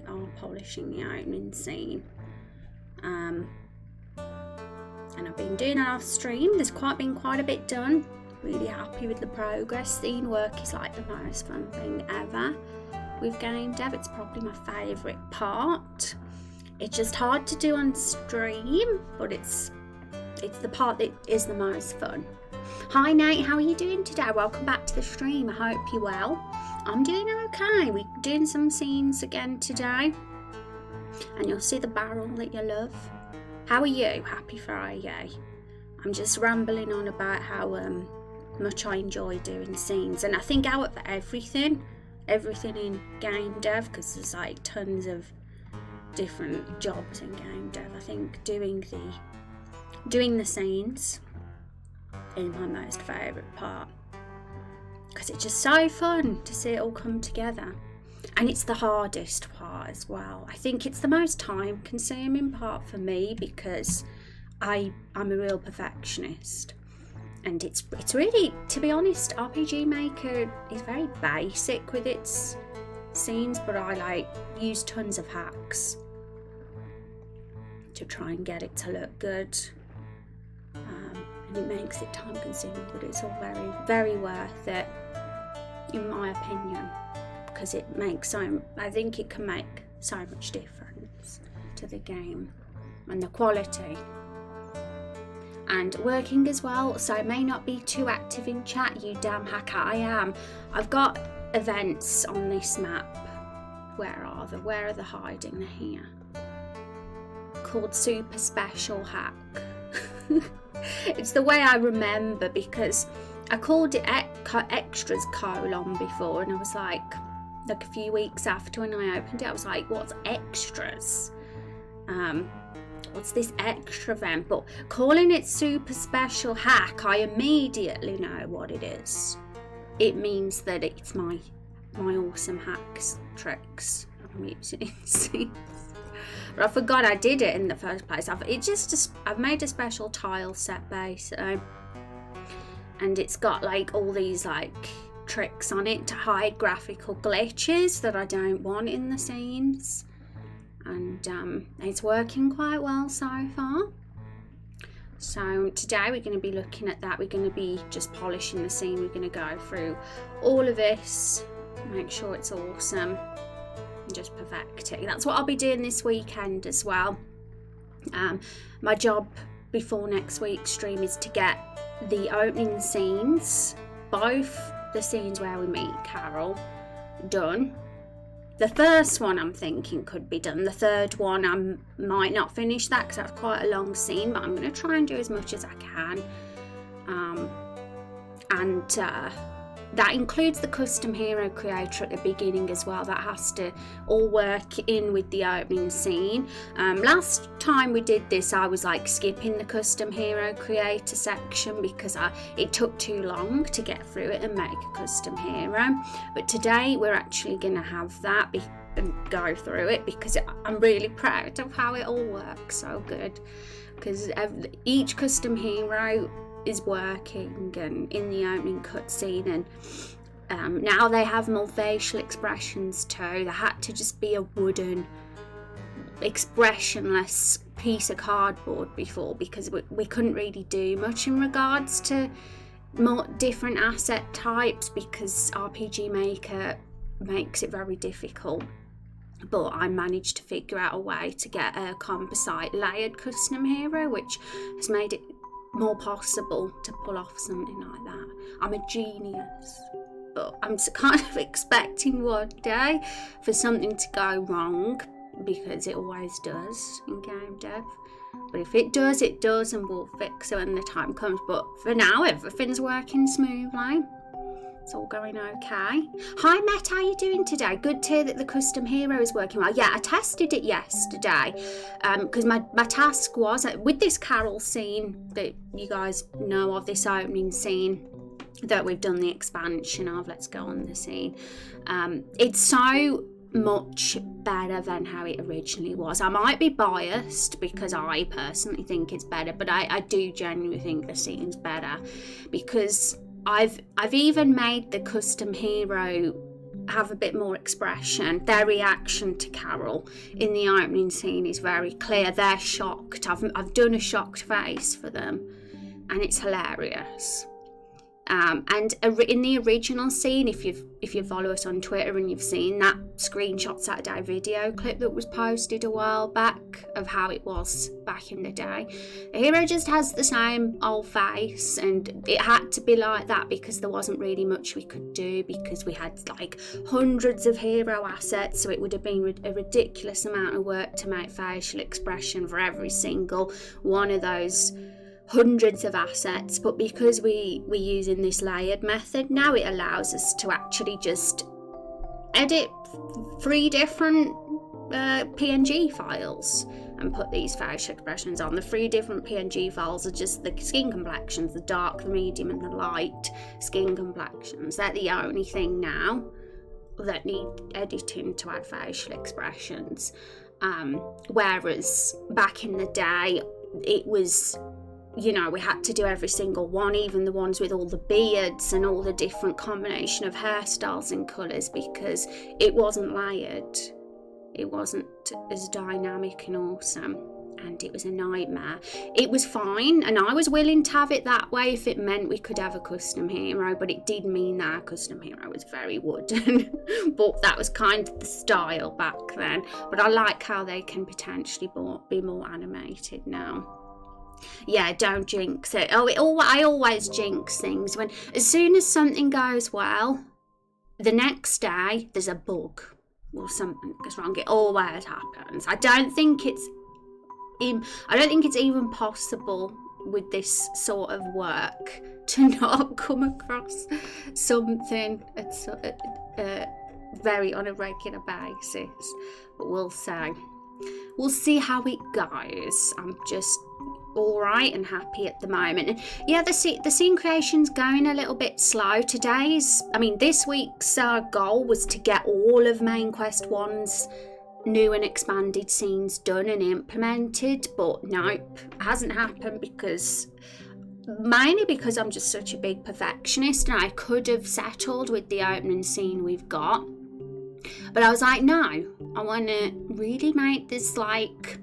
are polishing the opening scene. And I've been doing it off stream. There's been quite a bit done. Really happy with the progress. Scene work is like the most fun thing ever with game dev. It's probably my favourite part. It's just hard to do on stream, but it's the part that is the most fun. Hi Nate, how are you doing today? Welcome back to the stream. I hope you're well. I'm doing okay. We're doing some scenes again today, and you'll see the barrel that you love. How are you? Happy Friday. I'm just rambling on about how much I enjoy doing scenes, and I think out of everything in game dev, because there's like tons of different jobs in game dev, I think doing the scenes is my most favourite part, because it's just so fun to see it all come together. And it's the hardest part as well. I think it's the most time consuming part for me, because I'm a real perfectionist, and it's really, to be honest, RPG Maker is very basic with its scenes, but I use tons of hacks to try and get it to look good, and it makes it time consuming, but it's all very, very worth it in my opinion, because I think it can make so much difference to the game and the quality. And working as well, so I may not be too active in chat, you damn hacker. I am. I've got events on this map. Where are they hiding? They're here. Called Super Special Hack. It's the way I remember, because I called it Extras : before, and I was like a few weeks after when I opened it, I was like, what's extras? What's this extra event? But calling it Super Special Hack, I immediately know what it is. It means that it's my awesome hacks, tricks I'm using in scenes. But I forgot I did it in the first place. I've made a special tile set basically, and it's got like all these like tricks on it to hide graphical glitches that I don't want in the scenes, and it's working quite well so far. So today we're going to be looking at that. We're going to be just polishing the scene. We're going to go through all of this, make sure it's awesome, and just perfect it. That's what I'll be doing this weekend as well. My job before next week's stream is to get the opening scenes, both the scenes where we meet Carol, done. The first one I'm thinking could be done. The third one I might not finish that because that's quite a long scene, but I'm going to try and do as much as I can. That includes the custom hero creator at the beginning as well. That has to all work in with the opening scene. Last time we did this, I was like skipping the custom hero creator section because it took too long to get through it and make a custom hero. But today we're actually going to have that and go through it, because I'm really proud of how it all works so good, because each custom hero is working and in the opening cutscene, and now they have more facial expressions too. They had to just be a wooden, expressionless piece of cardboard before, because we couldn't really do much in regards to more different asset types, because RPG Maker makes it very difficult. But I managed to figure out a way to get a composite layered custom hero, which has made it more possible to pull off something like that. I'm a genius, but I'm kind of expecting one day for something to go wrong, because it always does in game dev. But if it does, it does, and we'll fix it when the time comes. But for now, everything's working smoothly. It's all going okay. Hi Matt, how are you doing today? Good to hear that the custom hero is working well. Yeah, I tested it yesterday, because my task was, with this Carol scene that you guys know of, this opening scene that we've done the expansion of, let's go on the scene. It's so much better than how it originally was. I might be biased because I personally think it's better, but I do genuinely think the scene's better, because I've even made the custom hero have a bit more expression. Their reaction to Carol in the opening scene is very clear. They're shocked. I've done a shocked face for them, and it's hilarious. And in the original scene, if you follow us on Twitter and you've seen that screenshot Saturday video clip that was posted a while back of how it was back in the day, the hero just has the same old face, and it had to be like that because there wasn't really much we could do, because we had like hundreds of hero assets, so it would have been a ridiculous amount of work to make facial expression for every single one of those hundreds of assets. But because we're using this layered method now, it allows us to actually just edit 3 different PNG files and put these facial expressions on. The 3 different PNG files are just the skin complexions, the dark, the medium and the light skin complexions. They're the only thing now that need editing to add facial expressions, whereas back in the day it was, you know, we had to do every single one, even the ones with all the beards and all the different combination of hairstyles and colours, because it wasn't layered. It wasn't as dynamic and awesome, and it was a nightmare. It was fine, and I was willing to have it that way if it meant we could have a custom hero, but it did mean that our custom hero was very wooden. But that was kind of the style back then. But I like how they can potentially be more animated now. Yeah, don't jinx it. I always jinx things. As soon as something goes well, the next day there's a bug or something goes wrong. It always happens. I don't think it's even possible with this sort of work to not come across something very on a regular basis. But we'll see how it goes. I'm just all right and happy at the moment. And yeah, the scene creation's going a little bit slow. This week's goal was to get all of Main Quest 1's new and expanded scenes done and implemented, but nope, it hasn't happened, mainly because I'm just such a big perfectionist, and I could have settled with the opening scene we've got, but I was like, no, I want to really make this like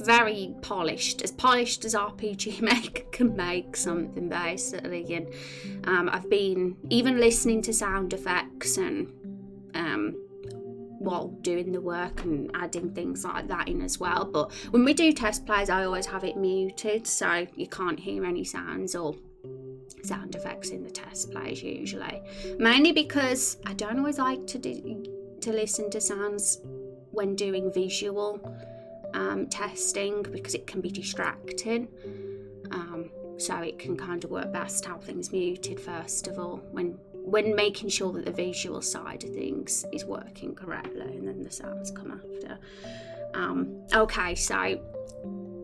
very polished as RPG maker can make something, basically. And I've been even listening to sound effects and while doing the work and adding things like that in as well. But when we do test plays, I always have it muted, so you can't hear any sounds or sound effects in the test plays usually, mainly because I don't always like to listen to sounds when doing visual testing, because it can be distracting. So it can kind of work best how things muted first of all, when making sure that the visual side of things is working correctly, and then the sounds come after. Okay, so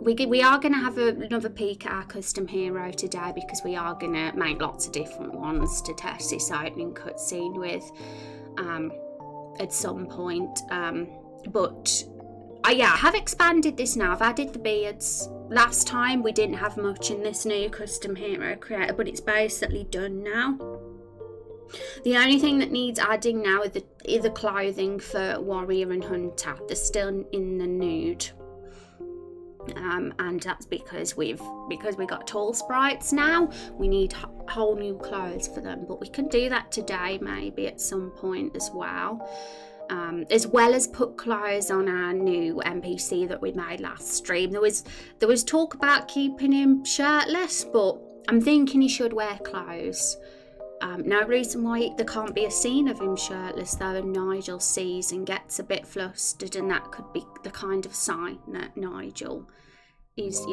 we are going to have another peek at our custom hero today, because we are going to make lots of different ones to test this opening cutscene with at some point. But I have expanded this now. I've added the beards. Last time we didn't have much in this new custom hero creator, but it's basically done now. The only thing that needs adding now is the clothing for Warrior and Hunter. They're still in the nude. And that's because we got tall sprites now. We need whole new clothes for them, but we can do that today maybe at some point as well. As well as put clothes on our new NPC that we made last stream. There was talk about keeping him shirtless, but I'm thinking he should wear clothes. No reason why there can't be a scene of him shirtless though, and Nigel sees and gets a bit flustered, and that could be the kind of sign that Nigel is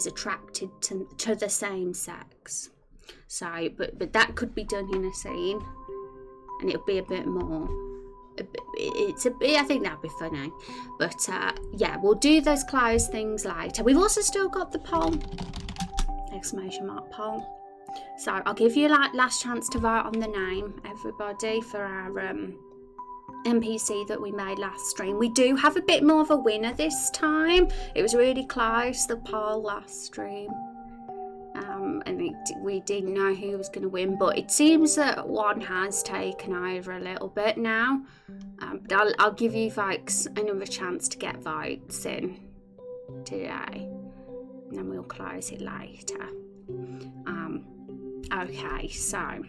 attracted to the same sex. So, but that could be done in a scene, and it'll be a bit more. I think that'd be funny. But we'll do those clothes things later. We've also still got the poll, ! Poll. So I'll give you last chance to vote on the name, everybody, for our NPC that we made last stream. We do have a bit more of a winner this time. It was really close, the poll last stream. and we didn't know who was going to win, but it seems that one has taken over a little bit now. But I'll give you folks another chance to get votes in today, and then we'll close it later. Okay, so,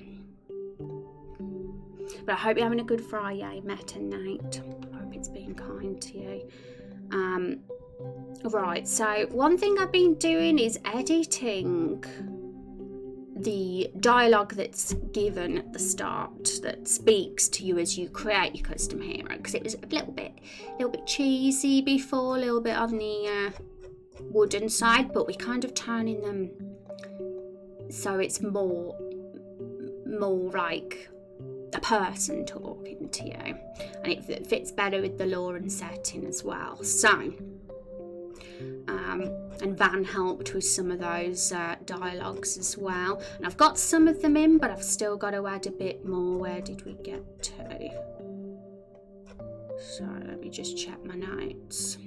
but I hope you're having a good Friday, Meta Nate. I hope it's been kind to you. Right, so one thing I've been doing is editing the dialogue that's given at the start that speaks to you as you create your custom hero, because it was a little bit cheesy before, a little bit on the wooden side, but we're kind of turning them so it's more like a person talking to you, and it fits better with the lore and setting as well. So and Van helped with some of those dialogues as well, and I've got some of them in, but I've still got to add a bit more. Where did we get to? So let me just check my notes.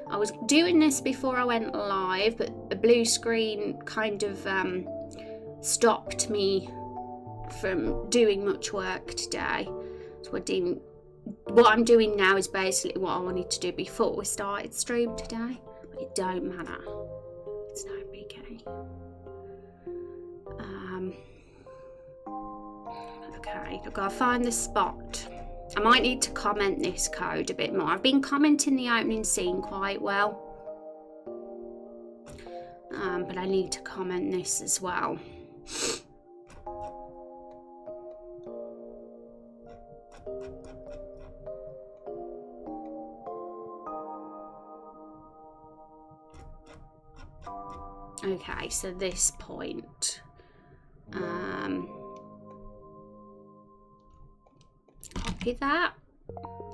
I was doing this before I went live, but the blue screen kind of stopped me from doing much work today. So what I'm doing now is basically what I wanted to do before we started stream today, but it don't matter. It's no biggie. Okay, I've got to find the spot. I might need to comment this code a bit more. I've been commenting the opening scene quite well, but I need to comment this as well. Okay, so this point. Copy that.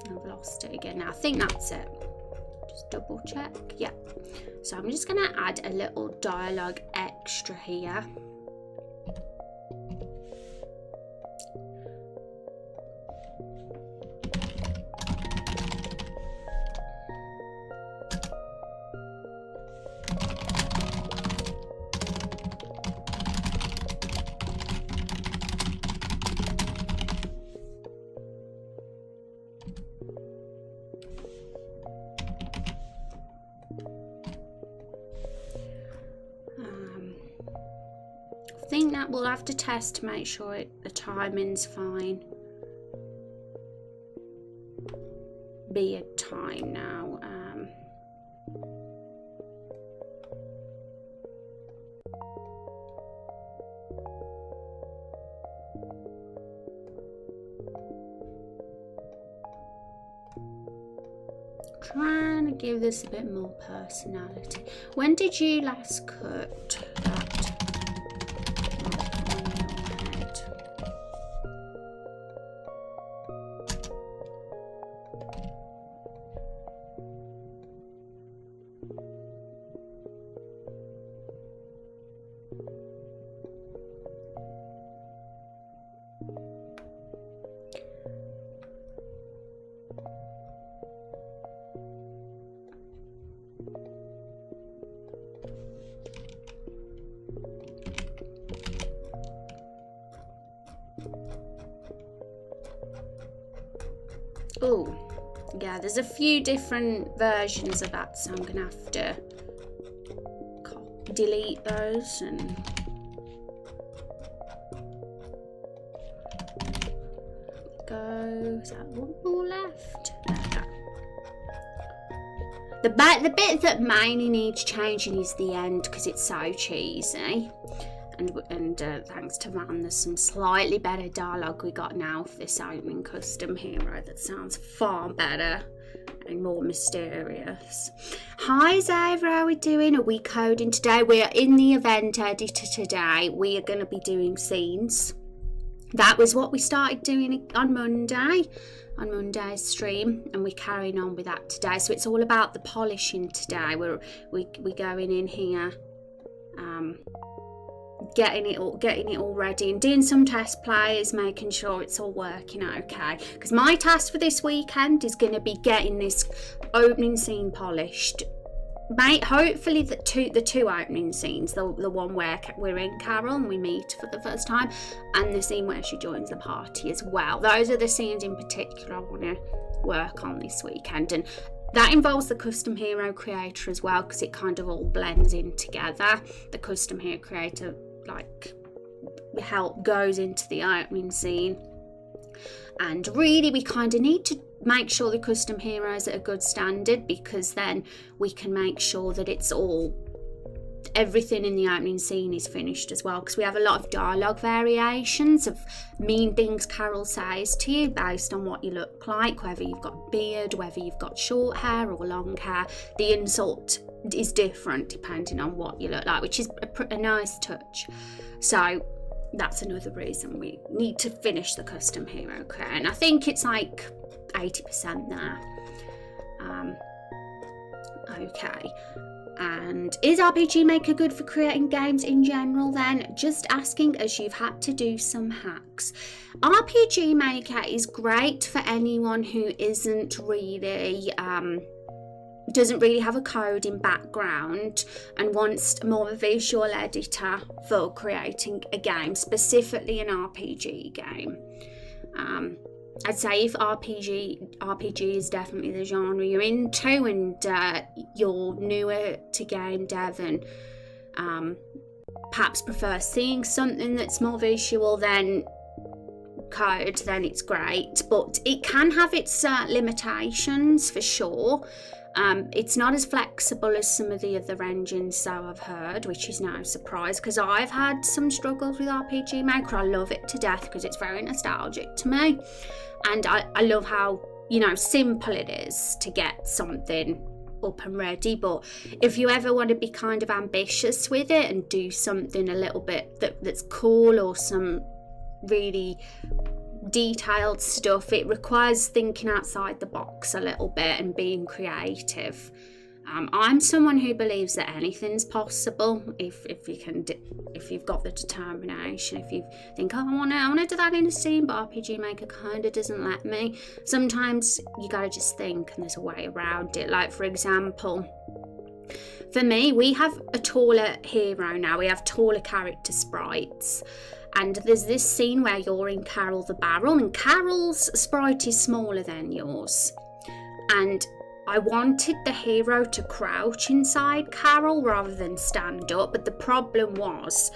I've lost it again now. I think that's it. Just double check. Yeah. So I'm just going to add a little dialogue extra here. I think that we'll have to test to make sure the timing's fine. Be a time now. Trying to give this a bit more personality. When did you last cut that? Oh, yeah, there's a few different versions of that, so I'm going to have to delete those and go. Is that one more left? The bit that mainly needs changing is the end, because it's so cheesy. And thanks to Van, there's some slightly better dialogue we got now for this opening custom hero that sounds far better and more mysterious. Hi Zara, how are we doing? Are we coding today? We are in the event editor today. We are going to be doing scenes. That was what we started doing on Monday's stream, and we're carrying on with that today. So it's all about the polishing today. We're going in here. getting it all ready and doing some test plays, making sure it's all working okay. Because my task for this weekend is going to be getting this opening scene polished. Mate, hopefully the two opening scenes, the one where we're in Carol and we meet for the first time, and the scene where she joins the party as well. Those are the scenes in particular I want to work on this weekend, and that involves the custom hero creator as well, because it kind of all blends in together. The custom hero creator help goes into the opening scene, and really we kind of need to make sure the custom heroes at a good standard, because then we can make sure that everything in the opening scene is finished as well, because we have a lot of dialogue variations of mean things Carol says to you based on what you look like, whether you've got a beard, whether you've got short hair or long hair. The insult is different depending on what you look like, which is a nice touch. So that's another reason we need to finish the custom hero creator, and I think it's like 80% there. Okay. And is RPG Maker good for creating games in general then? Just asking, as you've had to do some hacks. RPG Maker is great for anyone who isn't really doesn't really have a coding background and wants more of a visual editor for creating a game, specifically an RPG game. I'd say if RPG is definitely the genre you're into, and you're newer to game dev and perhaps prefer seeing something that's more visual than code, then it's great. But it can have its limitations for sure. It's not as flexible as some of the other engines, so I've heard, which is no surprise, because I've had some struggles with RPG Maker. I love it to death because it's very nostalgic to me, and I love how, simple it is to get something up and ready. But if you ever want to be kind of ambitious with it and do something a little bit that's cool, or some really detailed stuff, it requires thinking outside the box a little bit and being creative. I'm someone who believes that anything's possible if you've got the determination. If you think, I want to do that in a scene, but RPG Maker kind of doesn't let me. Sometimes you gotta just think, and there's a way around it. Like, for example, for me, we have a taller hero now. We have taller character sprites. And there's this scene where you're in Carol the Barrel, and Carol's sprite is smaller than yours. And I wanted the hero to crouch inside Carol rather than stand up, but the problem was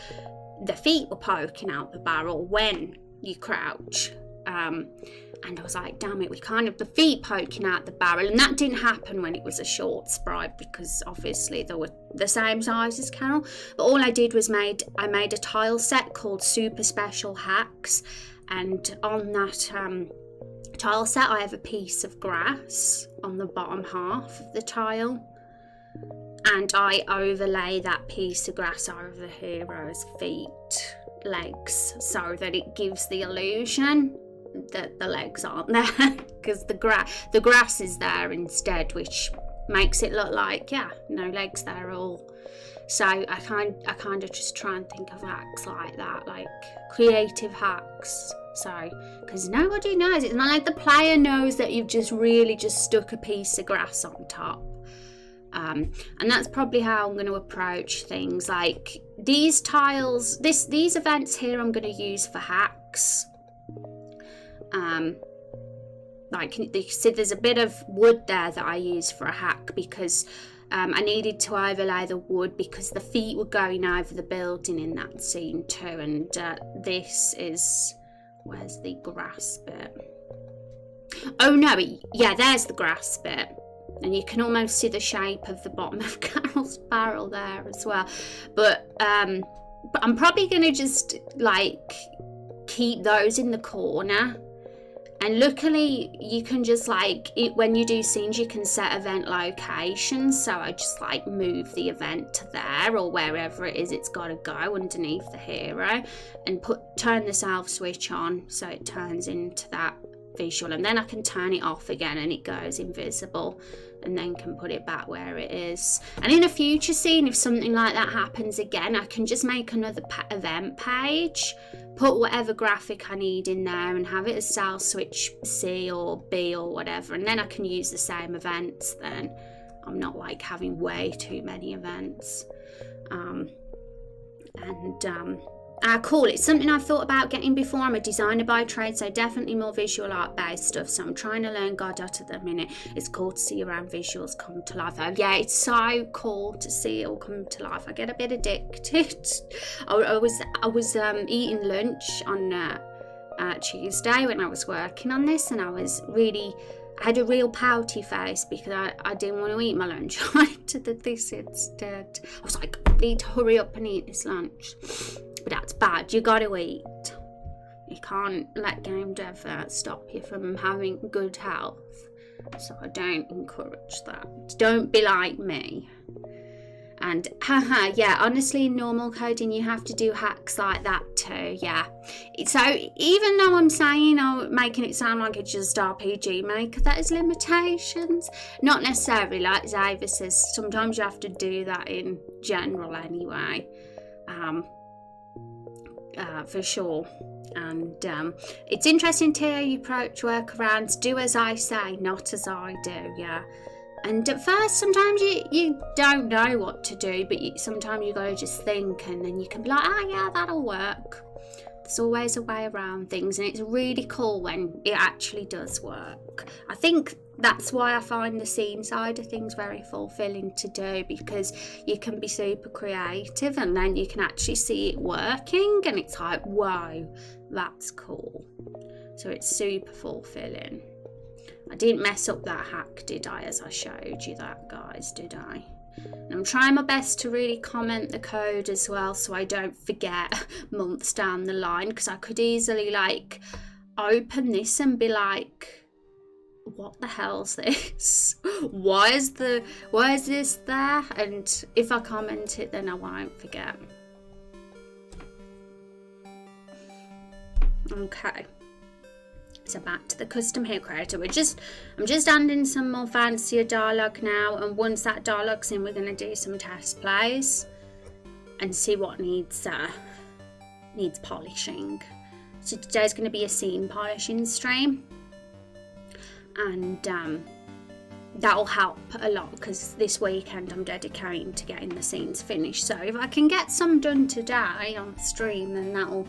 the feet were poking out the barrel when you crouch. And I was like, damn it, we can't have the feet poking out the barrel. And that didn't happen when it was a short sprite, because obviously they were the same size as Carol. But all I did was I made a tile set called Super Special Hacks. And on that tile set, I have a piece of grass on the bottom half of the tile. And I overlay that piece of grass over the hero's legs, so that it gives the illusion that the legs aren't there, because the grass is there instead, which makes it look like no legs there at all. So I kind of just try and think of hacks like that, like creative hacks. So, because nobody knows, it's not like the player knows that you've just stuck a piece of grass on top. And that's probably how I'm going to approach things. Like these tiles, these events here, I'm going to use for hacks. Like you see, there's a bit of wood there that I use for a hack, because I needed to overlay the wood because the feet were going over the building in that scene too. And this is, where's the grass bit? Oh no, there's the grass bit. And you can almost see the shape of the bottom of Carol's barrel there as well. But I'm probably going to just keep those in the corner. And luckily you can just when you do scenes, you can set event locations. So I just move the event to there, or wherever it is it's got to go underneath the hero, and turn the self switch on so it turns into that visual, and then I can turn it off again and it goes invisible, and then can put it back where it is. And in a future scene, if something like that happens again, I can just make another event page, put whatever graphic I need in there and have it as cell switch C or B or whatever, and then I can use the same events. Then I'm not like having way too many events. Cool, it's something I've thought about getting before. I'm a designer by trade, so definitely more visual art based stuff, so I'm trying to learn Godot at the minute. It's cool to see your own visuals come to life. Oh yeah, it's so cool to see it all come to life. I get a bit addicted. I was eating lunch on Tuesday when I was working on this, and I had a real pouty face because I didn't want to eat my lunch. I did this instead. I was like, I need to hurry up and eat this lunch. But that's bad. You gotta eat. You can't let game dev stop you from having good health. So I don't encourage that. Don't be like me. And yeah, honestly, in normal coding you have to do hacks like that too. Yeah. So even though I'm saying making it sound like it's just RPG Maker, that is limitations. Not necessarily, like Xavier says, sometimes you have to do that in general anyway. For sure. And it's interesting to hear you approach workarounds. Do as I say, not as I do. Yeah. And at first, sometimes you don't know what to do, but sometimes you gotta just think, and then you can be like, yeah, that'll work. There's always a way around things, and it's really cool when it actually does work. I think that's why I find the scene side of things very fulfilling to do, because you can be super creative and then you can actually see it working, and it's like, whoa, that's cool. So it's super fulfilling. I didn't mess up that hack, did I, as I showed you that, guys, did I? And I'm trying my best to really comment the code as well, so I don't forget months down the line, because I could easily like open this and be like, what the hell's this? Why is this there? And if I comment it, then I won't forget. Okay. So back to the custom hero creator. I'm just adding some more fancier dialogue now, and once that dialogue's in, we're going to do some test plays and see what needs polishing. So today's going to be a scene polishing stream, and that'll help a lot because this weekend I'm dedicating to getting the scenes finished. So if I can get some done today on stream, then that'll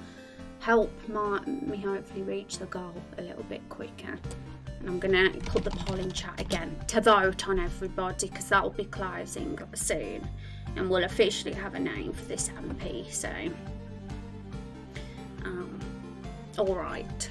help me hopefully reach the goal a little bit quicker. And I'm gonna put the poll in chat again to vote on everybody, because that will be closing soon and we'll officially have a name for this MP. So all right.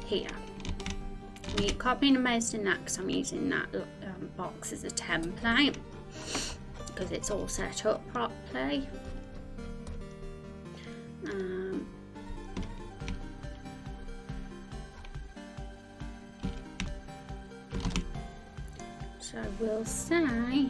Here, we copying and pasting that because I'm using that box as a template because it's all set up properly. So we'll say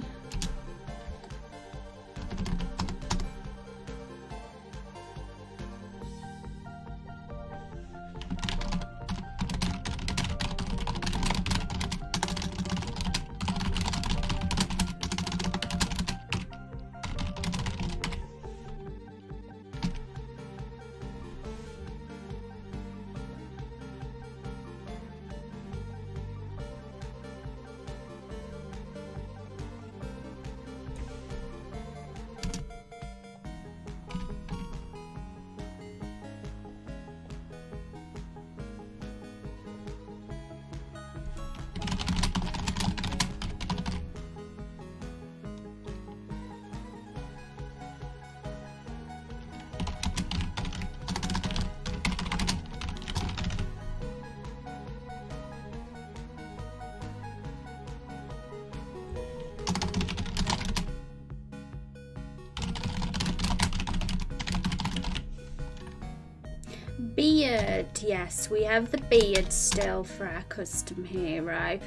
Beard, yes, we have the beard still for our custom hero,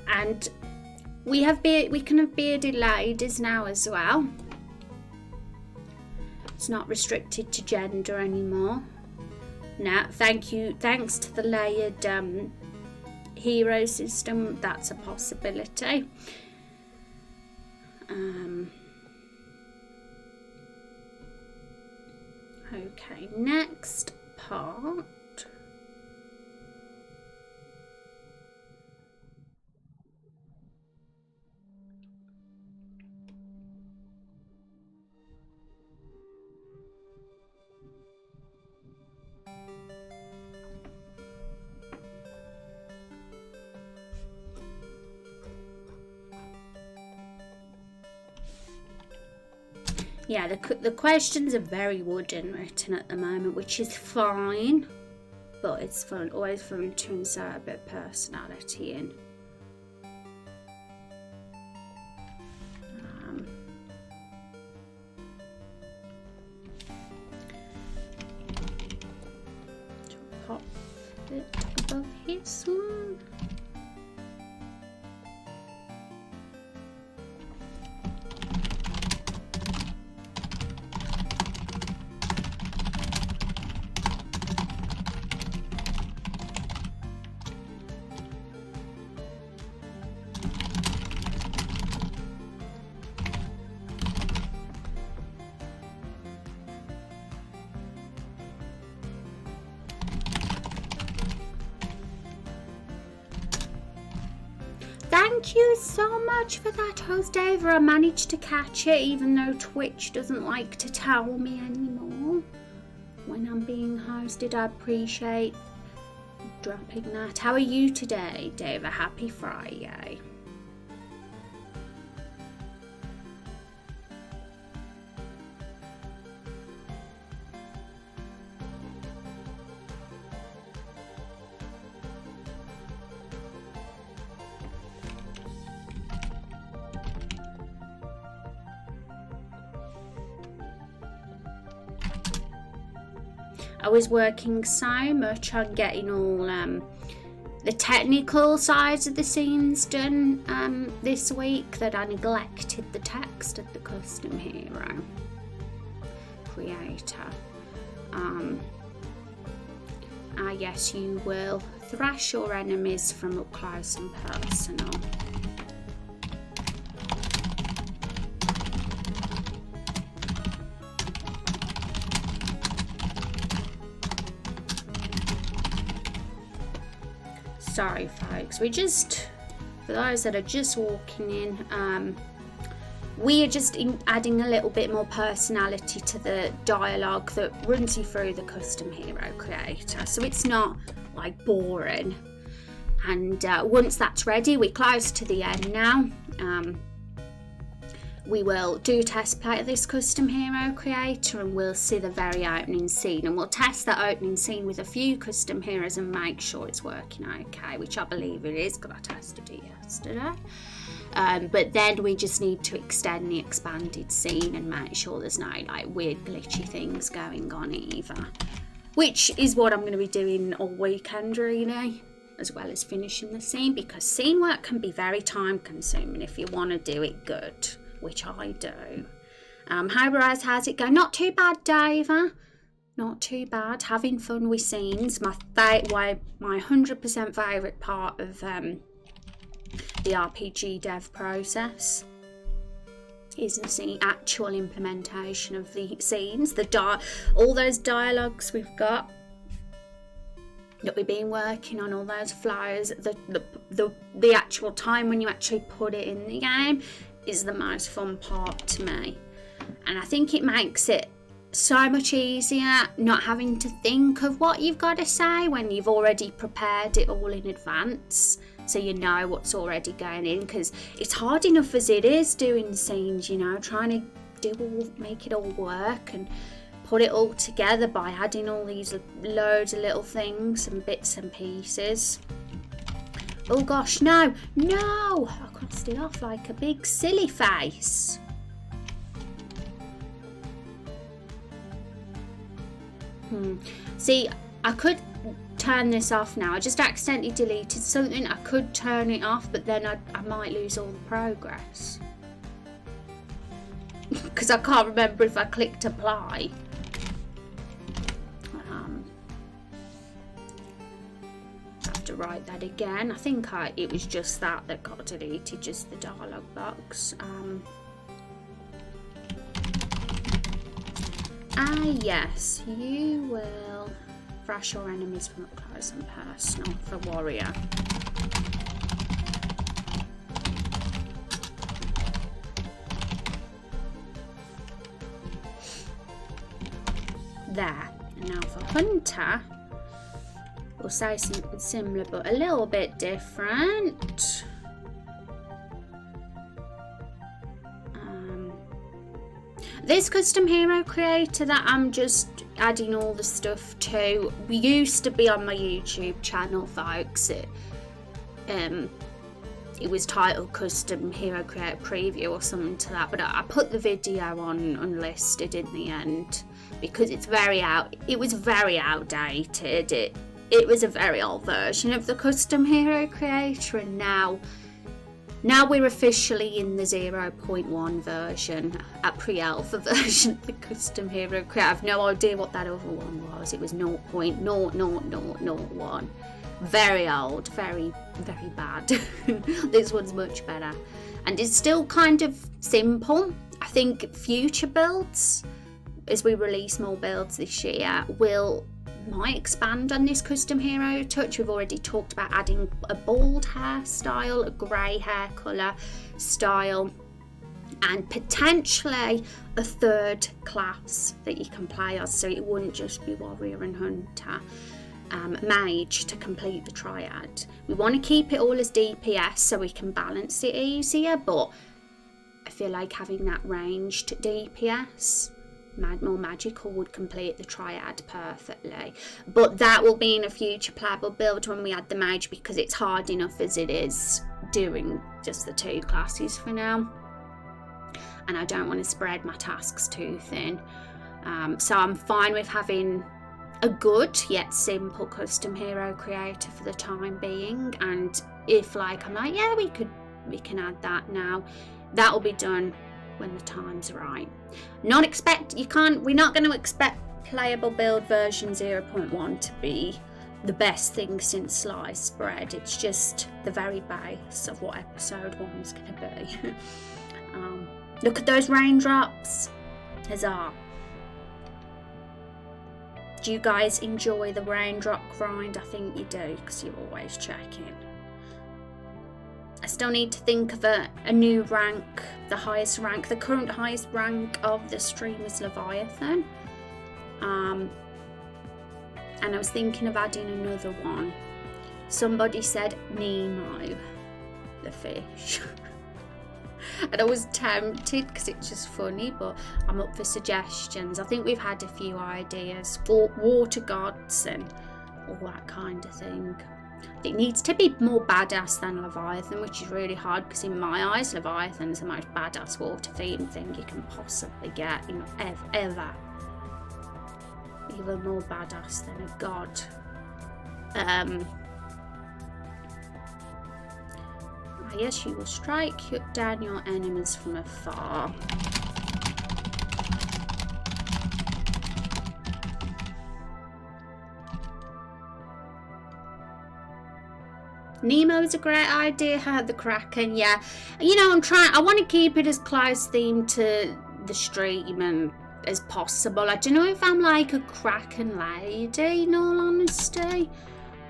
and we can have bearded ladies now as well. It's not restricted to gender anymore. Now, thanks to the layered hero system, that's a possibility. Okay, next part. Yeah, the questions are very wooden written at the moment, which is fine, but it's fun, always fun to insert a bit of personality in. Pop it above his one. Thank you so much for that, host Ava. I managed to catch it, even though Twitch doesn't like to tell me anymore when I'm being hosted. I appreciate dropping that. How are you today, Dave? A happy Friday. I was working so much on getting all the technical sides of the scenes done this week that I neglected the text of the custom hero creator. Yes, you will thrash your enemies from up close and personal. Sorry folks, for those that are just walking in, we are just adding a little bit more personality to the dialogue that runs you through the custom hero creator, so it's not like boring. And once that's ready, we're close to the end now. We will do a test play of this custom hero creator, and we'll see the very opening scene, and we'll test that opening scene with a few custom heroes and make sure it's working okay, which I believe it is because I tested it yesterday. But then we just need to extend the expanded scene and make sure there's no like weird glitchy things going on either, which is what I'm going to be doing all weekend really, as well as finishing the scene, because scene work can be very time consuming if you want to do it good, which I do. Hi Rise, how's it going? Not too bad, Dava. Not too bad. Having fun with scenes. My 100% favourite part of the RPG dev process is the actual implementation of the scenes. All those dialogues we've got that we've been working on, all those flows, the actual time when you actually put it in the game is the most fun part to me. And I think it makes it so much easier not having to think of what you've got to say when you've already prepared it all in advance, so you know what's already going in, because it's hard enough as it is doing scenes, you know, trying to make it all work and put it all together by adding all these loads of little things and bits and pieces. Oh gosh, no! I crossed it off like a big silly face. See, I could turn this off now. I just accidentally deleted something. I could turn it off, but then I might lose all the progress. Because I can't remember if I clicked apply. Have to write that again. I think it was just that got deleted, just the dialogue box. Yes, you will thrash your enemies from up close and personal for warrior. There. And now for hunter, we'll say something similar but a little bit different. This custom hero creator that I'm just adding all the stuff to, we used to be on my YouTube channel, folks. It was titled Custom Hero Creator Preview or something to that, but I put the video on unlisted in the end because it was very outdated. It was a very old version of the custom hero creator, and now we're officially in the 0.1 version, a pre-alpha version of the custom hero creator. I have no idea what that other one was. It was 0.00001. Very old, very, very bad. This one's much better. And it's still kind of simple. I think future builds, as we release more builds this year, might expand on this custom hero touch. We've already talked about adding a bald hair style, a grey hair colour style, and potentially a third class that you can play as, so it wouldn't just be warrior and hunter. Mage to complete the triad. We want to keep it all as DPS so we can balance it easier, but I feel like having that ranged DPS, more magical, would complete the triad perfectly. But that will be in a future playable build when we add the mage, because it's hard enough as it is doing just the two classes for now, and I don't want to spread my tasks too thin. So I'm fine with having a good yet simple custom hero creator for the time being, and if I'm like, yeah, we can add that now, that will be done when the time's right. We're not going to expect playable build version 0.1 to be the best thing since sliced bread. It's just the very base of what episode 1 is going to be. Look at those raindrops. Huzzah. Do you guys enjoy the raindrop grind? I think you do, because you're always checking. I still need to think of a new rank, the highest rank. The current highest rank of the stream is Leviathan. And I was thinking of adding another one. Somebody said Nemo, the fish. And I was tempted because it's just funny, but I'm up for suggestions. I think we've had a few ideas for water gods and all that kind of thing. It needs to be more badass than Leviathan, which is really hard because in my eyes, Leviathan is the most badass water theme thing you can possibly get, ever. Even more badass than a god. Yes, you will strike down your enemies from afar. Nemo is a great idea. The Kraken, yeah. I want to keep it as close themed to the stream and as possible. I don't know if I'm like a Kraken lady, in all honesty,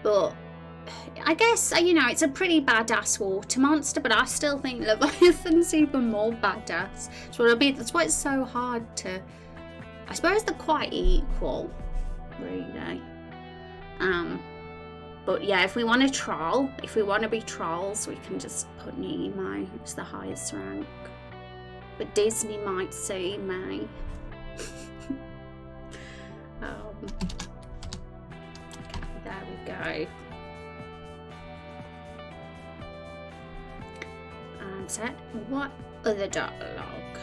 but I guess, it's a pretty badass water monster, but I still think Leviathan's even more badass. That's why it's so hard to... I suppose they're quite equal, really. But yeah, if we want to troll, if we want to be trolls, we can just put Nemo as the highest rank. But Disney might see me. Okay, there we go. Set. What other dialogue?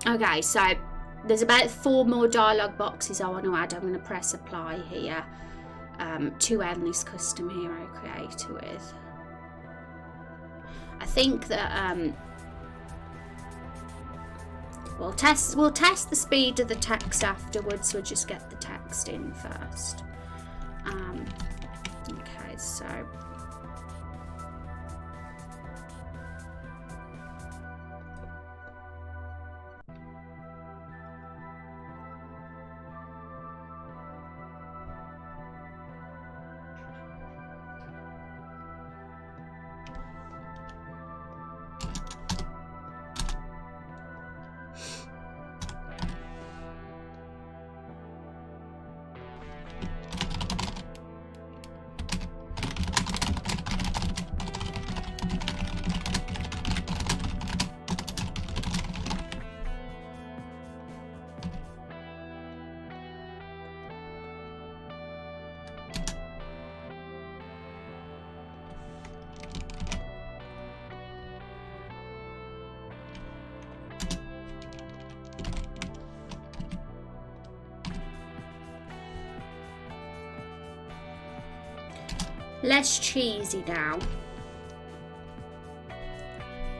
Okay, so there's about 4 more dialogue boxes I want to add. I'm going to press apply here to end this custom hero creator with. I think that we'll test the speed of the text afterwards. We'll just get the text in first. Okay, so less cheesy now.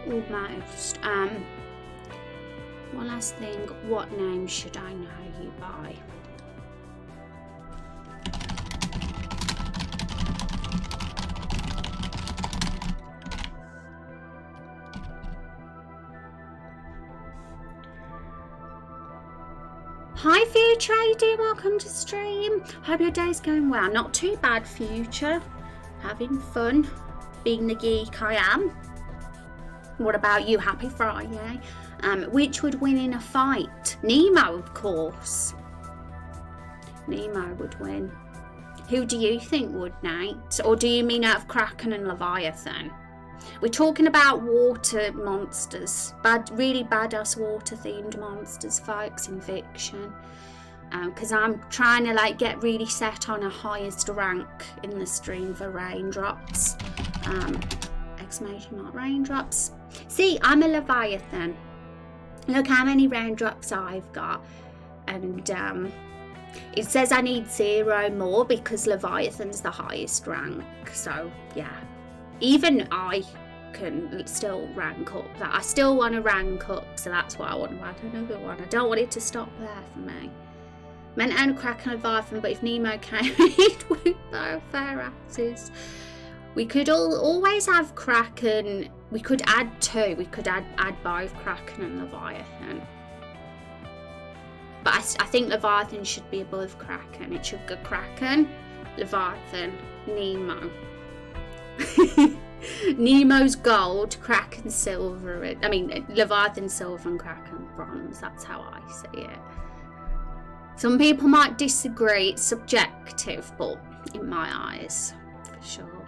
Almost. One last thing. What name should I know you by? Hi Future, how you doing? Welcome to stream. Hope your day's going well. Not too bad, Future. Having fun, being the geek I am. What about you? Happy Friday. Which would win in a fight? Nemo, of course. Nemo would win. Who do you think would, Nate? Or do you mean out of Kraken and Leviathan? We're talking about water monsters. Really badass water themed monsters, folks, in fiction. Because I'm trying to get really set on a highest rank in the stream for raindrops. Exclamation mark raindrops. See, I'm a Leviathan. Look how many raindrops I've got. And it says I need 0 more because Leviathan's the highest rank. So yeah, even I can still rank up. That I still want to rank up, so that's why I want to add another one. I don't want it to stop there for me. Meant to own a Kraken and Leviathan, but if Nemo came, it would be fair asses. We could always have Kraken. We could add 2. We could add both Kraken and Leviathan. But I think Leviathan should be above Kraken. It should go Kraken, Leviathan, Nemo. Nemo's gold, Kraken silver. I mean, Leviathan silver and Kraken bronze. That's how I see it. Some people might disagree, it's subjective, but in my eyes, for sure.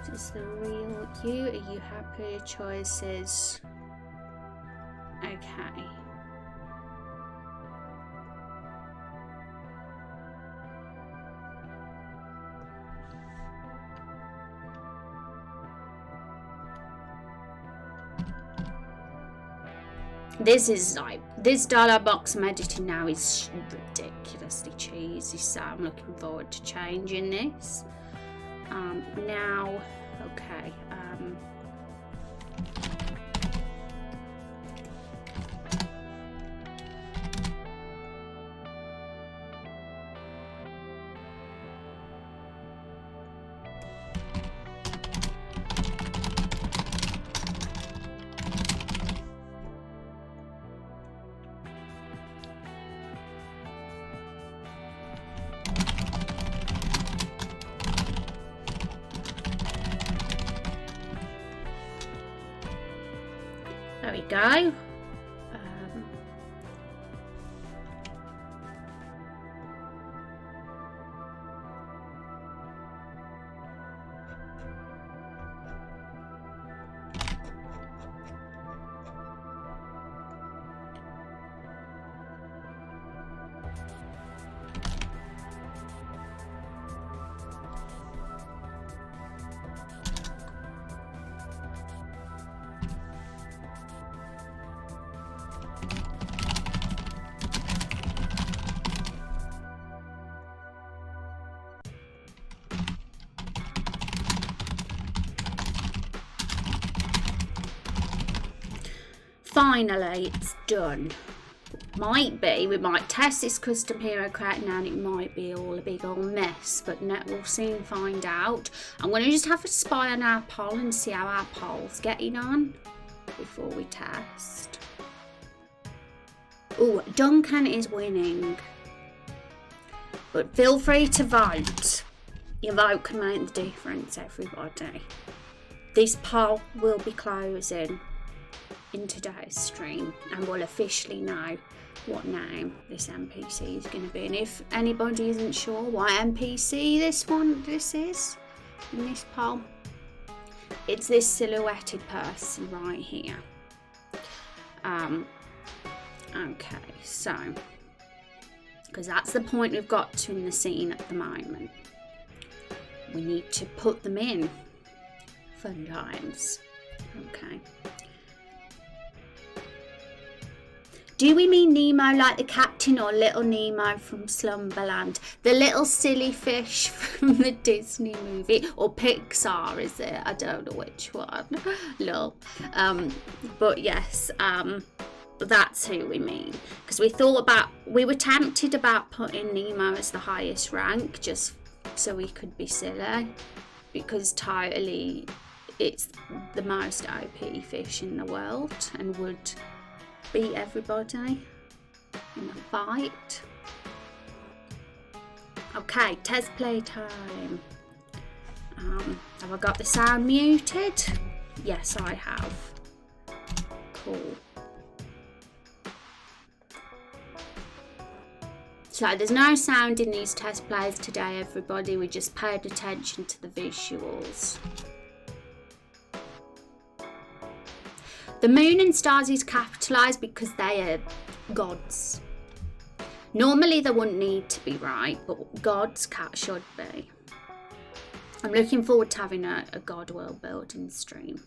Is this the real you? Are you happy with your choices? Okay. This dialogue box I'm editing now is ridiculously cheesy, so I'm looking forward to changing this. Now, okay. There we go. finally, it's done. Might be, we might test this custom hero crate now and it might be all a big old mess, but we'll soon find out. I'm going to just have a spy on our poll and see how our poll's getting on before we test. Oh, Duncan is winning. But feel free to vote. Your vote can make the difference, everybody. This poll will be closing in today's stream and we'll officially know what name this NPC is going to be. And if anybody isn't sure what NPC this is in this poll, it's this silhouetted person right here. Okay, so because that's the point we've got to in the scene at the moment. We need to put them in. Fun times. Okay. Do we mean Nemo like the captain or little Nemo from Slumberland? The little silly fish from the Disney movie, or Pixar, is it? I don't know which one. Lol. But yes, that's who we mean. Because we were tempted about putting Nemo as the highest rank just so we could be silly. Because totally it's the most OP fish in the world and would beat everybody in a fight. Okay, test play time. Have I got the sound muted? Yes, I have. Cool. So there's no sound in these test plays today, everybody. We just paid attention to the visuals. The moon and stars is capitalised because they are gods. Normally they wouldn't need to be right, but gods should be. I'm looking forward to having a god world building stream.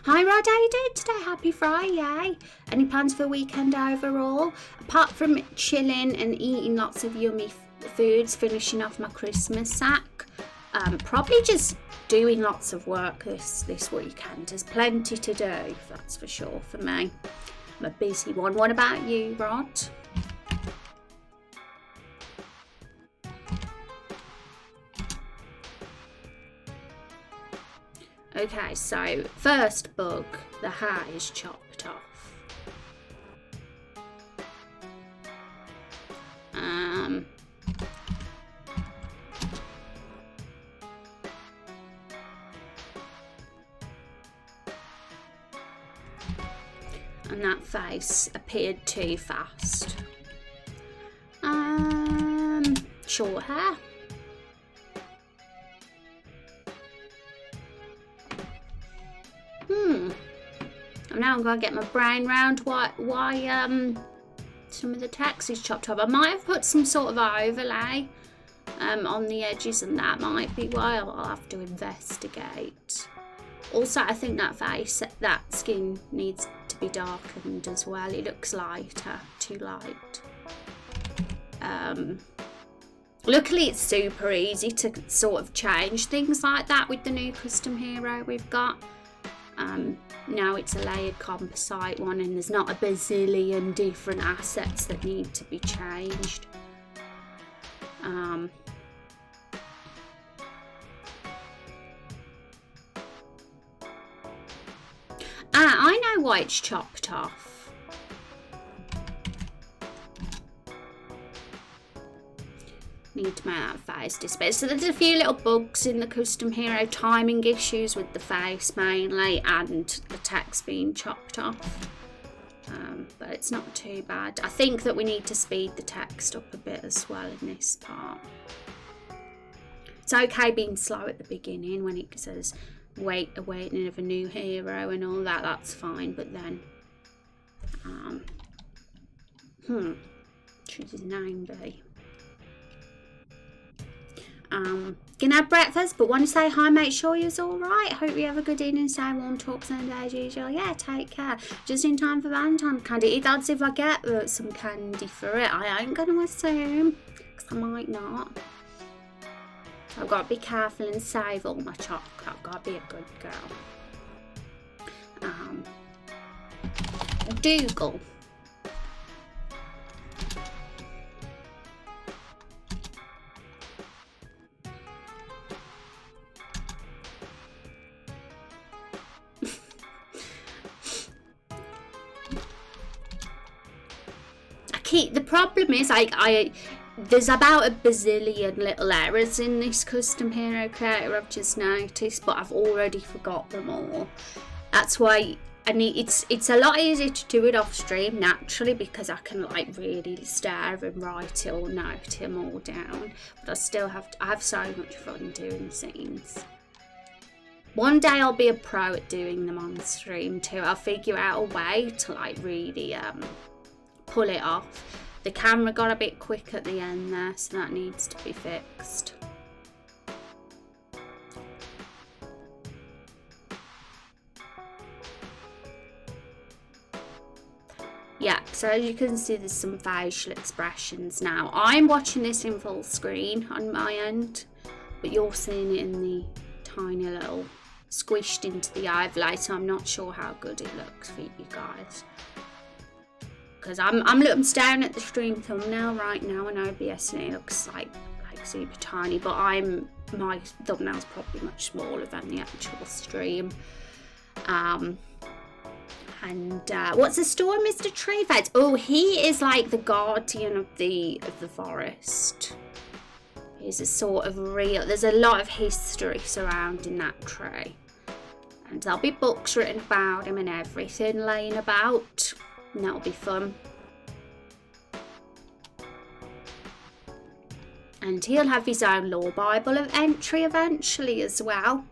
Hi Rod, how you doing today? Happy Friday. Any plans for the weekend overall? Apart from chilling and eating lots of yummy foods, finishing off my Christmas sack, probably just doing lots of work this weekend. There's plenty to do, that's for sure for me. I'm a busy one. What about you, Rod? Okay, so first bug, the hair is chopped off. And that face appeared too fast. Short hair. Now I'm going to get my brain round why some of the text is chopped off. I might have put some sort of overlay on the edges, and that might be why. I'll have to investigate. Also, I think that skin needs to be darkened as well. It looks lighter, too light. Luckily, it's super easy to sort of change things like that with the new custom hero we've got. Now it's a layered composite one, and there's not a bazillion different assets that need to be changed. I know why it's chopped off. Need to make that face disappear. So there's a few little bugs in the custom hero, timing issues with the face mainly, and the text being chopped off. But it's not too bad. I think that we need to speed the text up a bit as well in this part. It's okay being slow at the beginning when it says awaiting of a new hero and all that, that's fine, but then should his name be? Gonna have breakfast, but want to say hi, make sure you're all right. Hope you have a good evening, stay warm, talk Sunday as usual. Yeah, take care. Just in time for Valentine's candy. That's if I get some candy for it. I ain't gonna assume, because I might not. I've got to be careful and save all my chocolate. I've got to be a good girl. Dougal. The problem is there's about a bazillion little errors in this custom hero creator I've just noticed, but I've already forgot them all. That's why it's a lot easier to do it off stream naturally, because I can like really stare and write it or note them all down, but I still have so much fun doing scenes. One day I'll be a pro at doing them on stream too. I'll figure out a way to like really pull it off. The camera got a bit quick at the end there, so that needs to be fixed. Yeah, so as you can see, there's some facial expressions now. I'm watching this in full screen on my end, but you're seeing it in the tiny little squished into the overlay, so I'm not sure how good it looks for you guys. Because I'm staring at the stream thumbnail right now on OBS and it looks like super tiny, but my thumbnail's probably much smaller than the actual stream. What's the story, Mr. Treeface? Oh, he is like the guardian of the forest. He's a sort of real. There's a lot of history surrounding that tree, and there'll be books written about him and everything laying about. And that'll be fun. And he'll have his own lore Bible of entry eventually as well.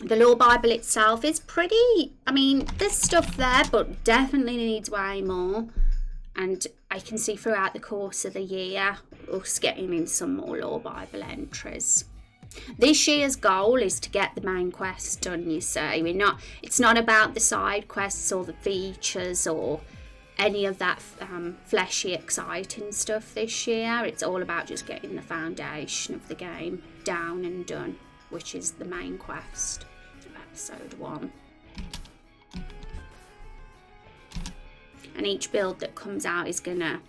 The lore Bible itself is pretty, I mean, there's stuff there, but definitely needs way more. And I can see throughout the course of the year us getting in some more lore Bible entries. This year's goal is to get the main quest done, you see. It's not about the side quests or the features or any of that fleshy, exciting stuff this year. It's all about just getting the foundation of the game down and done, which is the main quest of episode 1. And each build that comes out is gonna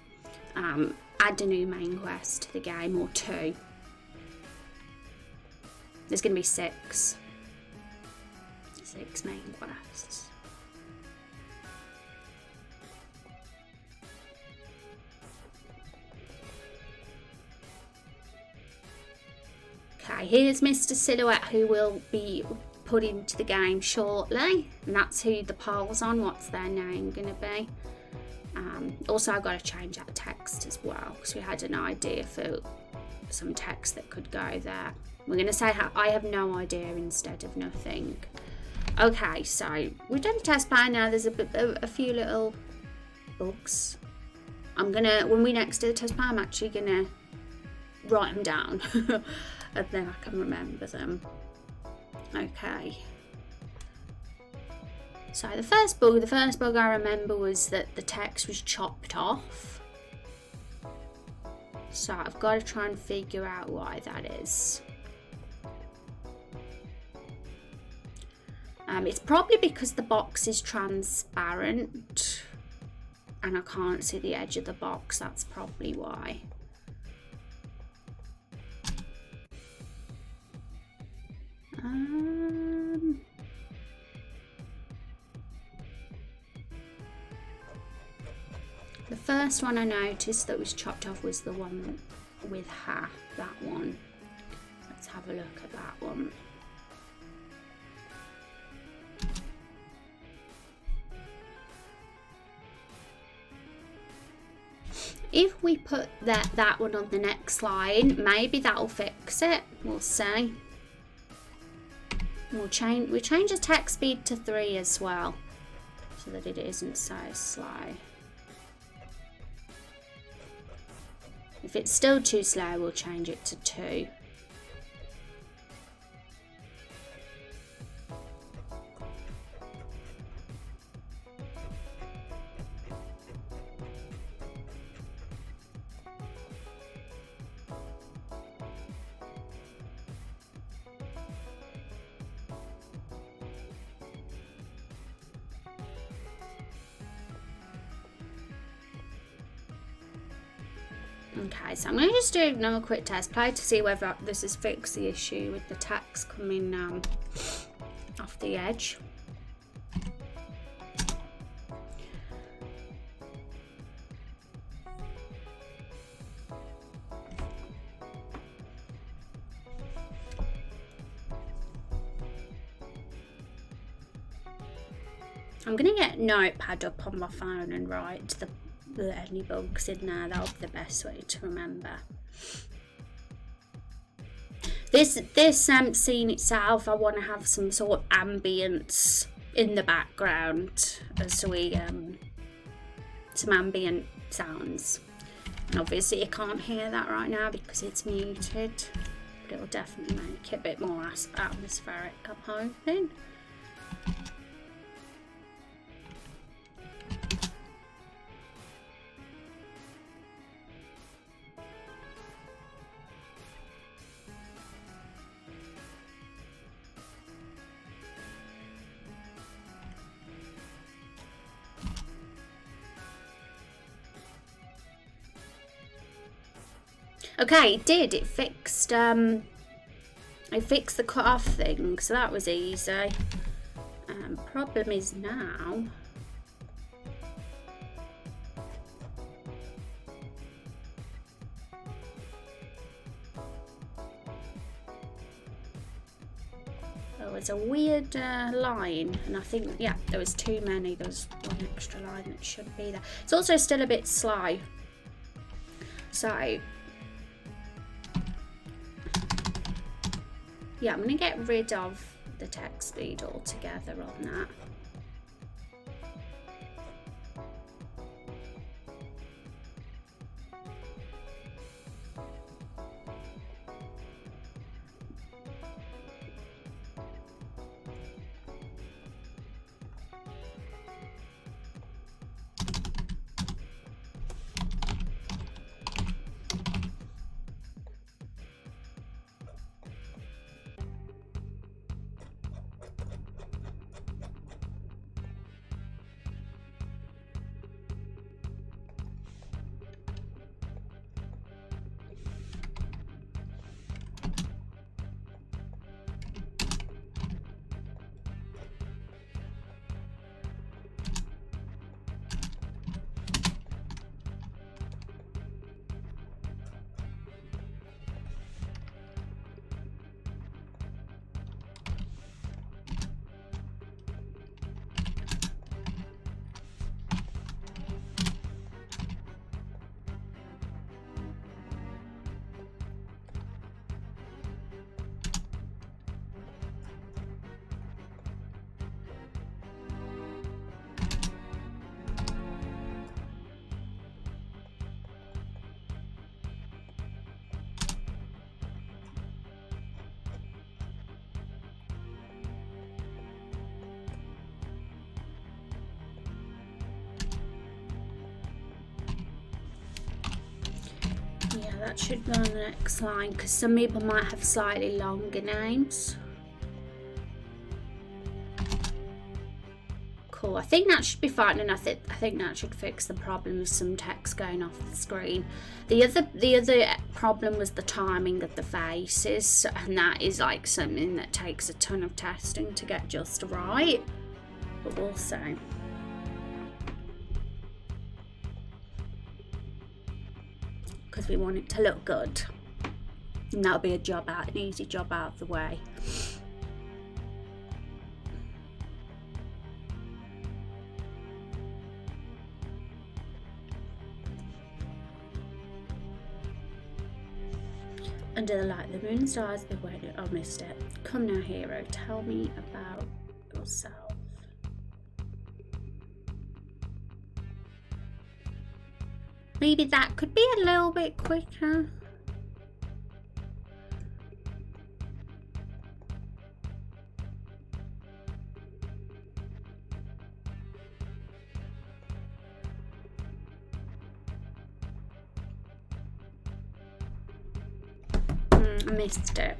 add a new main quest to the game, or 2. There's going to be 6 main quests. Okay, here's Mr. Silhouette, who will be put into the game shortly, and that's who the poll's on. What's their name going to be? Also, I've got to change that text as well, because we had an idea for some text that could go there. We're going to say I have no idea instead of nothing. Okay, so we've done a test plan now. There's a few little bugs. When we next do the test plan, I'm actually going to write them down. And then I can remember them. Okay. So the first bug I remember was that the text was chopped off. So I've got to try and figure out why that is. It's probably because the box is transparent and I can't see the edge of the box. That's probably why. The first one I noticed that was chopped off was the one with ha, that one. Let's have a look at that one. If we put that one on the next line, maybe that'll fix it. We'll see. We change the text speed to 3 as well, so that it isn't so slow. If If it's still too slow, we'll change it to 2. Okay, so I'm going to just do another quick test play to see whether this has fixed the issue with the text coming off the edge. I'm going to get Notepad up on my phone and write any bugs in there. That'll be the best way to remember. This scene itself, I want to have some sort of ambience in the background as we some ambient sounds. And obviously you can't hear that right now because it's muted, but it'll definitely make it a bit more atmospheric, I'm hoping. Okay, it did. It fixed the cut-off thing, so that was easy. Problem is now there was a weird line, and I think, yeah, there was too many. There was one extra line that should be there. It's also still a bit slow, so yeah, I'm going to get rid of the text speed altogether on that. That should go on the next line, because some people might have slightly longer names. Cool, I think that should be fine, and I think that should fix the problem of some text going off the screen. The other problem was the timing of the faces, and that is like something that takes a ton of testing to get just right, but we'll see. Because we want it to look good, and that'll be an easy job out of the way. Under the light, the moon, stars, the weather. I missed it. Come now, hero, tell me about yourself. maybe that could be a little bit quicker. I missed it.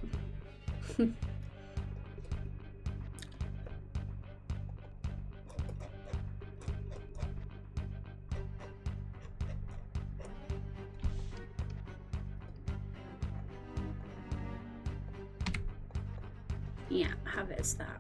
Yeah, have it as that.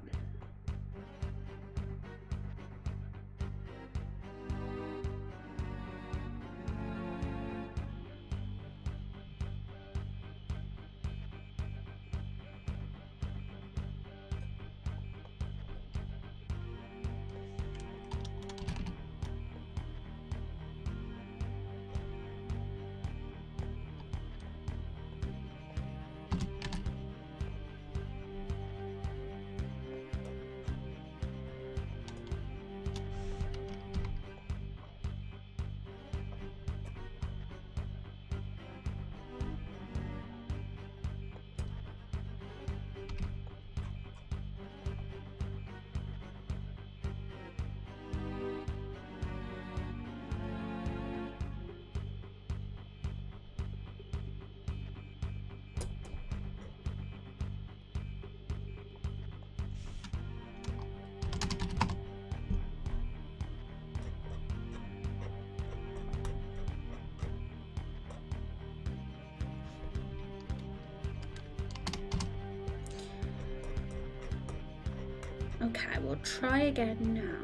Okay, we'll try again now.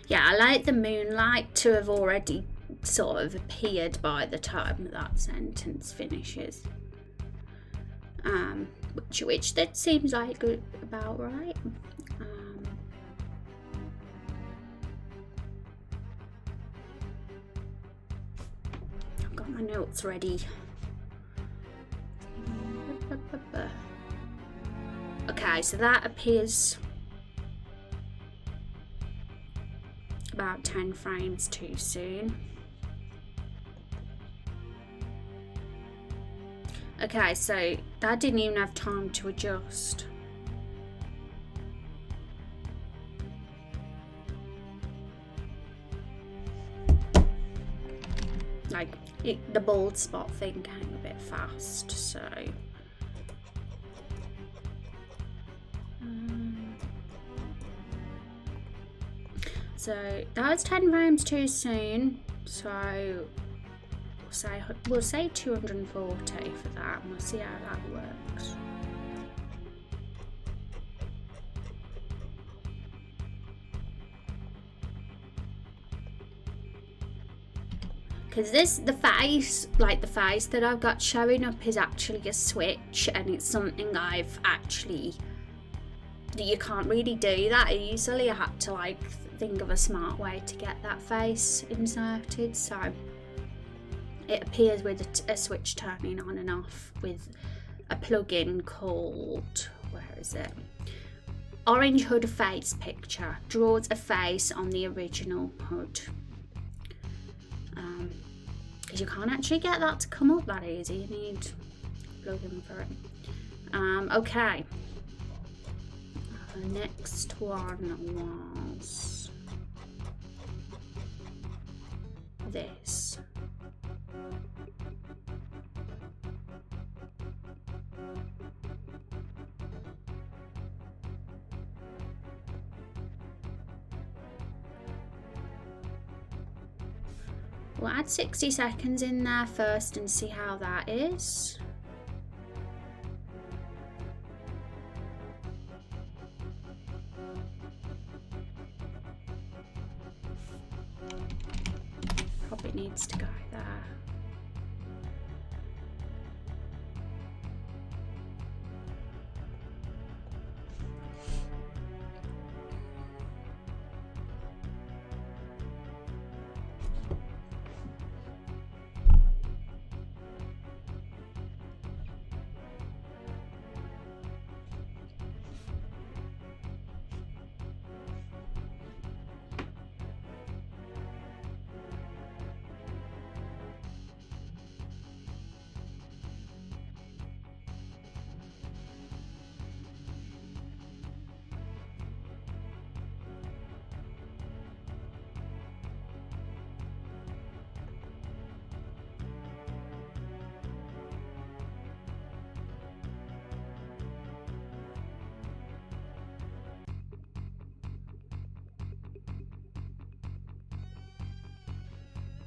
Yeah, I like the moonlight to have already sort of appeared by the time that sentence finishes. Which that seems like about right. I've got my notes ready. Okay, so that appears about 10 frames too soon. Okay, so that didn't even have time to adjust. Like, the bald spot thing came a bit fast, so... So that was 10 frames too soon, so we'll say 240 for that, and we'll see how that works. Because the face that I've got showing up is actually a switch, and it's something I've actually, you can't really do that easily. I had to like think of a smart way to get that face inserted, so it appears with a switch turning on and off with a plugin called, where is it? Orange Hood Face Picture. Draws a face on the original hood. Because you can't actually get that to come up that easy. You need a plugin for it. Okay. The next one was this. We'll add 60 seconds in there first and see how that is. Probably needs to go there.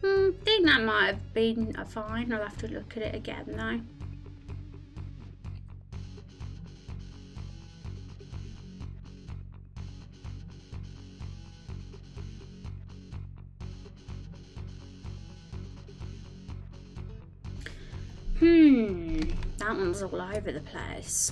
I think that might have been fine. I'll have to look at it again though. That one's all over the place.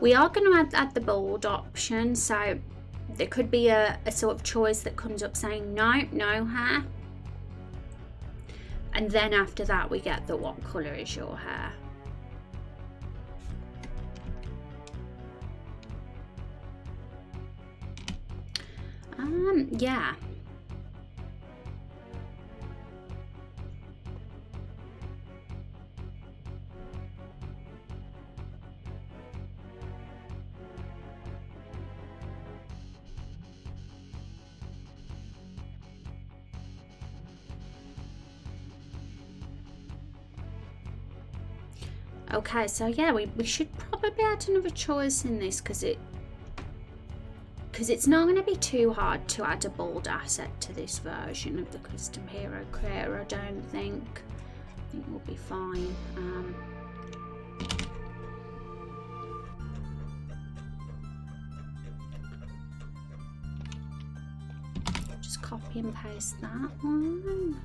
We are going to add the bold option, so there could be a sort of choice that comes up saying no hair, and then after that we get the what colour is your hair. Yeah. Okay, so yeah, we should probably add another choice in this because it's not going to be too hard to add a bold asset to this version of the custom hero creator. I don't think. I think we'll be fine. Just copy and paste that one.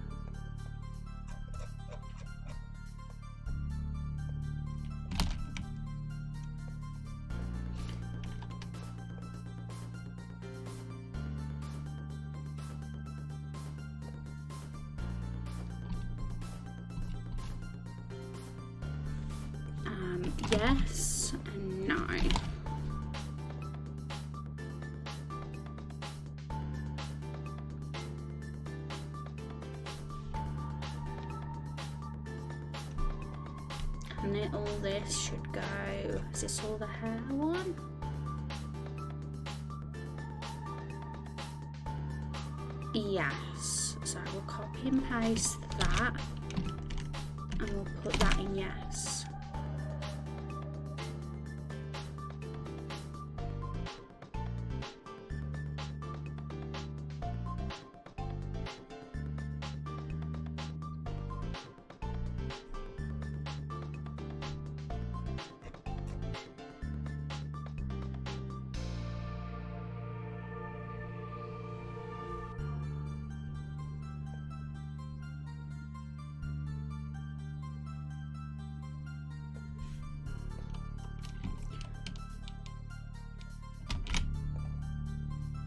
Yes and no. And then all this should go. Is this all the hair one? Yes. So we'll copy and paste that, and we'll put that in yes.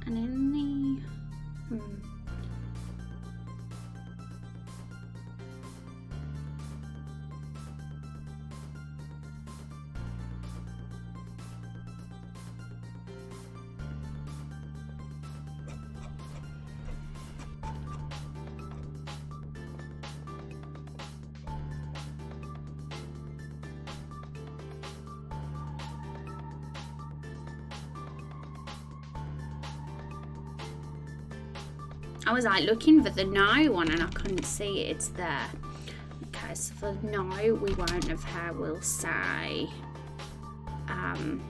And in the I was like looking for the no one and I couldn't see it. It's there. Okay, so for no, we won't have hair. We'll say and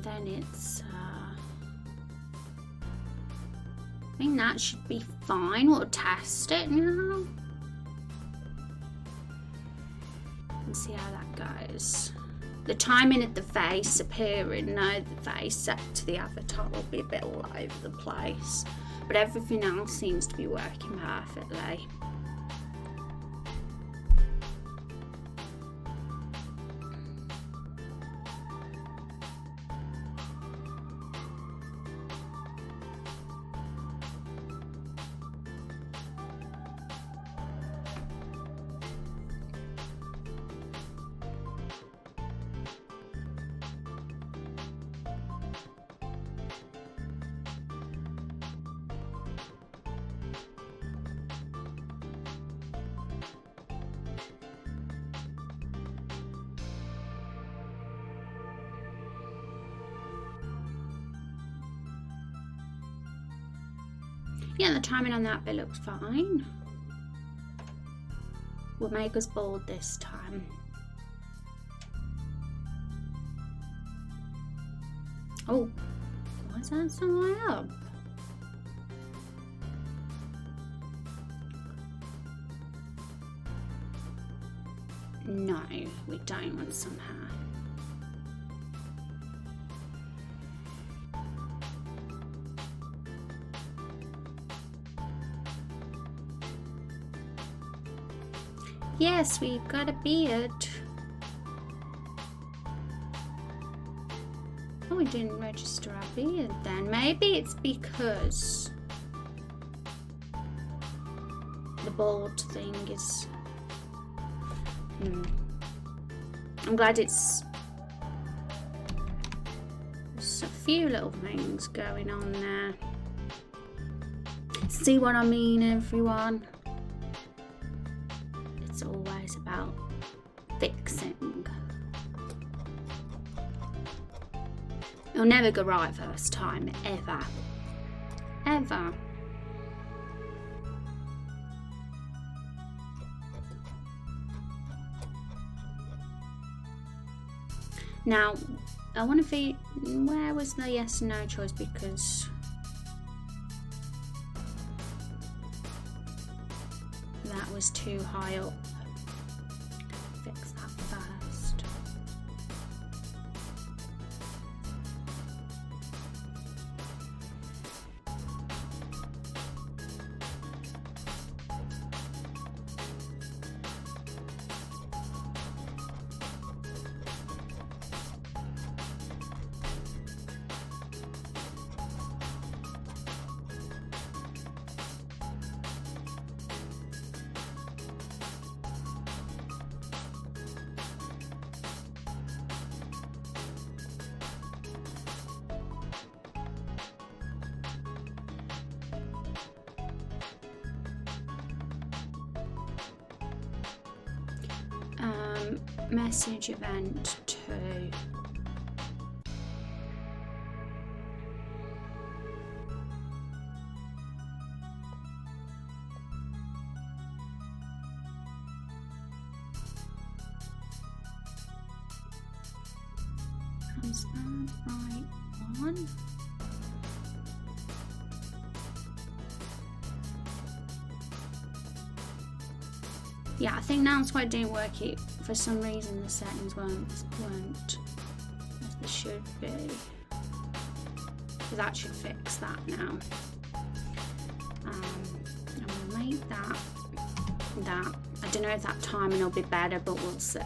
then it's I think that should be fine. We'll test it now. and see how that goes. The timing of the face appearing, no, the face set to the avatar will be a bit all over the place, but everything else seems to be working perfectly. Yeah, the timing on that bit looks fine. We'll make us bold this time. Oh, why is that so high up? No, we don't want some hair. Yes, we've got a beard. Oh, we didn't register our beard then. Maybe it's because the bald thing is... I'm glad it's... There's a few little things going on there. See what I mean, everyone? It's always about fixing. You'll never go right first time, ever. Ever. Now, I want to see where was the yes and no choice, because that was too high up. Fix that first. Message event 2. Is that right one? Yeah, I think that's why it didn't work. It, for some reason, the settings weren't as they should be. So that should fix that now. I'm gonna make that. I don't know if that timing will be better, but we'll see.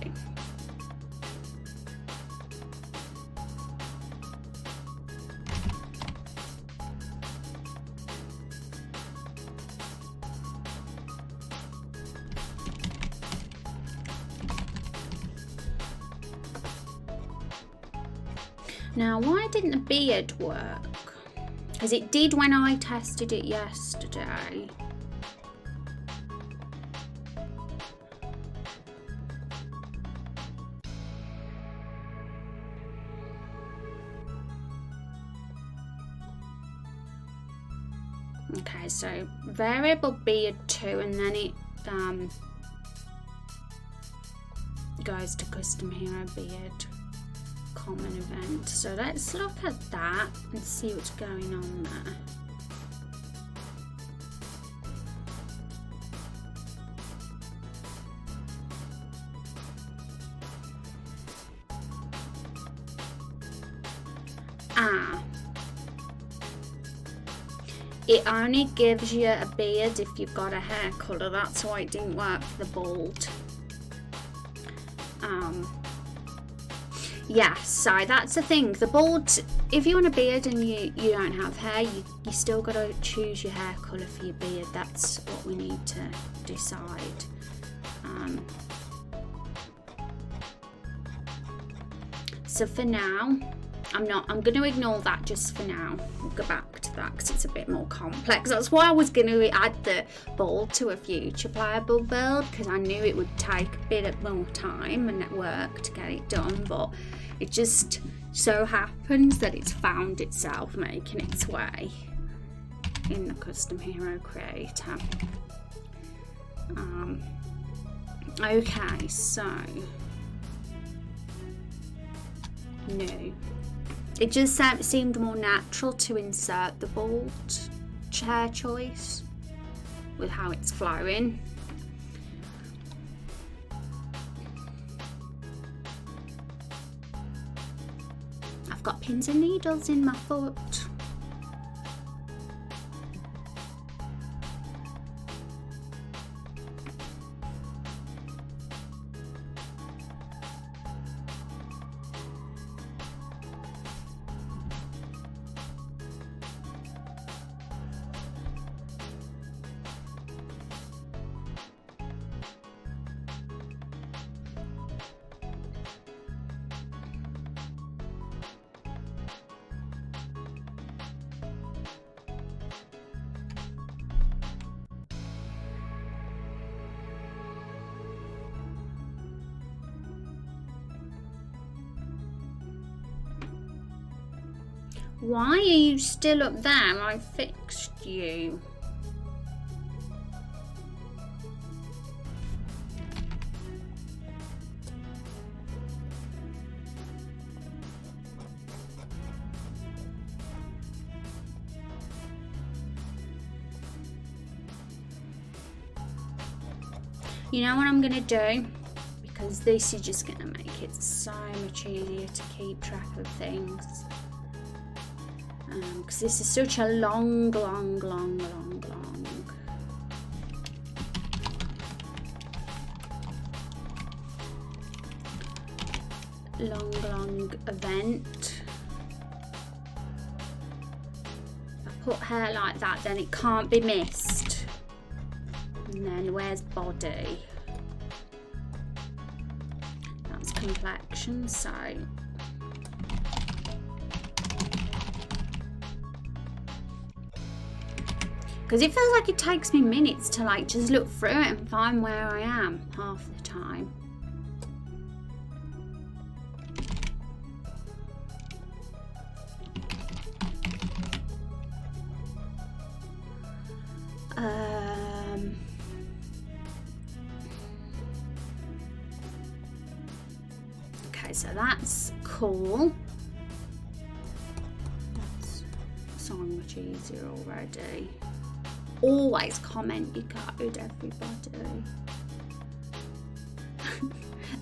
Now, why didn't the beard work? Because it did when I tested it yesterday. Okay, so variable beard 2, and then it goes to custom hero beard. Common event. So let's look at that and see what's going on there. Ah. It only gives you a beard if you've got a hair colour. That's why it didn't work for the bald. Yeah, so that's the thing. The bald, if you want a beard and you don't have hair, you still got to choose your hair colour for your beard. That's what we need to decide. So for now, I'm going to ignore that just for now. We'll go back to that because it's a bit more complex. That's why I was going to add the bald to a future playable build, because I knew it would take a bit more time and work to get it done, but it just so happens that it's found itself making its way in the custom hero creator. Okay, so no. It just seemed more natural to insert the bald hair choice with how it's flowing. I've got pins and needles in my foot. Why are you still up there? I fixed you. You know what I'm gonna do? Because this is just gonna make it so much easier to keep track of things. Because this is such a long event. If I put hair like that, then it can't be missed. And then where's body? That's complexion, so because it feels like it takes me minutes to like just look through it and find where I am half the time. Okay, so that's cool. That's so much easier already. Always comment your code, everybody.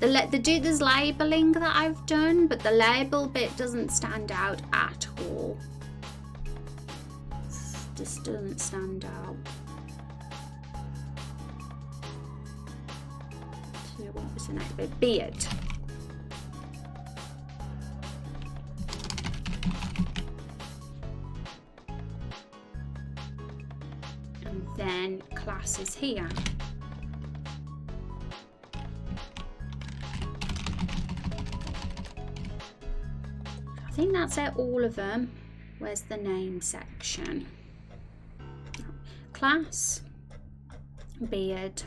There's labelling that I've done, but the label bit doesn't stand out at all. It just doesn't stand out. So what was the next bit? Beard. Then classes here. I think that's it, all of them. Where's the name section? Class, beard,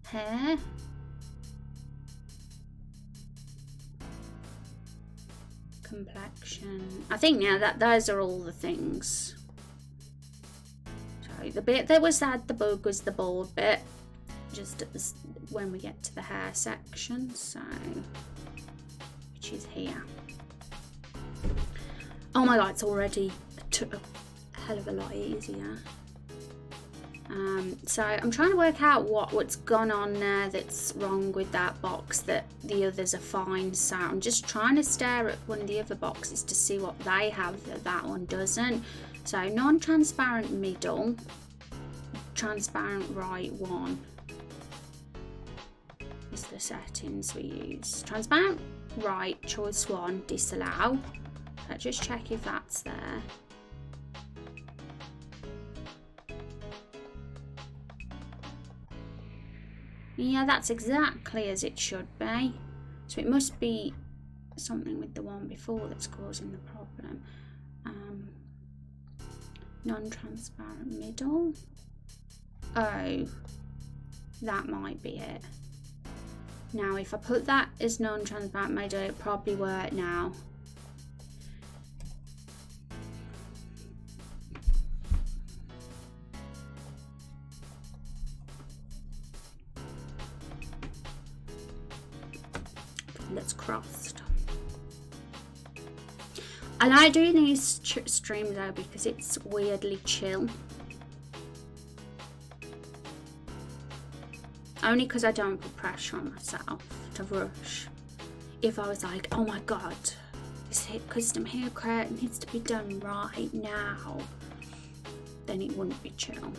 hair, complexion. I think now that those are all the things. So the bit that was at the bug was the bald bit, just at the, when we get to the hair section, so which is here. Oh my god, it's already a hell of a lot easier. So I'm trying to work out what's gone on there that's wrong with that box that the others are fine. So I'm just trying to stare at one of the other boxes to see what they have that one doesn't. So non-transparent middle, transparent right one is the settings we use. Transparent right, choice one, disallow. Let's just check if that's there. Yeah, that's exactly as it should be. So it must be something with the one before that's causing the problem. Non-transparent middle. Oh, that might be it. Now, if I put that as non-transparent middle, it'll probably work now. That's crossed. I like doing these streams though because it's weirdly chill. Only because I don't put pressure on myself to rush. If I was like, oh my god, this custom hair create needs to be done right now, then it wouldn't be chill.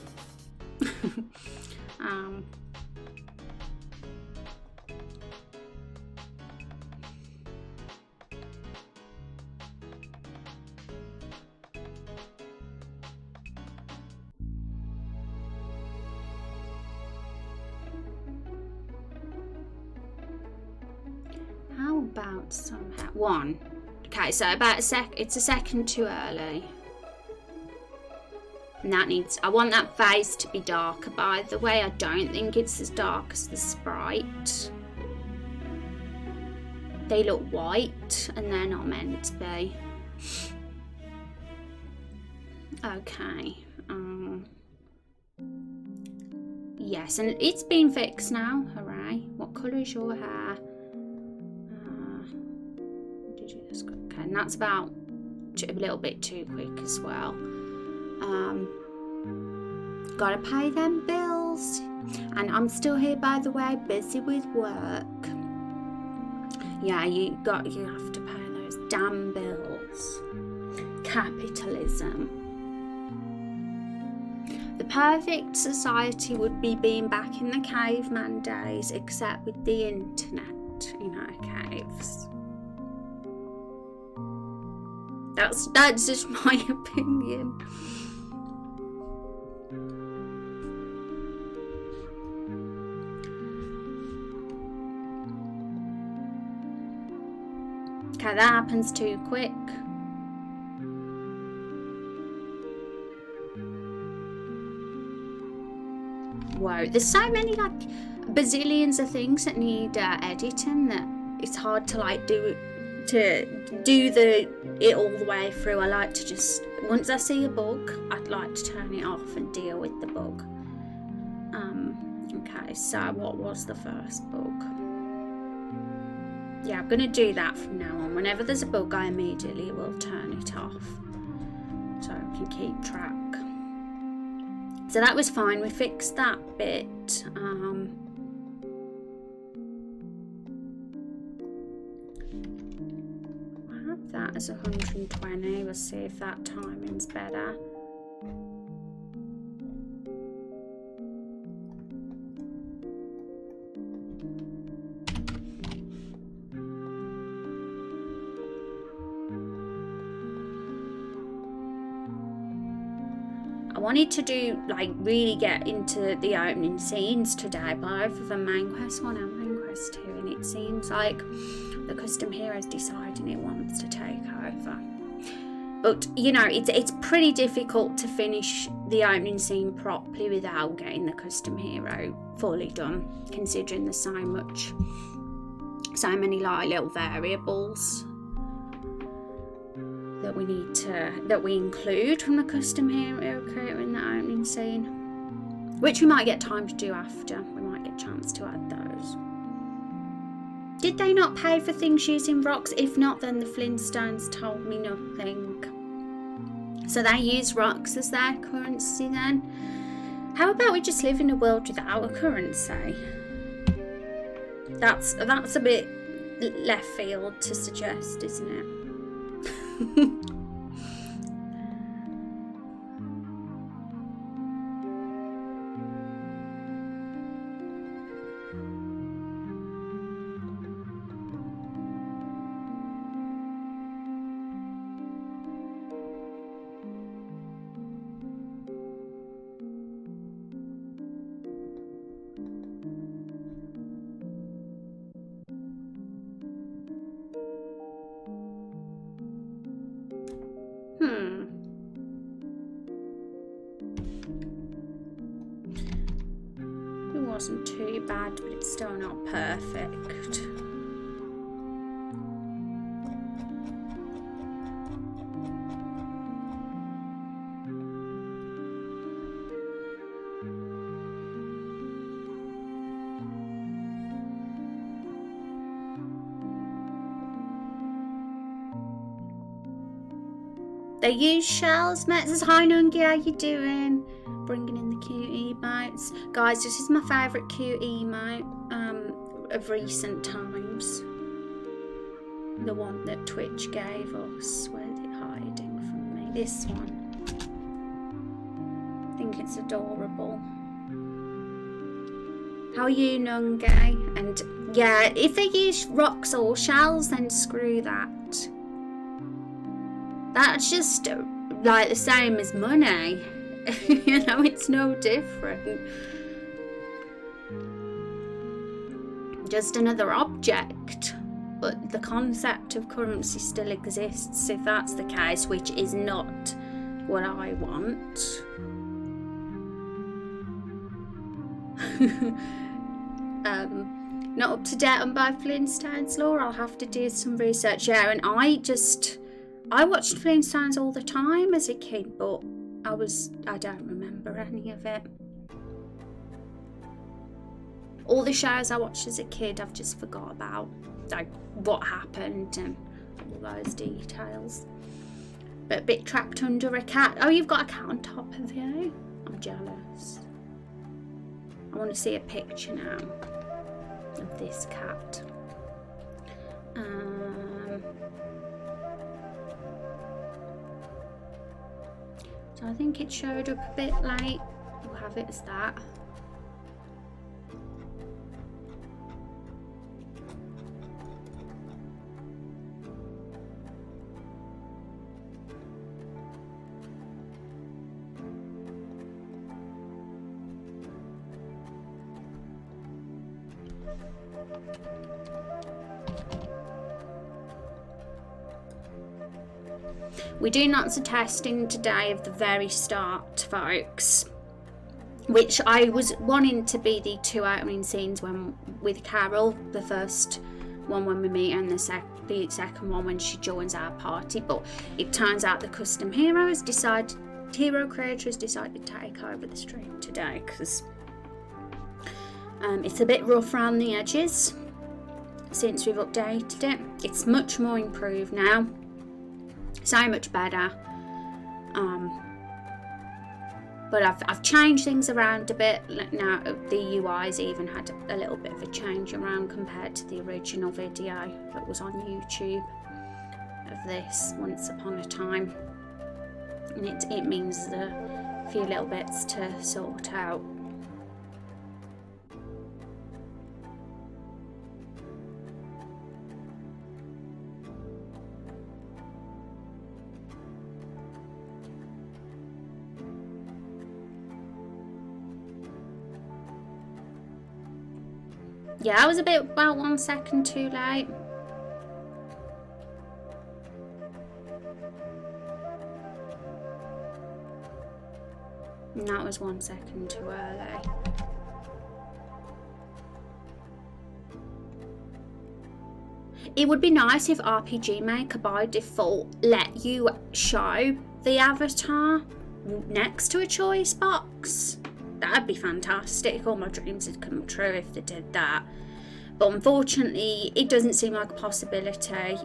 About somehow one. Okay, so about it's a second too early. And that needs, I want that face to be darker, by the way. I don't think it's as dark as the sprite. They look white and they're not meant to be. Okay. Yes, and it's been fixed now. Hooray. What colour is your hair? Okay, and that's about a little bit too quick as well. Gotta pay them bills, and I'm still here, by the way, busy with work. Yeah, you have to pay those damn bills. Capitalism. The perfect society would be being back in the caveman days, except with the internet in our caves. That's just my opinion. Okay, that happens too quick. Whoa, there's so many, like, bazillions of things that need editing that it's hard to, like, do it all the way through. I like to just, once I see a bug, I'd like to turn it off and deal with the bug. Okay, so what was the first bug? Yeah, I'm gonna do that from now on. Whenever there's a bug, I immediately will turn it off so I can keep track. So that was fine, we fixed that bit. I have that as 120, we'll see if that timing's better. I wanted to do, like, really get into the opening scenes today, both of them, main quest 1 and main quest 2, and it seems like the custom hero's deciding it wants to take over. But, you know, it's pretty difficult to finish the opening scene properly without getting the custom hero fully done, considering there's so many, like, little variables that we include from the custom hero creator in the opening scene, which we might get time to do after. We might get a chance to add those. Did they not pay for things using rocks? If not, then the Flintstones told me nothing. So they use rocks as their currency then. How about we just live in a world without a currency? That's a bit left field to suggest, isn't it? It wasn't too bad, but it's still not perfect. They use shells, Matt says, hi Nungi, how you doing? Bringing in the cute emotes. Guys, this is my favourite cute emote of recent times. The one that Twitch gave us. Where's it hiding from me? This one. I think it's adorable. How are you, Nungi? And yeah, if they use rocks or shells, then screw that. That's just like the same as money. You know, it's no different. Just another object. But the concept of currency still exists, if that's the case, which is not what I want. Not up to date on both Flintstones lore. I'll have to do some research. Yeah, and I watched Flintstones all the time as a kid, but I don't remember any of it. All the shows I watched as a kid, I've just forgot about, like what happened and all those details. But a bit trapped under a cat. Oh, you've got a cat on top of you? I'm jealous. I want to see a picture now of this cat. So I think it showed up a bit late. We'll have it as that. We do lots of testing today of the very start, folks, which I was wanting to be the 2 opening scenes with Carol, the first one when we meet and the second one when she joins our party, but it turns out the custom hero creator has decided to take over the stream today because it's a bit rough around the edges since we've updated it. It's much more improved now. So much better, but I've changed things around a bit. Now the UI's even had a little bit of a change around compared to the original video that was on YouTube of this once upon a time, and it means a few little bits to sort out. Yeah, I was about 1 second too late. And that was 1 second too early. It would be nice if RPG Maker by default let you show the avatar next to a choice box. That'd be fantastic. All my dreams would come true if they did that. But unfortunately, it doesn't seem like a possibility.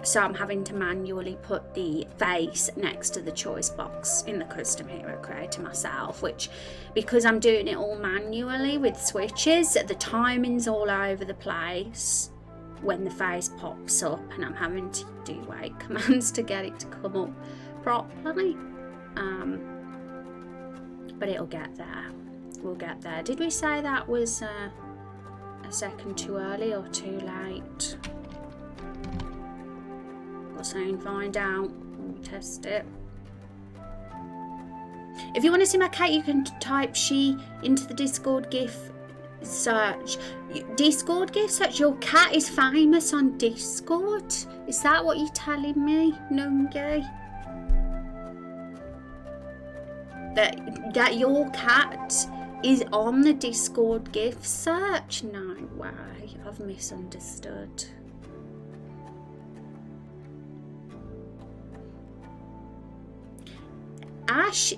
So I'm having to manually put the face next to the choice box in the custom hero creator myself, which, because I'm doing it all manually with switches, the timing's all over the place when the face pops up, and I'm having to do wait commands to get it to come up properly. But it'll get there. We'll get there. Did we say that was a second too early or too late? We'll soon find out when we test it. If you want to see my cat, you can type she into the Discord GIF search. Discord GIF search. Your cat is famous on Discord. Is that what you're telling me, Nungi? That your cat is on the Discord GIF search? No way. I've misunderstood.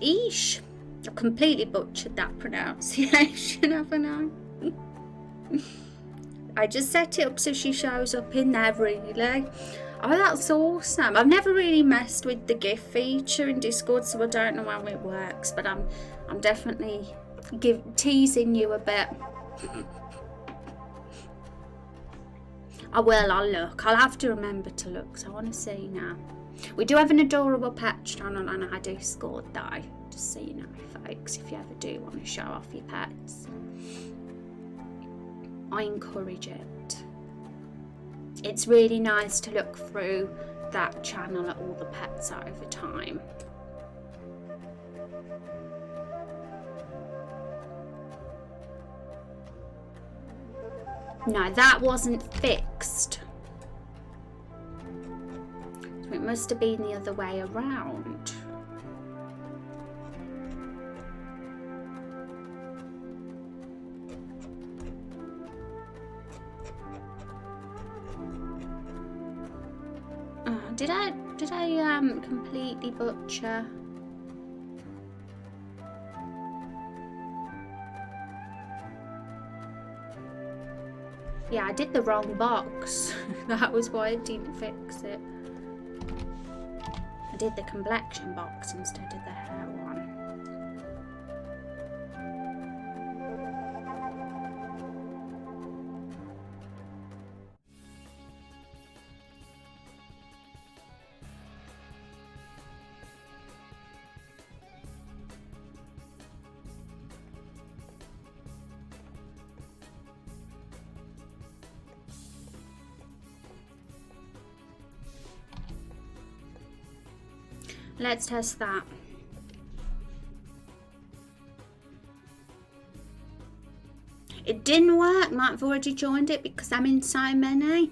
Ish. I completely butchered that pronunciation, haven't I? I just set it up so she shows up in there, really. Oh, that's awesome. I've never really messed with the GIF feature in Discord, so I don't know how it works, but I'm definitely teasing you a bit. I will, I'll look. I'll have to remember to look, so I want to see now. We do have an adorable pet channel on our Discord though, just so you know, folks, if you ever do want to show off your pets. I encourage it. It's really nice to look through that channel at all the pets over time. No, that wasn't fixed. So it must have been the other way around. Did I completely butcher? Yeah, I did the wrong box. That was why I didn't fix it. I did the complexion box instead of the hair one. Let's test that. It didn't work. Might have already joined it because I'm in so many.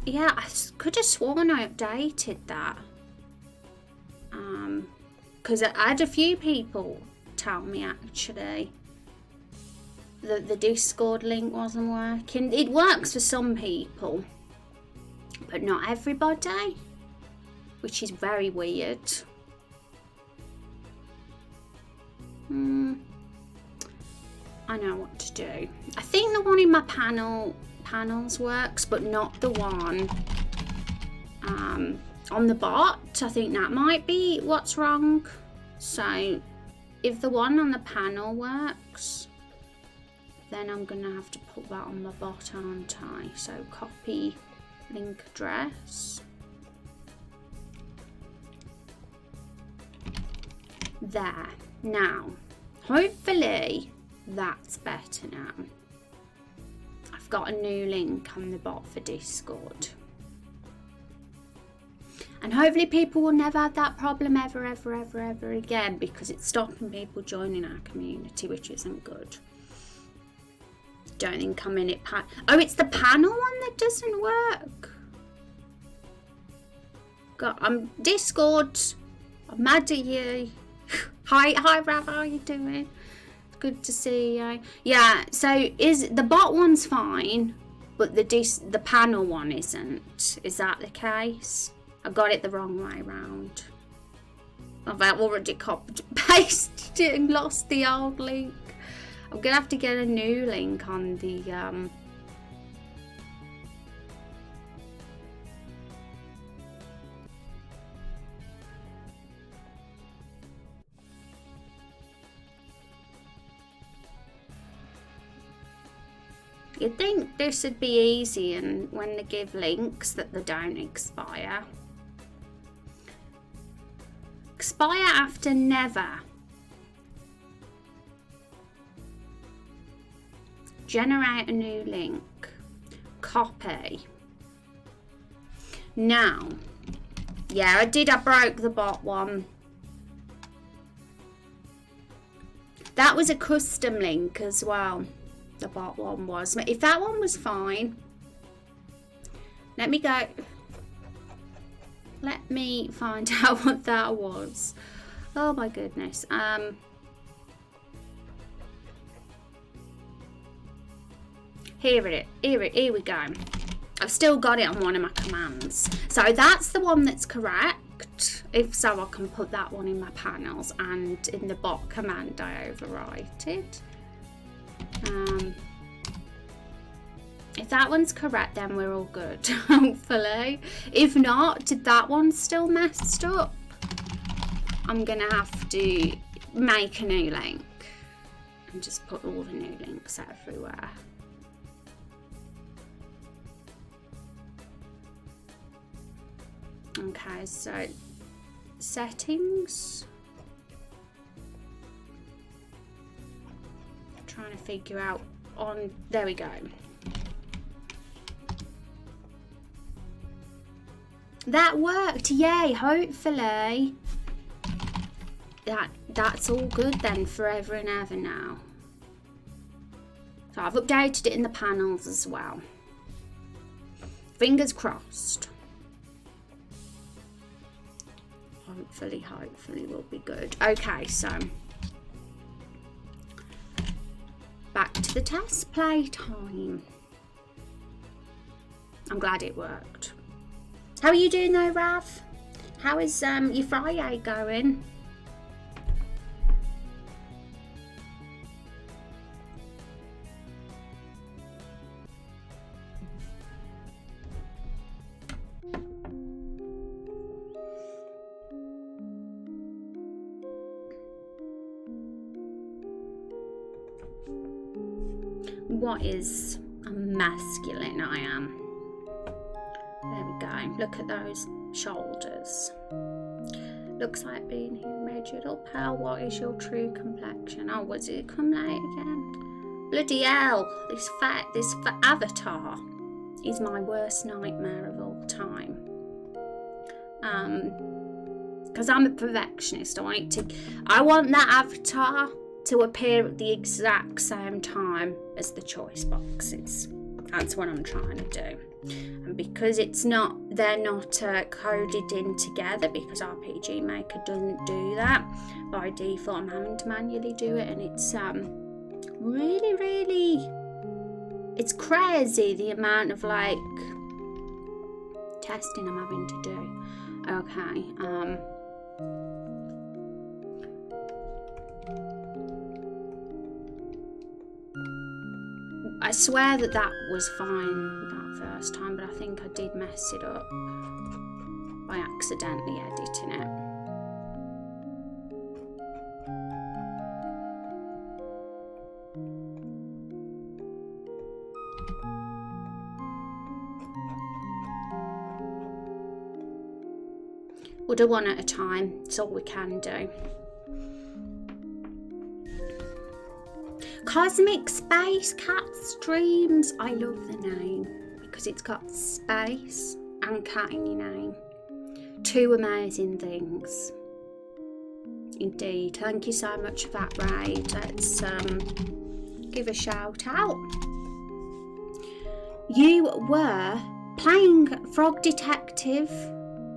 Yeah, I could have sworn I updated that. Because I had a few people tell me actually that the Discord link wasn't working. It works for some people, but not everybody, which is very weird. I know what to do. I think the one in my panels works, but not the one on the bot. I think that might be what's wrong. So if the one on the panel works, then I'm gonna have to put that on my bot, aren't I? So copy link address. There. Now, hopefully that's better now. I've got a new link on the bot for Discord. And hopefully people will never have that problem ever again, because it's stopping people joining our community, which isn't good. Don't think I'm in it. Oh, it's the panel one that doesn't work. God, I'm Discord. I'm mad at you. Hi, Rav. How are you doing? It's good to see you. Yeah. So is the bot one's fine, but the panel one isn't. Is that the case? I got it the wrong way round. I've already copied, pasted it, and lost the old link. I'm gonna have to get a new link on the You'd think this would be easy, and when they give links that they don't expire. Expire after never. Generate a new link. Copy. Now, yeah, I broke the bot one. That was a custom link as well. The bot one was. If that one was fine, let me go. Let me find out what that was. Oh my goodness. Here we go. I've still got it on one of my commands. So that's the one that's correct. If so, I can put that one in my panels, and in the bot command I overwrite it. If that one's correct, then we're all good, hopefully. If not, did that one still messed up? I'm gonna have to make a new link and just put all the new links everywhere. Okay, so settings. Trying to figure out on, there we go. That worked, yay, hopefully. That's all good then, forever and ever now. So I've updated it in the panels as well. Fingers crossed. Hopefully we'll be good. Okay, so back to the test play time. I'm glad it worked. How are you doing though, Rav? How is your Friday going? What is a masculine I am? There we go. Look at those shoulders. Looks like being humid. You little pale. What is your true complexion? Oh, was it come late again? Bloody hell! This avatar is my worst nightmare of all time. Because I'm a perfectionist. I want that avatar to appear at the exact same time as the choice boxes. That's what I'm trying to do. And because they're not coded in together, because RPG Maker doesn't do that, by default I'm having to manually do it, and it's really, it's crazy the amount of like testing I'm having to do. Okay, I swear that was fine that first time, but I think I did mess it up by accidentally editing it. We'll do one at a time, it's all we can do. Cosmic Space Cat Streams. I love the name because it's got space and cat in your name. Two amazing things. Indeed. Thank you so much for that raid. Let's give a shout out. You were playing Frog Detective,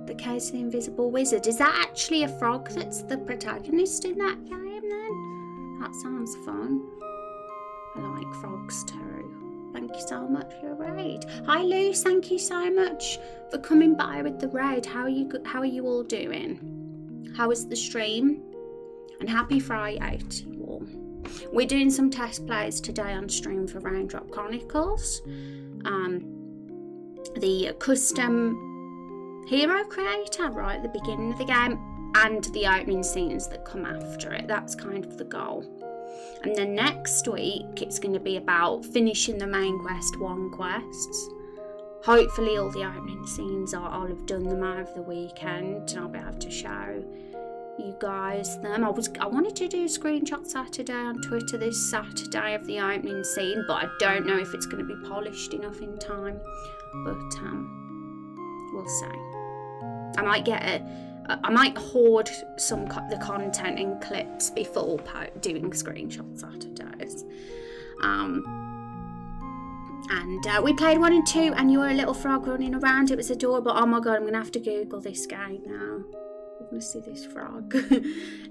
The Case of the Invisible Wizard. Is that actually a frog that's the protagonist in that game then? That sounds fun. I like frogs too. Thank you so much for your raid. Hi Luce, thank you so much for coming by with the raid. How are you all doing? How was the stream? And happy Friday to you all. We're doing some test plays today on stream for Raindrop Chronicles. The custom hero creator right at the beginning of the game, and the opening scenes that come after it. That's kind of the goal. And then next week, it's going to be about finishing the main quest 1 quests. Hopefully all the opening scenes I'll have done them over the weekend, and I'll be able to show you guys them. I wanted to do a screenshot Saturday on Twitter this Saturday of the opening scene, but I don't know if it's going to be polished enough in time. But we'll see. I might hoard the content in clips before doing screenshot Saturdays. And we played 1 and 2, and you were a little frog running around. It was adorable. Oh my god, I'm going to have to Google this game now. You're going to see this frog.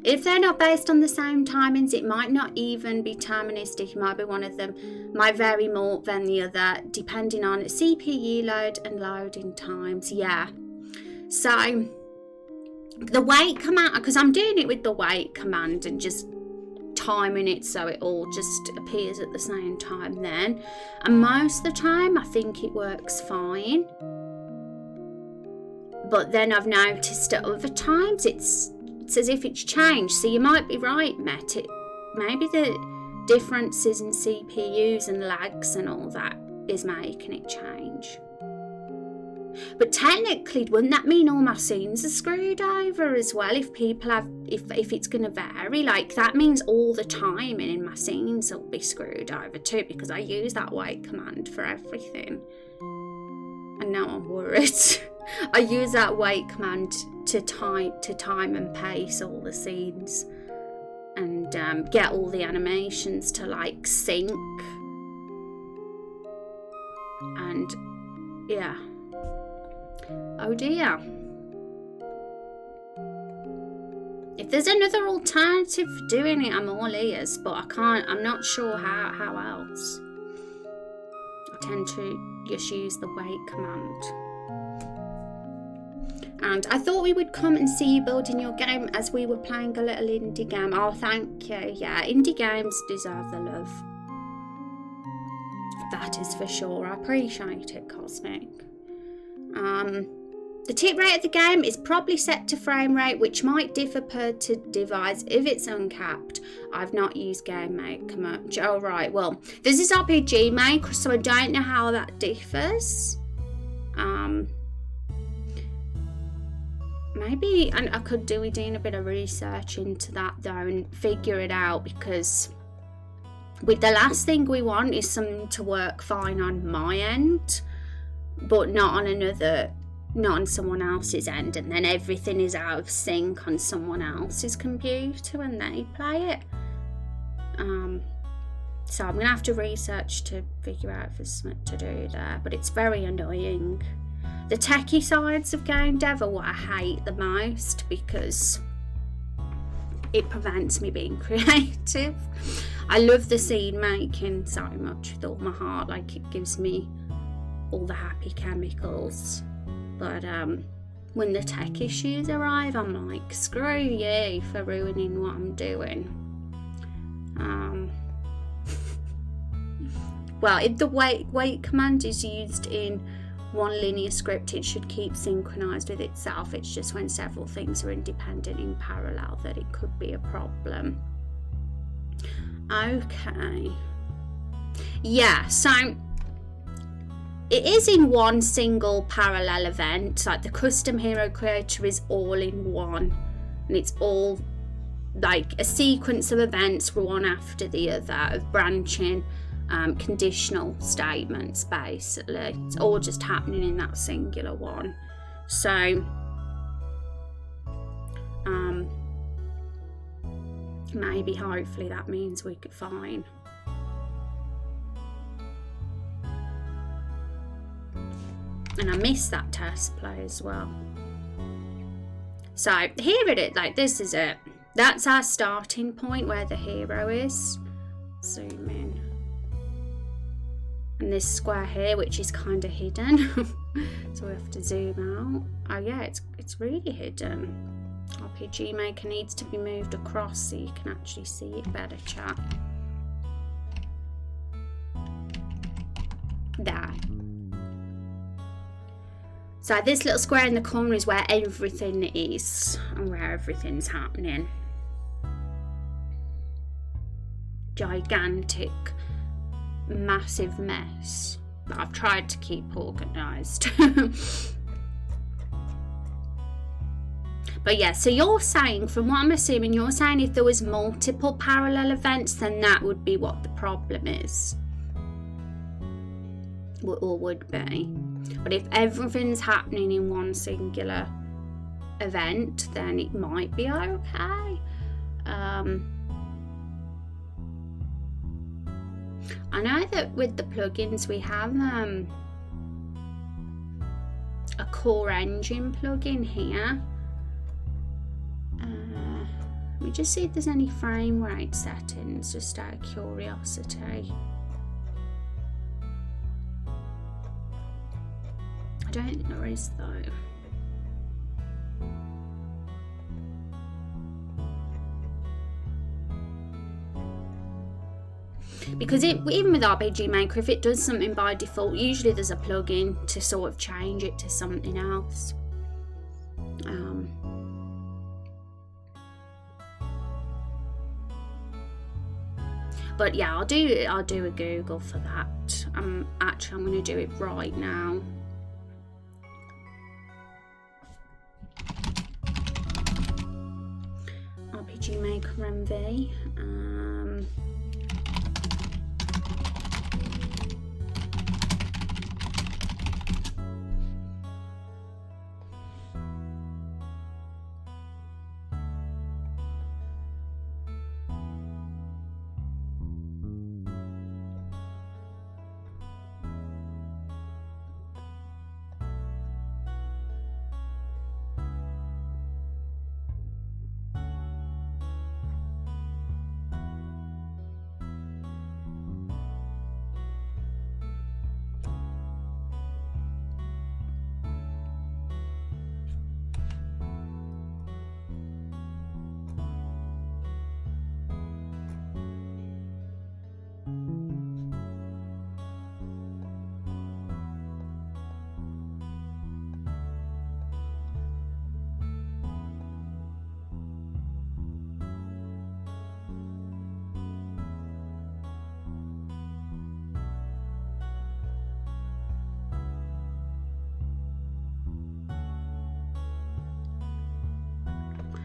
If they're not based on the same timings, it might not even be deterministic. It might be one of them might vary more than the other, depending on CPU load and loading times. Yeah. So, the wait command, because I'm doing it with the wait command and just timing it so it all just appears at the same time then, and most of the time I think it works fine, but then I've noticed at other times it's as if it's changed. So you might be right, Met. Maybe the differences in CPUs and lags and all that is making it change. But technically, wouldn't that mean all my scenes are screwed over as well? If people have, if it's going to vary, like that means all the timing in my scenes will be screwed over too, because I use that wait command for everything. And now I'm worried. I use that wait command to time and pace all the scenes, and get all the animations to like sync. And yeah. Oh dear. If there's another alternative for doing it, I'm all ears, but I'm not sure how else. I tend to just use the wait command. And I thought we would come and see you building your game as we were playing a little indie game. Oh, thank you. Yeah, indie games deserve the love. That is for sure. I appreciate it, Cosmic. The tip rate of the game is probably set to frame rate, which might differ per device if it's uncapped. I've not used Game Maker much. Oh right, well, this is RPG Maker, so I don't know how that differs. Maybe I could do doing a bit of research into that though and figure it out, because with the last thing we want is something to work fine on my end, but not on someone else's end, and then everything is out of sync on someone else's computer when they play it. So I'm gonna have to research to figure out if there's something to do there, but it's very annoying. The techie sides of game dev are what I hate the most, because it prevents me being creative. I love the scene making so much with all my heart, like it gives me all the happy chemicals. But when the tech issues arrive, I'm like, screw you for ruining what I'm doing. Well, if the wait command is used in one linear script, it should keep synchronized with itself. It's just when several things are independent in parallel that it could be a problem. Okay. Yeah, so it is in one single parallel event. Like the custom hero creator is all in one, and it's all like a sequence of events one after the other of branching conditional statements. Basically, it's all just happening in that singular one. So maybe hopefully that means we could fine. And I missed that test play as well. So here it is, like this is it. That's our starting point where the hero is. Zoom in. And this square here, which is kind of hidden. So we have to zoom out. Oh yeah, it's really hidden. RPG Maker needs to be moved across so you can actually see it better, chat. There. So this little square in the corner is where everything is and where everything's happening. gigantic, massive mess that I've tried to keep organised. But yeah, so you're saying, from what I'm assuming, you're saying if there was multiple parallel events, then that would be what the problem is. Or would be. But if everything's happening in one singular event, then it might be okay. I know that with the plugins we have a core engine plugin here. Let me just see if there's any frame rate settings, just out of curiosity. I don't think there is though. Because even with RPG Maker, if it does something by default, usually there's a plugin to sort of change it to something else. But yeah, I'll do a Google for that. I'm going to do it right now. RPG Maker MV.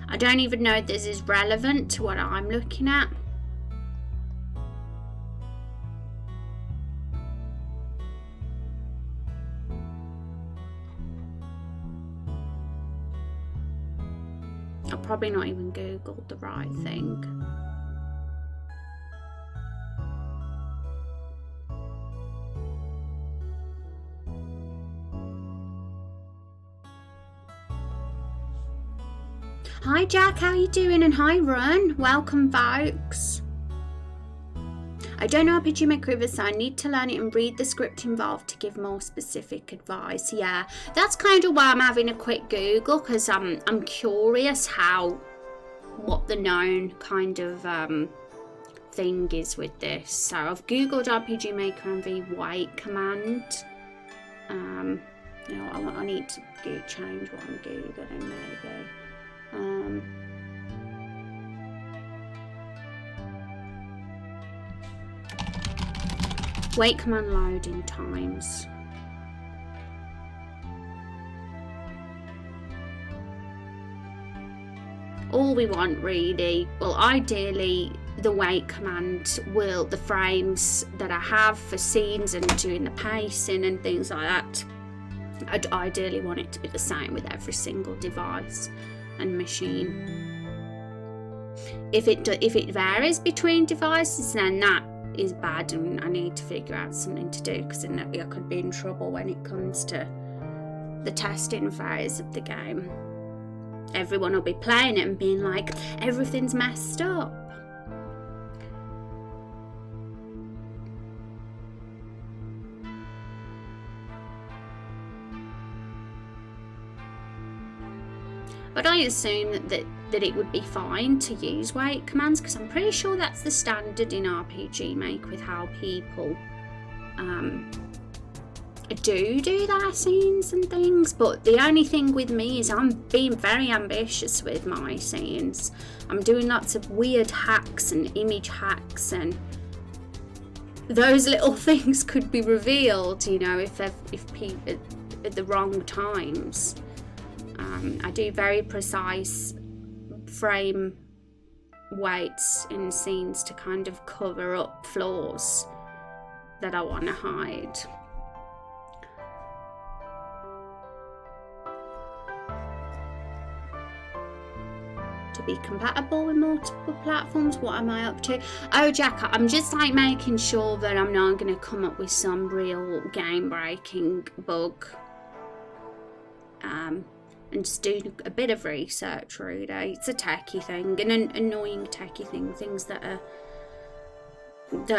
I don't even know if this is relevant to what I'm looking at. I've probably not even Googled the right thing. Hi Jack, how you doing? And hi Run, welcome folks. I don't know RPG Maker, so I need to learn it and read the script involved to give more specific advice. Yeah, that's kind of why I'm having a quick Google, because I'm curious what the known kind of thing is with this. So I've Googled RPG Maker MV wait command. I need to change what I'm Googling maybe. Wait command loading times. All we want really, well ideally the wait command will, the frames that I have for scenes and doing the pacing and things like that, I'd ideally want it to be the same with every single device and machine. If it varies between devices, then that is bad and I need to figure out something to do, because then I could be in trouble when it comes to the testing phase of the game. Everyone will be playing it and being like, everything's messed up. But I assume that it would be fine to use wait commands, because I'm pretty sure that's the standard in RPG Maker with how people do their scenes and things, but the only thing with me is I'm being very ambitious with my scenes. I'm doing lots of weird hacks and image hacks, and those little things could be revealed, you know, if people at the wrong times. I do very precise frame weights in scenes to kind of cover up flaws that I want to hide. To be compatible with multiple platforms, what am I up to? Oh, Jack, I'm just like making sure that I'm not going to come up with some real game breaking bug. And just doing a bit of research, really. It's a techie thing, an annoying techie thing, things that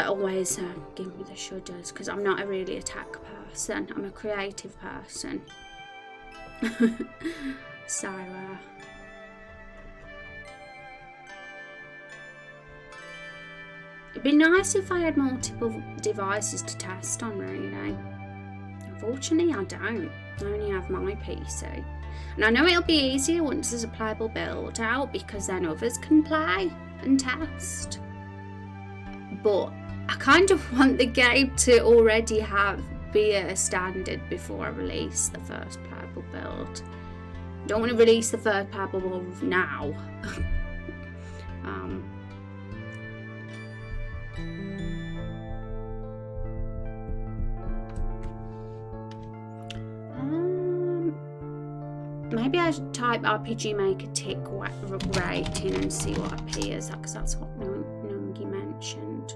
always give me the shudders, because I'm not really a tech person, I'm a creative person. So it'd be nice if I had multiple devices to test on, really. Unfortunately, I don't. I only have my PC. And I know it'll be easier once there's a playable build out, because then others can play and test. But I kind of want the game to already be a standard before I release the first playable build. I don't want to release the first playable build now. Maybe I should type RPG Maker tick rating and see what appears, because that's what Nungi mentioned.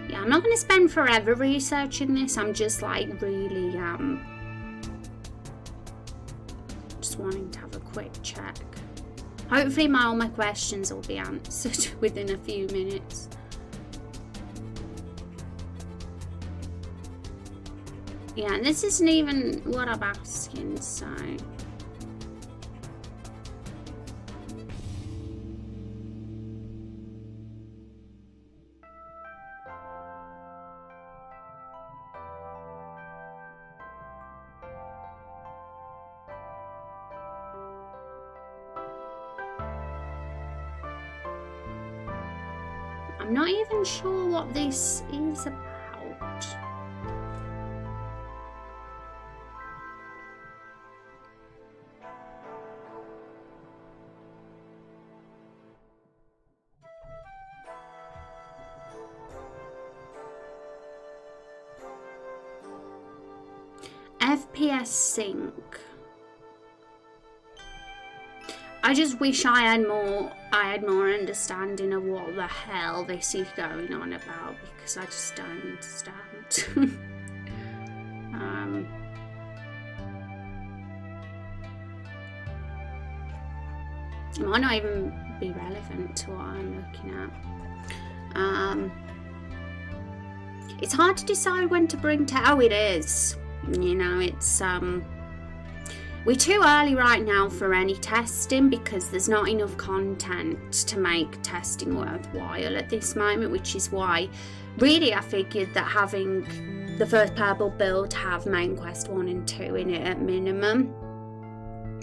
Yeah, I'm not going to spend forever researching this. I'm just like really wanting to have a quick check. Hopefully all my questions will be answered within a few minutes. Yeah, and this isn't even what I'm asking, so I'm not even sure what this is about. FPS sync. I just wish I had more understanding of what the hell this is going on about, because I just don't understand. It might not even be relevant to what I'm looking at. It's hard to decide when to bring it is. You know, it's we're too early right now for any testing, because there's not enough content to make testing worthwhile at this moment, which is why really I figured that having the first playable build have main quest 1 and 2 in it at minimum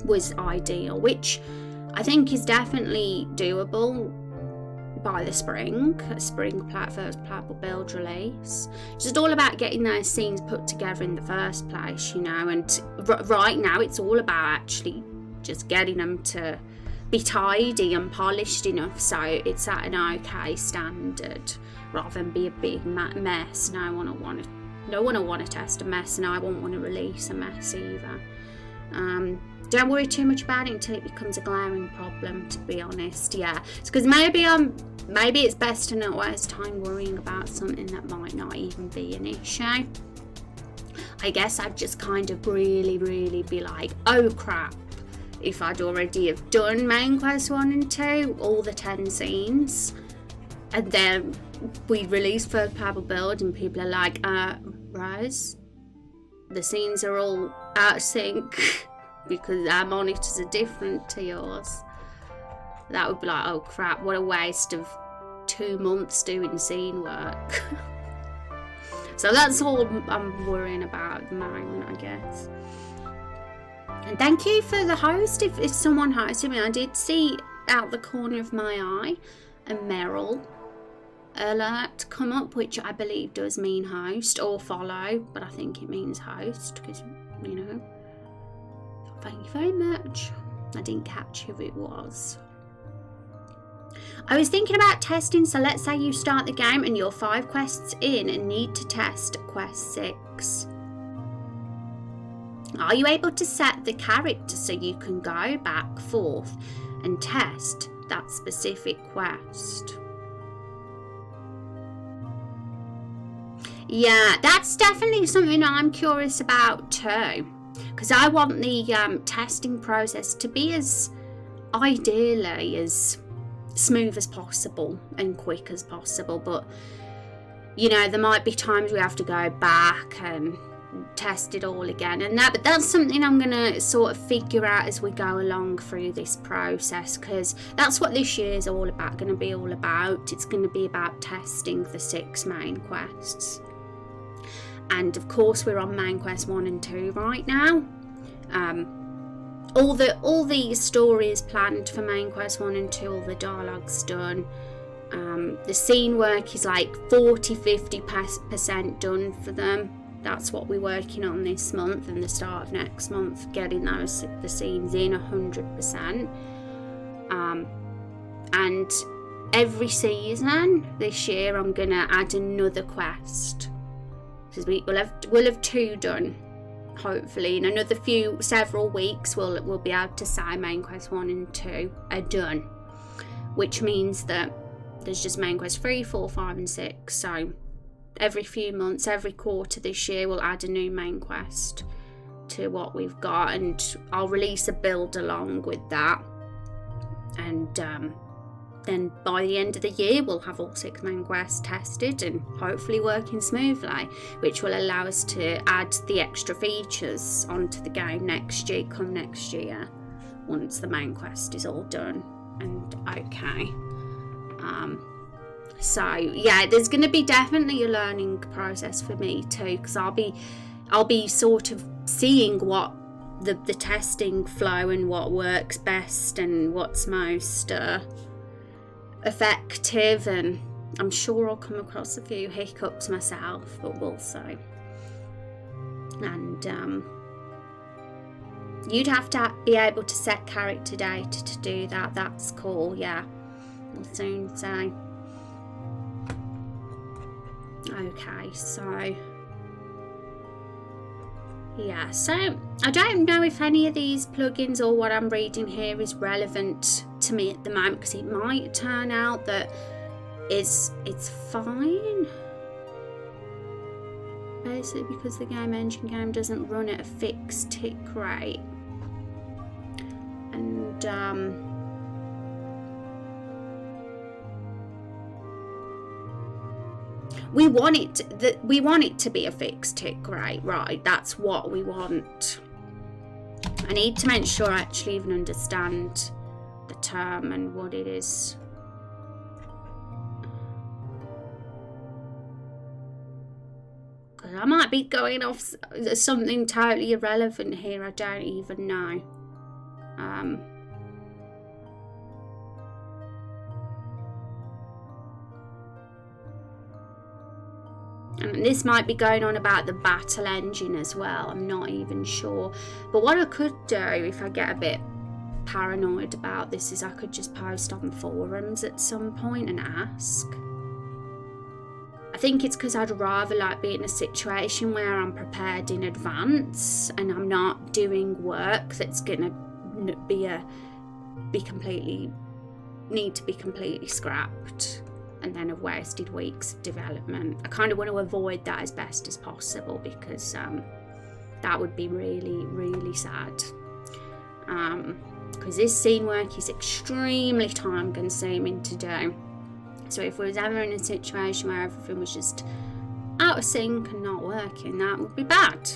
was ideal, which I think is definitely doable by the first playable build release. It's just all about getting those scenes put together in the first place, you know, and right now it's all about actually just getting them to be tidy and polished enough so it's at an okay standard, rather than be a big mess. No one will want to test a mess, and I won't want to release a mess either. Don't worry too much about it until it becomes a glaring problem, to be honest. Yeah, it's because maybe it's best to not waste time worrying about something that might not even be an issue. I guess I'd just kind of really be like, oh crap, if I'd already have done main quest 1 and 2, all the 10 scenes, and then we release third party build and people are like, Rose, the scenes are all out of sync because our monitors are different to yours. That would be like, oh crap, what a waste of 2 months doing scene work. So that's all I'm worrying about at the moment, I guess. And thank you for the host, if someone hosted me. I did see out the corner of my eye a Meryl alert come up, which I believe does mean host or follow, but I think it means host because, you know. Thank you very much. I didn't catch who it was. I was thinking about testing, so let's say you start the game and you're 5 quests in and need to test quest 6. Are you able to set the character so you can go back, forth and test that specific quest? Yeah, that's definitely something I'm curious about too, because I want the testing process to be as ideally as smooth as possible and quick as possible, but you know, there might be times we have to go back and test it all again and that, but that's something I'm gonna sort of figure out as we go along through this process, because that's what this year is all about, going to be all about. It's going to be about testing the 6 main quests, and of course we're on main quest 1 and 2 right now. All the stories planned for main quest 1 and 2, all the dialogue's done. The scene work is like 40-50% done for them. That's what we're working on this month and the start of next month, getting the scenes in 100%. And every season this year I'm gonna add another quest, because we'll have 2 done. Hopefully in another several weeks we'll be able to say main quest 1 and 2 are done, which means that there's just main quest 3, 4, 5 and 6. So every few months, every quarter this year, we'll add a new main quest to what we've got, and I'll release a build along with that, and then by the end of the year we'll have all 6 main quests tested and hopefully working smoothly, which will allow us to add the extra features onto the game next year, once the main quest is all done and okay. So yeah, there's going to be definitely a learning process for me too, because I'll be sort of seeing what the testing flow and what works best and what's most effective, and I'm sure I'll come across a few hiccups myself, but we'll see. And you'd have to be able to set character data to do that. That's cool. Yeah, we'll soon say. Okay, so yeah, so I don't know if any of these plugins or what I'm reading here is relevant to me at the moment, because it might turn out that it's fine, basically because the game engine doesn't run at a fixed tick rate, and we want it to be a fixed tick rate, right? That's what we want. I need to make sure I actually even understand the term and what it is. Because I might be going off something totally irrelevant here. I don't even know. And this might be going on about the battle engine as well. I'm not even sure. But what I could do, if I get a bit paranoid about this, is I could just post on forums at some point and ask. I think it's because I'd rather be in a situation where I'm prepared in advance and I'm not doing work that's gonna be completely scrapped and then have wasted weeks of development. I kind of want to avoid that as best as possible, because that would be really, really sad. Because this scene work is extremely time consuming to do. So if we was ever in a situation where everything was just out of sync and not working, that would be bad.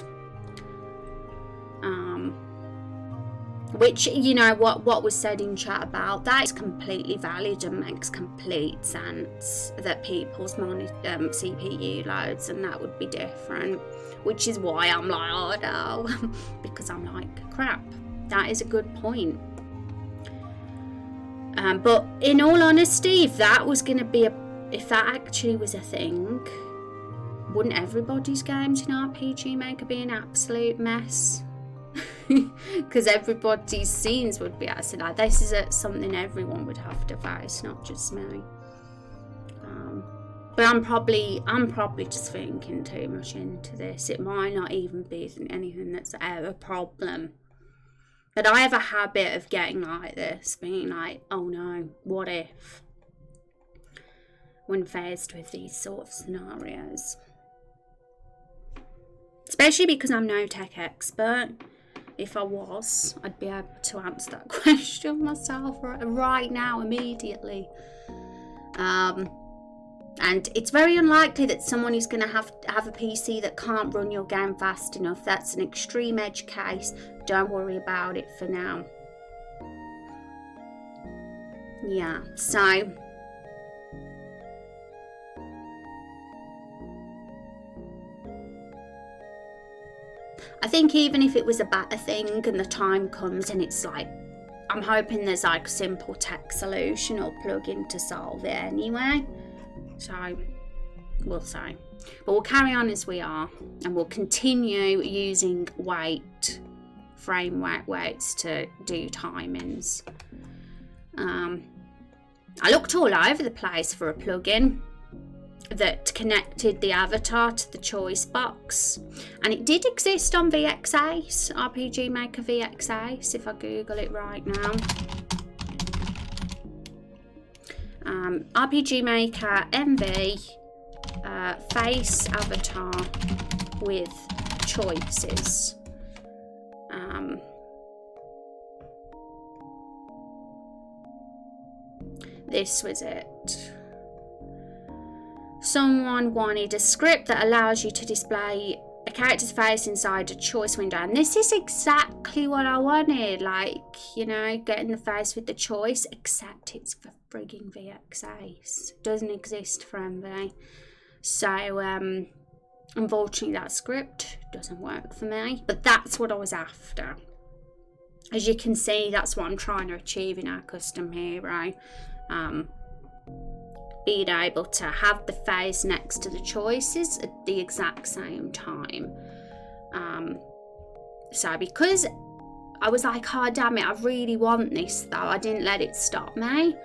Which, you know, what was said in chat about that is completely valid and makes complete sense, that people's CPU loads and that would be different, which is why I'm like, oh no, because I'm like, crap, that is a good point. But in all honesty, if that was going to be if that actually was a thing, wouldn't everybody's games in RPG Maker be an absolute mess? Because everybody's scenes would be actually like, this is something everyone would have to face, not just me. But I'm probably just thinking too much into this. It might not even be anything that's a problem. But I have a habit of getting like this, being like, oh no, what if? When faced with these sort of scenarios. Especially because I'm no tech expert. If I was, I'd be able to answer that question myself right now, immediately. And it's very unlikely that someone is going to have a PC that can't run your game fast enough. That's an extreme edge case. Don't worry about it for now. Yeah, so... I think even if it was a better thing and the time comes and it's like, I'm hoping there's like a simple tech solution or plugin to solve it anyway. So, we'll see. But we'll carry on as we are and we'll continue using frame weights to do timings. I looked all over the place for a plugin that connected the avatar to the choice box, and it did exist on VX8, RPG Maker VX8, if I Google it right now. RPG Maker MV face avatar with choices. This was it. Someone wanted a script that allows you to display a character's face inside a choice window, and this is exactly what I wanted, like, you know, getting the face with the choice, except it's for frigging VX8. Doesn't exist for MV. So unfortunately that script doesn't work for me, but that's what I was after. As you can see, that's what I'm trying to achieve in our custom hero. Being able to have the face next to the choices at the exact same time. So because I was like, oh damn it, I really want this though, I didn't let it stop me.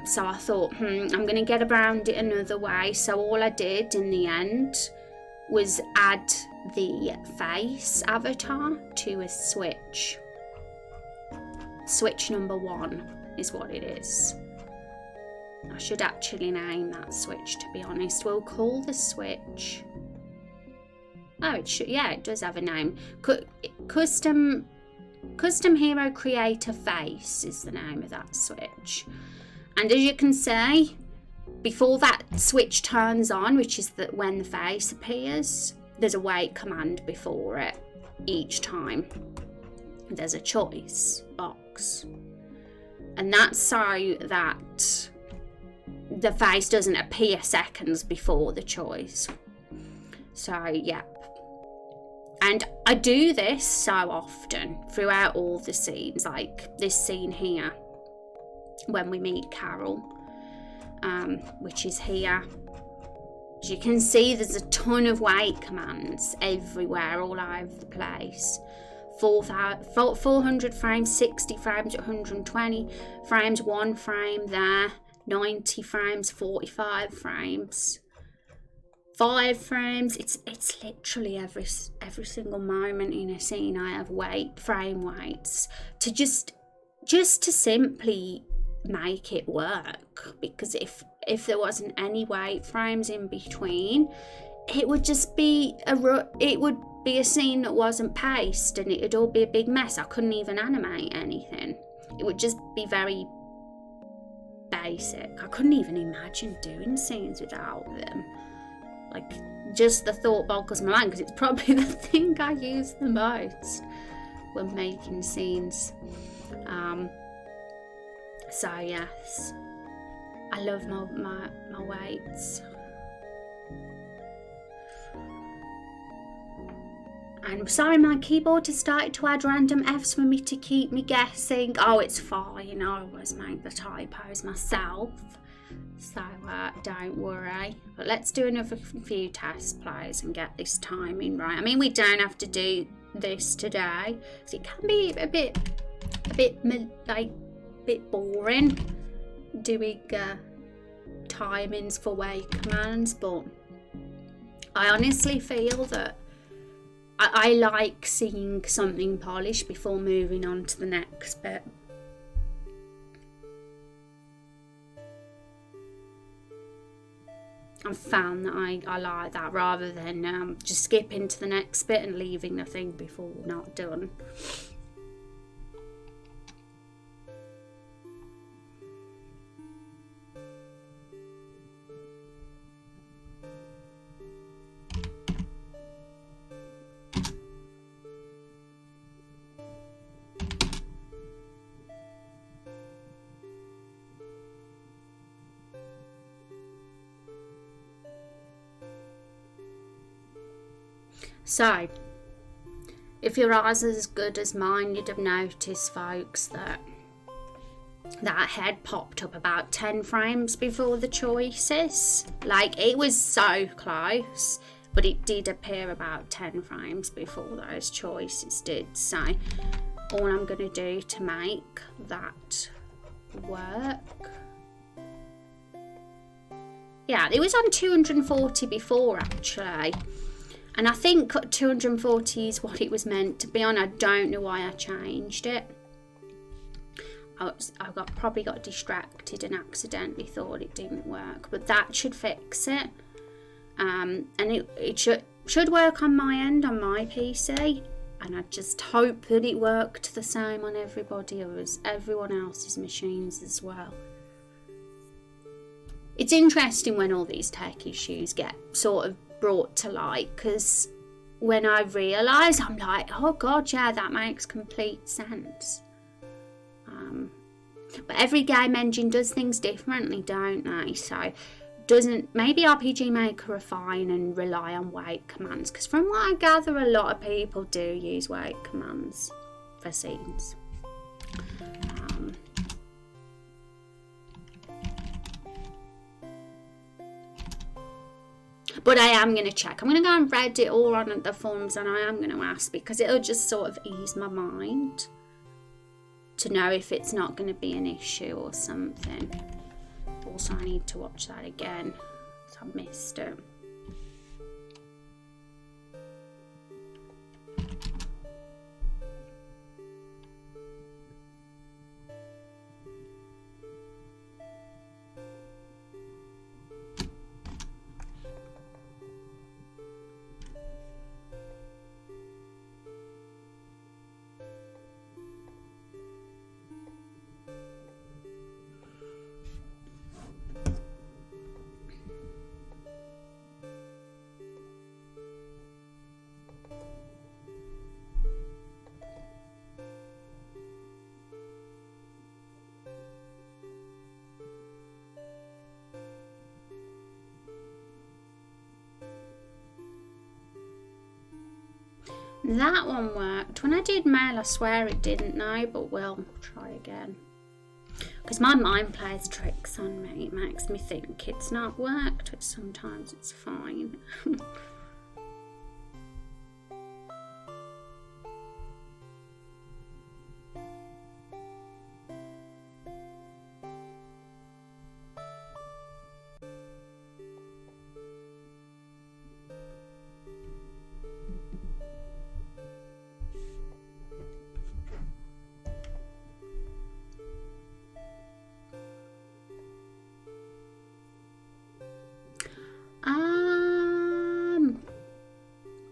So I thought, I'm going to get around it another way. So all I did in the end was add the face avatar to a switch. Switch number 1 is what it is. I should actually name that switch, to be honest. We'll call the switch... Oh, it should. Yeah, it does have a name. Custom Hero Creator Face is the name of that switch. And as you can see, before that switch turns on, which is when the face appears, there's a wait command before it each time. There's a choice box. And that's so that the face doesn't appear seconds before the choice. So, yeah. And I do this so often throughout all the scenes, like this scene here, when we meet Carol, which is here. As you can see, there's a ton of wait commands everywhere, all over the place. 400 frames, 60 frames, 120 frames, 1 frame there, 90 frames, 45 frames, 5 frames. It's literally every single moment in a scene I have frame weights to just to simply make it work, because if there wasn't any wait frames in between, it would just be a scene that wasn't paced, and it'd all be a big mess. I couldn't even animate anything. It would just be very basic. I couldn't even imagine doing scenes without them. Like, just the thought boggles my mind, because it's probably the thing I use the most when making scenes. So yes, I love my weights. And sorry, my keyboard has started to add random Fs for me to keep me guessing. Oh, it's fine. I always make the typos myself. So don't worry. But let's do another few test plays and get this timing right. I mean, we don't have to do this today, because it can be a bit boring doing timings for wake commands. But I honestly feel that I like seeing something polished before moving on to the next bit. I've found that I like that, rather than just skipping to the next bit and leaving the thing before not done. So, if your eyes are as good as mine, you'd have noticed, folks, that head popped up about 10 frames before the choices. Like, it was so close, but it did appear about 10 frames before those choices did. So, all I'm going to do to make that work... Yeah, it was on 240 before, actually. And I think 240 is what it was meant to be on. I don't know why I changed it. I probably got distracted and accidentally thought it didn't work. But that should fix it. And it should work on my end, on my PC. And I just hope that it worked the same on everyone else's machines as well. It's interesting when all these tech issues get sort of brought to light, because when I realise, I'm like, oh god, yeah, that makes complete sense. But every game engine does things differently, don't they? So maybe RPG Maker are fine and rely on wait commands, because from what I gather, a lot of people do use wait commands for scenes. But I am going to check. I'm going to go on Reddit or on the forums, and I am going to ask, because it'll just sort of ease my mind to know if it's not going to be an issue or something. Also, I need to watch that again, because I missed it. That one worked. When I did mail, I swear it didn't know, but we'll try again. Because my mind plays tricks on me. It makes me think it's not worked, but sometimes it's fine.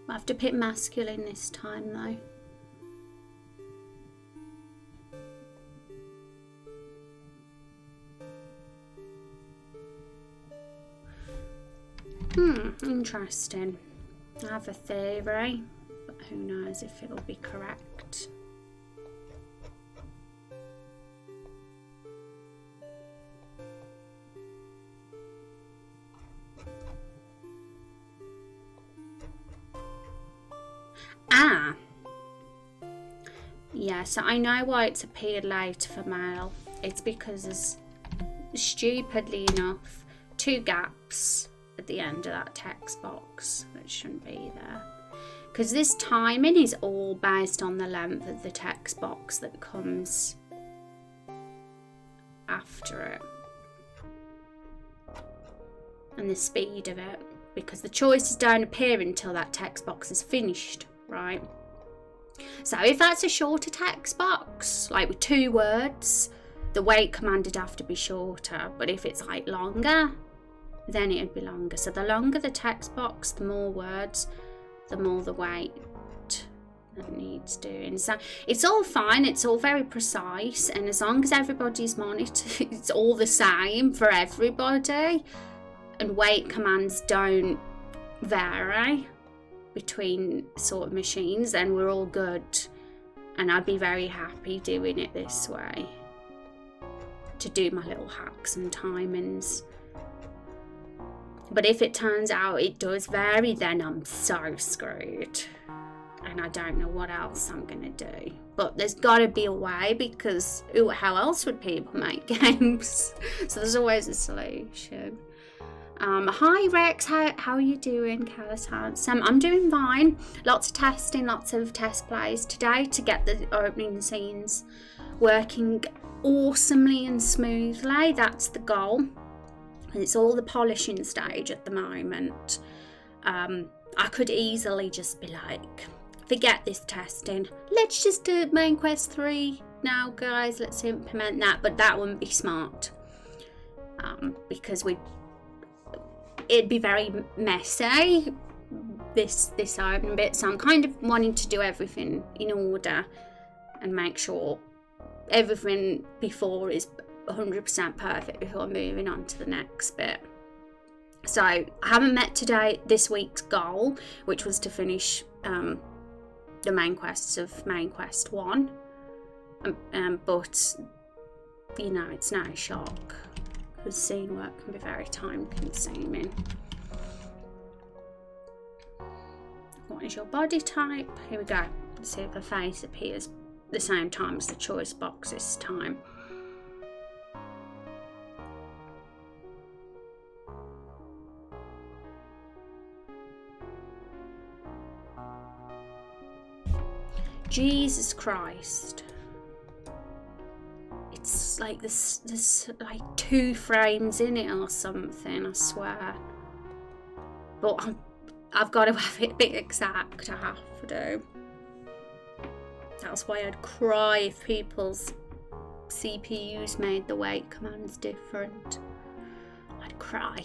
I have to pick masculine this time though. Interesting. I have a theory, but who knows if it'll be correct. Yeah, so I know why it's appeared later for male. It's because there's, stupidly enough, 2 gaps at the end of that text box that shouldn't be there. Because this timing is all based on the length of the text box that comes after it. And the speed of it. Because the choices don't appear until that text box is finished, right? So if that's a shorter text box, like with 2 words, the wait command would have to be shorter. But if it's like longer, then it'd be longer. So the longer the text box, the more words, the more the wait that needs doing. So it's all fine, it's all very precise, and as long as everybody's monitored, it's all the same for everybody, and wait commands don't vary between sort of machines, then we're all good. And I'd be very happy doing it this way to do my little hacks and timings. But if it turns out it does vary, then I'm so screwed. And I don't know what else I'm going to do. But there's got to be a way, because how else would people make games? So there's always a solution. Hi Rex, how are you doing? I'm doing fine. Lots of testing, lots of test plays today to get the opening scenes working awesomely and smoothly. That's the goal. And it's all the polishing stage at the moment. I could easily just be like, forget this testing. Let's just do main quest 3 now, guys. Let's implement that. But that wouldn't be smart. Because it'd be very messy, this open bit. So I'm kind of wanting to do everything in order and make sure everything before is 100% perfect before moving on to the next bit. So I haven't met this week's goal, which was to finish the main quests of main quest 1, but you know, it's no shock, because scene work can be very time consuming. What is your body type? Here we go. Let's see if the face appears the same time as the choice box this time. Jesus Christ. It's like there's like 2 frames in it or something, I swear. But I've got to have it a bit exact, I have to. That's why I'd cry if people's CPUs made the wait commands different. I'd cry.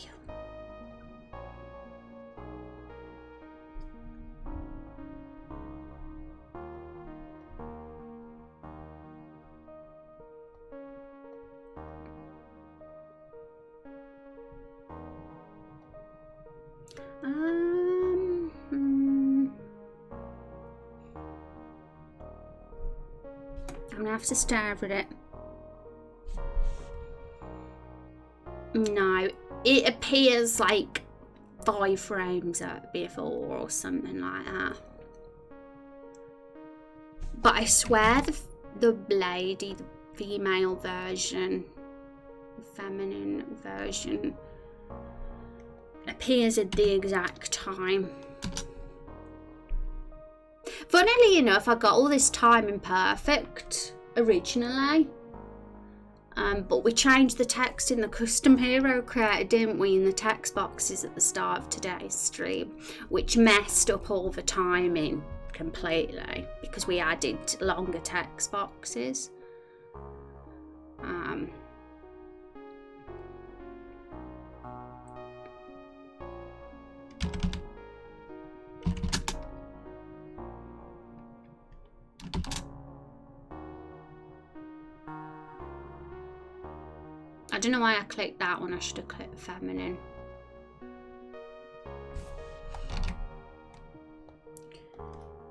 I'm gonna have to stare at it. No, it appears like 5 frames at before or something like that. But I swear the lady, the female version, the feminine version, appears at the exact time. Funnily enough, I got all this timing perfect originally, but we changed the text in the custom hero creator, didn't we, in the text boxes at the start of today's stream, which messed up all the timing completely because we added longer text boxes. I don't know why I clicked that one. I should have clicked feminine.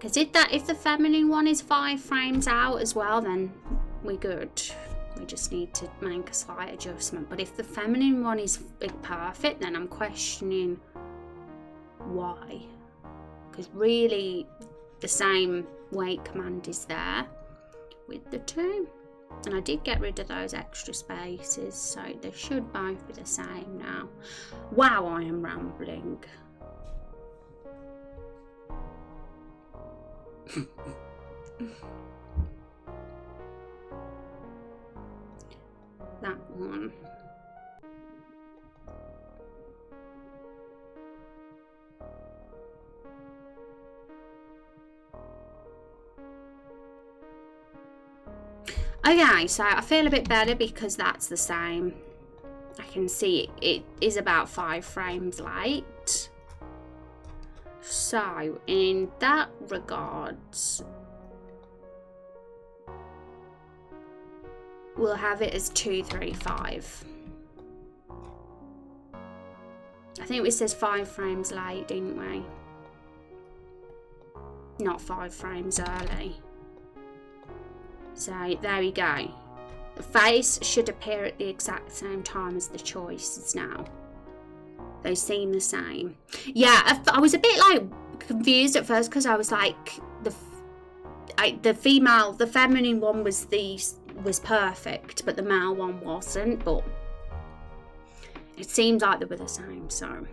Because if the feminine one is 5 frames out as well, then we're good. We just need to make a slight adjustment. But if the feminine one is perfect, then I'm questioning why. Because really, the same weight command is there with the 2. And I did get rid of those extra spaces, so they should both be the same now. Wow, I am rambling. That one. Okay, so I feel a bit better because that's the same. I can see it is about 5 frames late. So, in that regards, we'll have it as 235. I think it says 5 frames late, didn't we? Not 5 frames early. So there we go. The face should appear at the exact same time as the choices now. They seem the same. Yeah, I was a bit like confused at first because I was like, the feminine one was perfect, but the male one wasn't. But it seems like they were the same. So,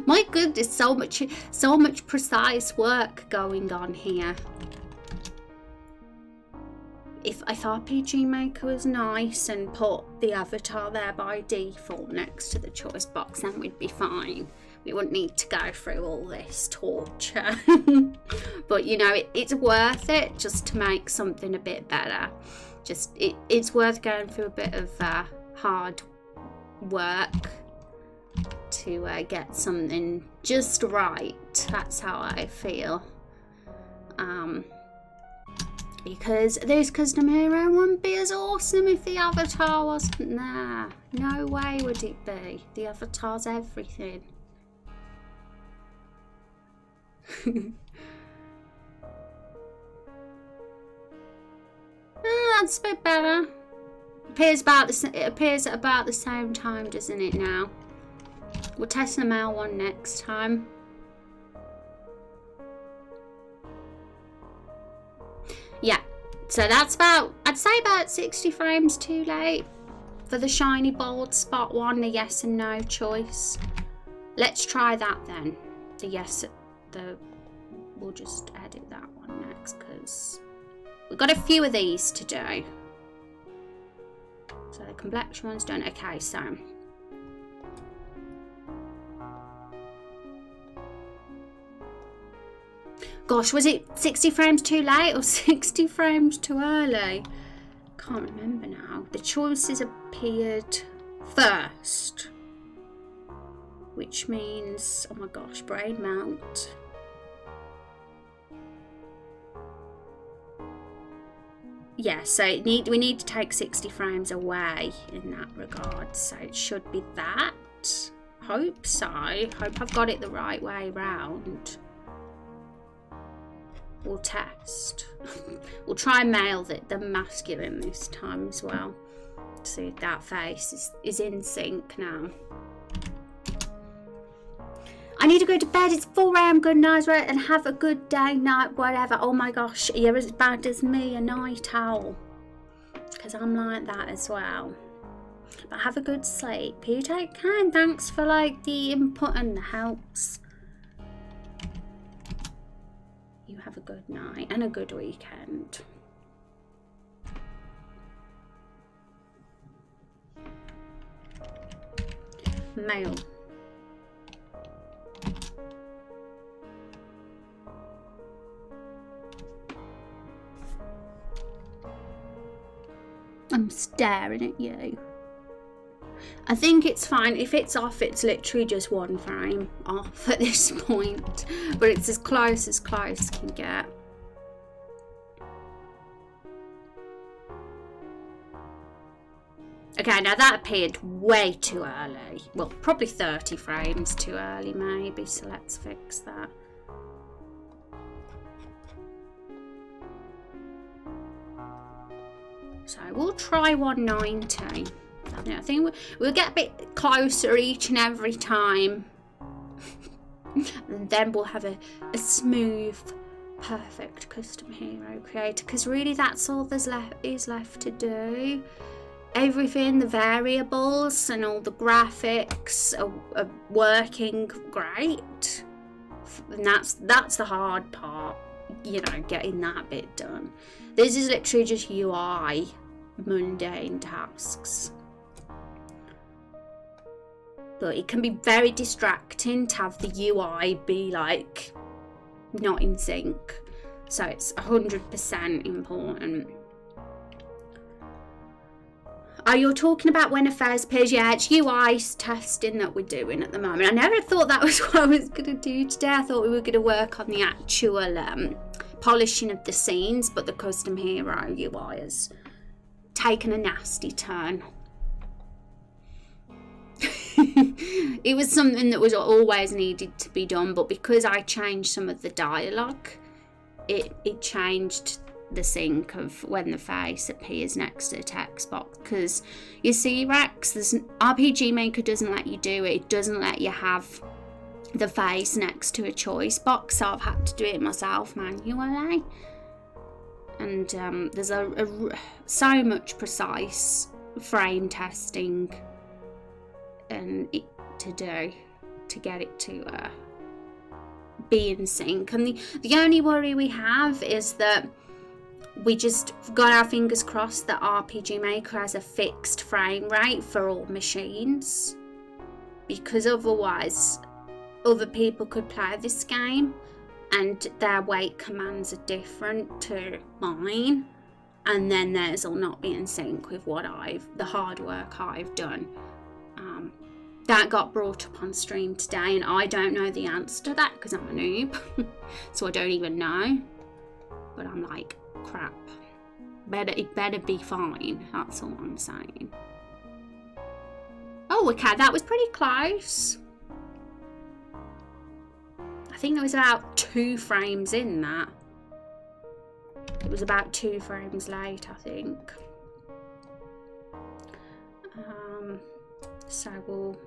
my goodness, so much precise work going on here. If RPG Maker was nice and put the avatar there by default next to the choice box, then we'd be fine. We wouldn't need to go through all this torture. But you know, it's worth it just to make something a bit better. It's worth going through a bit of hard work to get something just right. That's how I feel. Because this custom hero wouldn't be as awesome if the avatar wasn't there. No way would it be. The avatar's everything. Oh, that's a bit better. It appears at about the same time, doesn't it now? We'll test the male one next time. Yeah, so that's I'd say about 60 frames too late for the shiny bold spot one, the yes and no choice. Let's try that then. We'll just edit that one next because we've got a few of these to do. So the complexion one's done. Okay, so gosh, was it 60 frames too late or 60 frames too early? Can't remember now. The choices appeared first, which means, oh my gosh, brain melt. Yeah, so we need to take 60 frames away in that regard. So it should be that. Hope so. Hope I've got it the right way round. We'll test. We'll try and nail the masculine this time as well. See if that face is in sync now. I need to go to bed. It's 4 a.m. Good night, right? And have a good day, night, whatever. Oh my gosh, you're as bad as me, a night owl. Because I'm like that as well. But have a good sleep. You take care, and thanks for the input and the helps. You have a good night and a good weekend. Male. I'm staring at you. I think it's fine. If it's off, it's literally just 1 frame off at this point. But it's as close can get. Okay, now that appeared way too early. Well, probably 30 frames too early maybe, so let's fix that. So we'll try 190. I think we'll get a bit closer each and every time. And then we'll have a smooth, perfect custom hero creator. Because really that's all there's left to do. Everything, the variables and all the graphics are working great. And that's the hard part, you know, getting that bit done. This is literally just UI mundane tasks. But it can be very distracting to have the UI be like not in sync. So it's 100% important. Oh, you're talking about when affairs appears? Yeah, it's UI testing that we're doing at the moment. I never thought that was what I was going to do today. I thought we were going to work on the actual polishing of the scenes, but the custom hero UI has taken a nasty turn. It was something that was always needed to be done, but because I changed some of the dialogue, it changed the sync of when the face appears next to the text box. Because you see, Rex, RPG Maker doesn't let you do it. It doesn't let you have the face next to a choice box, so I've had to do it myself manually. And there's so much precise frame testing and to do to get it to be in sync. And the only worry we have is that we just got our fingers crossed that RPG Maker has a fixed frame rate for all machines, because otherwise other people could play this game and their weight commands are different to mine, and then theirs will not be in sync with the hard work I've done. That got brought up on stream today, and I don't know the answer to that because I'm a noob. So I don't even know. But I'm like, crap. It better be fine. That's all I'm saying. Oh, okay, that was pretty close. I think it was about 2 frames in that. It was about 2 frames late, I think. So we'll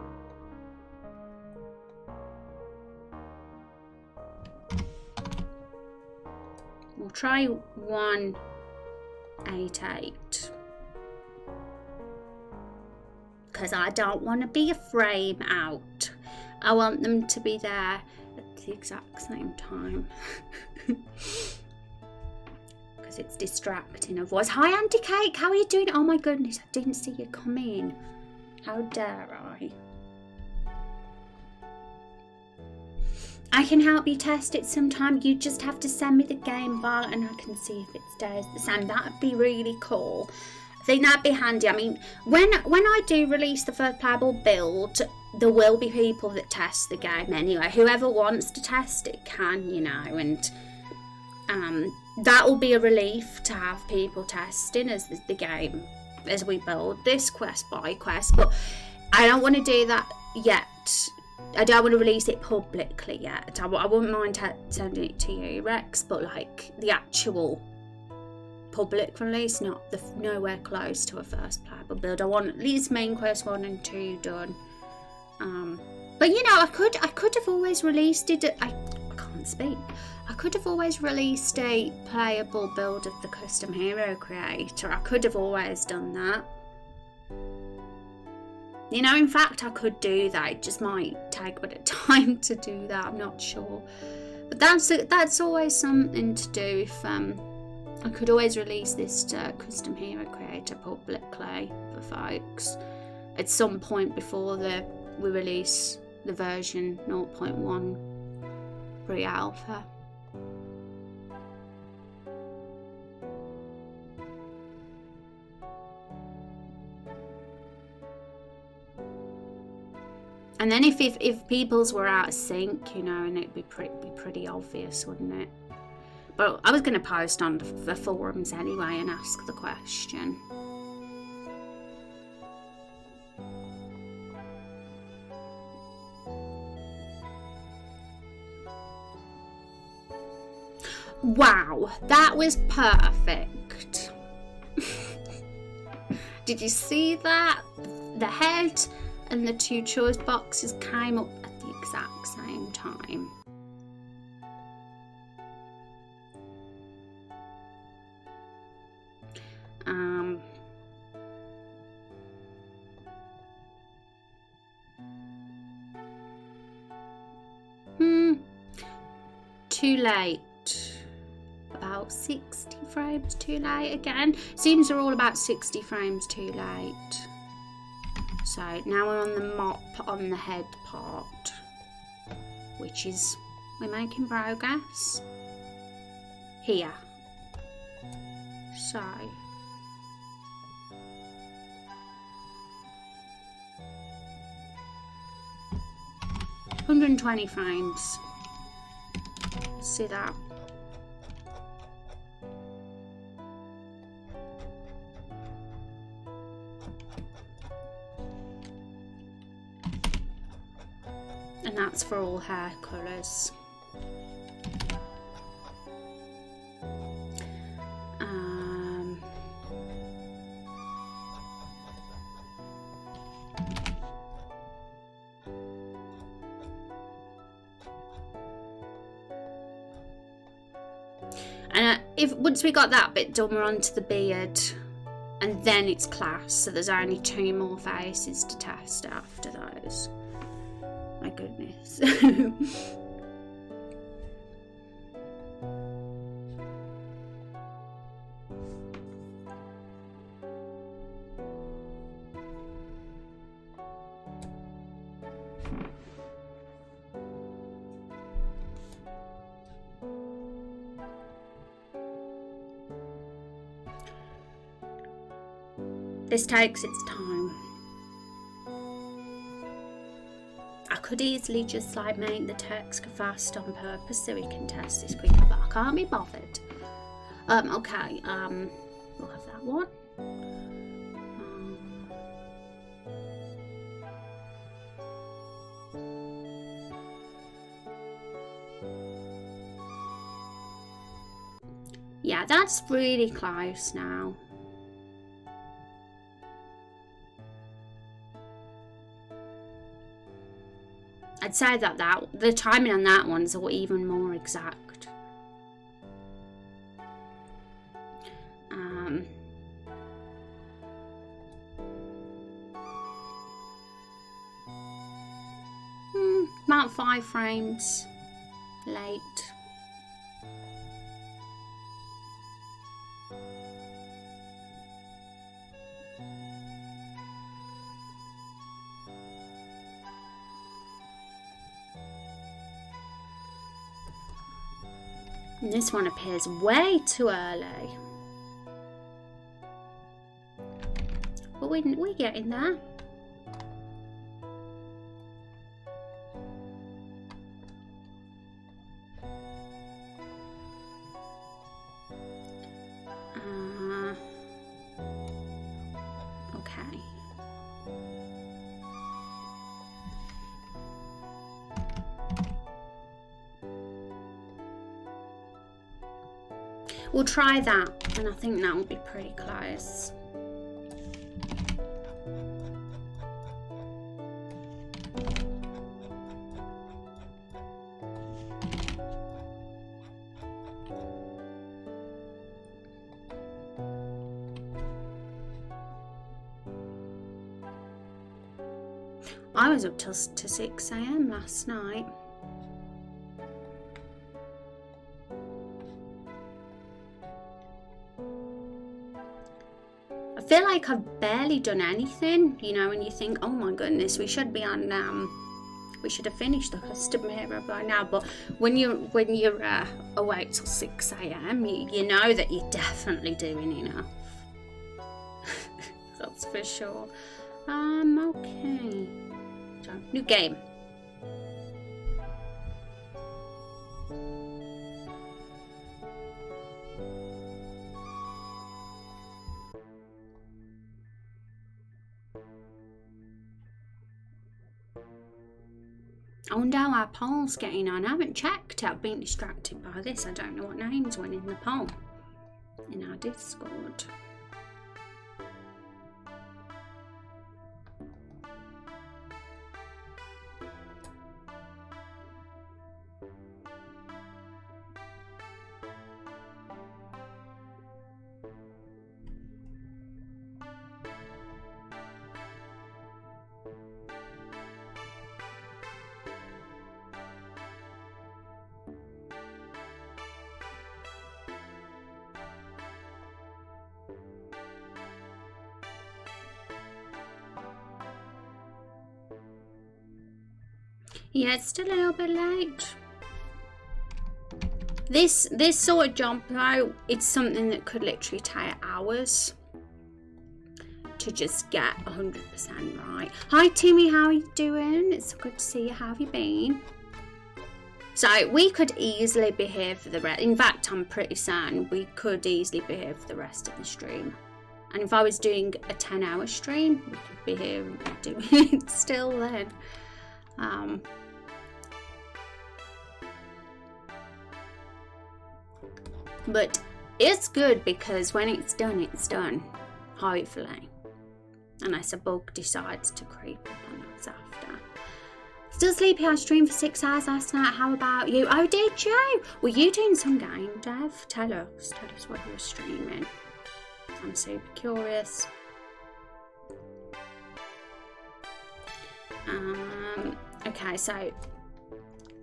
try 188 because I don't want to be a frame out. I want them to be there at the exact same time. Because it's distracting otherwise. Hi Auntie Cake, how are you doing? Oh my goodness, I didn't see you come in. How dare I? I can help you test it sometime. You just have to send me the game file and I can see if it stays the same. That'd be really cool. I think that'd be handy. I mean, when I do release the first playable build, there will be people that test the game anyway. Whoever wants to test it can, you know, and that will be a relief to have people testing as the game as we build this quest by quest. But I don't want to do that yet. I don't want to release it publicly yet. I wouldn't mind sending it to you, Rex, but like the actual public release, nowhere close to a first playable build. I want at least main quest 1 and 2 done. But you know, I could have always released it. I can't speak. I could have always released a playable build of the custom hero creator. I could have always done that. You know, in fact, I could do that. It just might take a bit of time to do that. I'm not sure. But that's always something to do. If I could always release this custom hero creator publicly for folks at some point before we release the version 0.1 pre-alpha. And then if people's were out of sync, you know, and it'd be pretty obvious, wouldn't it? But I was going to post on the forums anyway and ask the question. Wow, that was perfect. Did you see that? The head and the two choice boxes came up at the exact same time. Too late. About 60 frames too late again. Seems they're all about 60 frames too late. So now we're on the mop on the head part, which is, we're making progress here. So 120 frames. See that? And that's for all hair colours. And if once we got that bit done, we're on to the beard, and then it's class. So there's only 2 more faces to test after those. My goodness. This takes its time. I could easily just like make the text go fast on purpose so we can test this quicker, but I can't be bothered. Okay, we'll have that one. Yeah, that's really close now. I'd say that the timing on that one's even more exact. About 5 frames late. And this one appears way too early. But we're getting there. Okay. We'll try that, and I think that will be pretty close. I was up till 6 AM last night. I feel like I've barely done anything, you know, and you think, oh my goodness, we should be on, we should have finished the custom hero by now. But when you're awake till 6 AM, you know that you're definitely doing enough. That's for sure. Okay. So, new game. I wonder how our poll's getting on. I haven't checked. I've been distracted by this. I don't know what names went in the poll in our Discord. Yeah, it's still a little bit late. This sort of jump though, it's something that could literally take hours to just get 100% right. Hi Timmy, how are you doing? It's so good to see you. How have you been? So we could easily be here for the rest. In fact, I'm pretty certain we could easily be here for the rest of the stream. And if I was doing a 10-hour stream, we could be here and doing it still then. But it's good because when it's done, hopefully. Unless a bug decides to creep up on us after. Still sleepy, I streamed for 6 hours last night. How about you? Oh, did you? Were you doing some game dev? Tell us what you were streaming. I'm super curious. Okay, so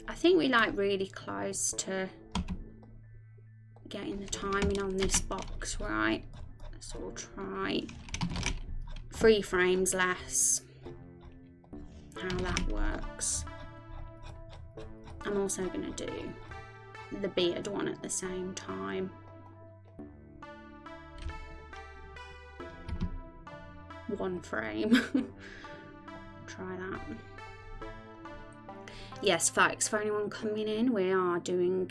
I think we like really close to getting the timing on this box right. So we'll try 3 frames less. How that works. I'm also going to do the beard one at the same time. One frame. Try that. Yes, folks, for anyone coming in, we are doing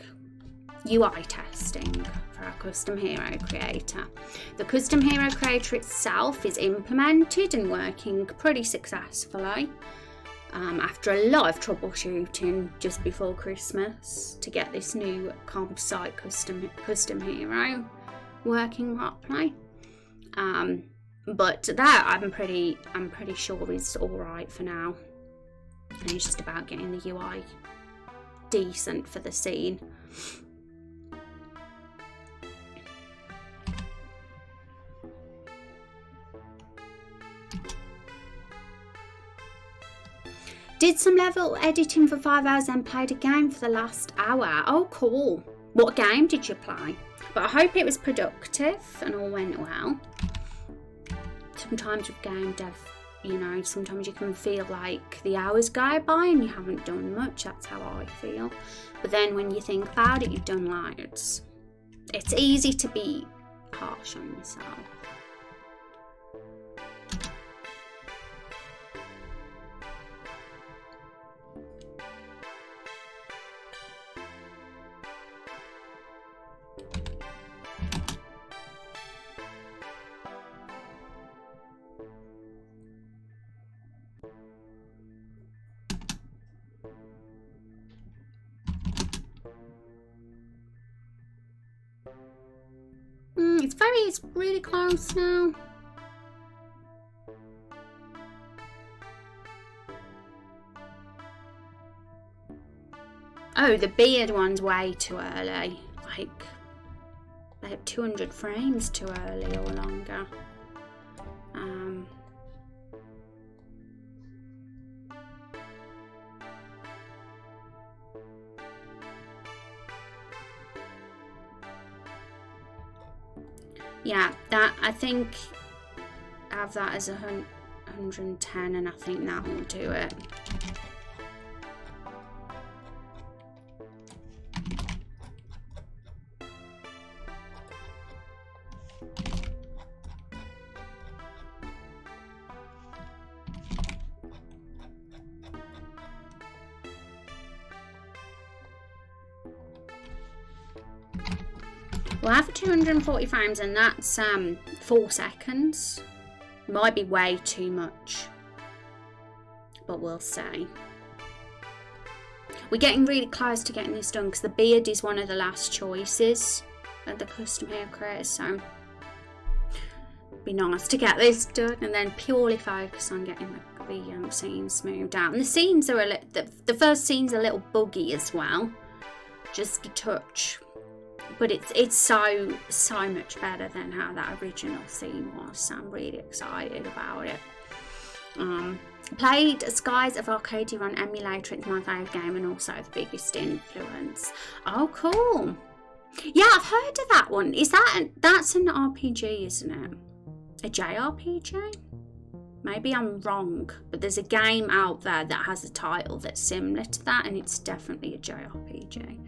UI testing for our custom hero creator. The custom hero creator itself is implemented and working pretty successfully after a lot of troubleshooting just before Christmas to get this new composite custom hero working properly. But that I'm pretty sure is all right for now. And it's just about getting the UI decent for the scene. Did some level editing for 5 hours and played a game for the last hour. Oh, cool. What game did you play? But I hope it was productive and all went well. Sometimes with game dev, you know, sometimes you can feel like the hours go by and you haven't done much. That's how I feel. But then when you think about it, you've done loads. It's easy to be harsh on yourself. It's really close now. Oh, the beard one's way too early. Like 200 frames too early or longer. Yeah, that I think I have that as 110 and I think that will do it. We'll have 240 frames and that's 4 seconds. Might be way too much, but we'll see. We're getting really close to getting this done because the beard is one of the last choices of the custom hair creators, so it'd be nice to get this done and then purely focus on getting the scenes smoothed out. And the scenes are the first scene's a little buggy as well, just a touch. But it's so much better than how that original scene was, so I'm really excited about it. Played Skies of Arcadia on emulator. It's my favourite game and also the biggest influence. Oh, cool. Yeah, I've heard of that one. That's an RPG, isn't it? A JRPG? Maybe I'm wrong, but there's a game out there that has a title that's similar to that, and it's definitely a JRPG.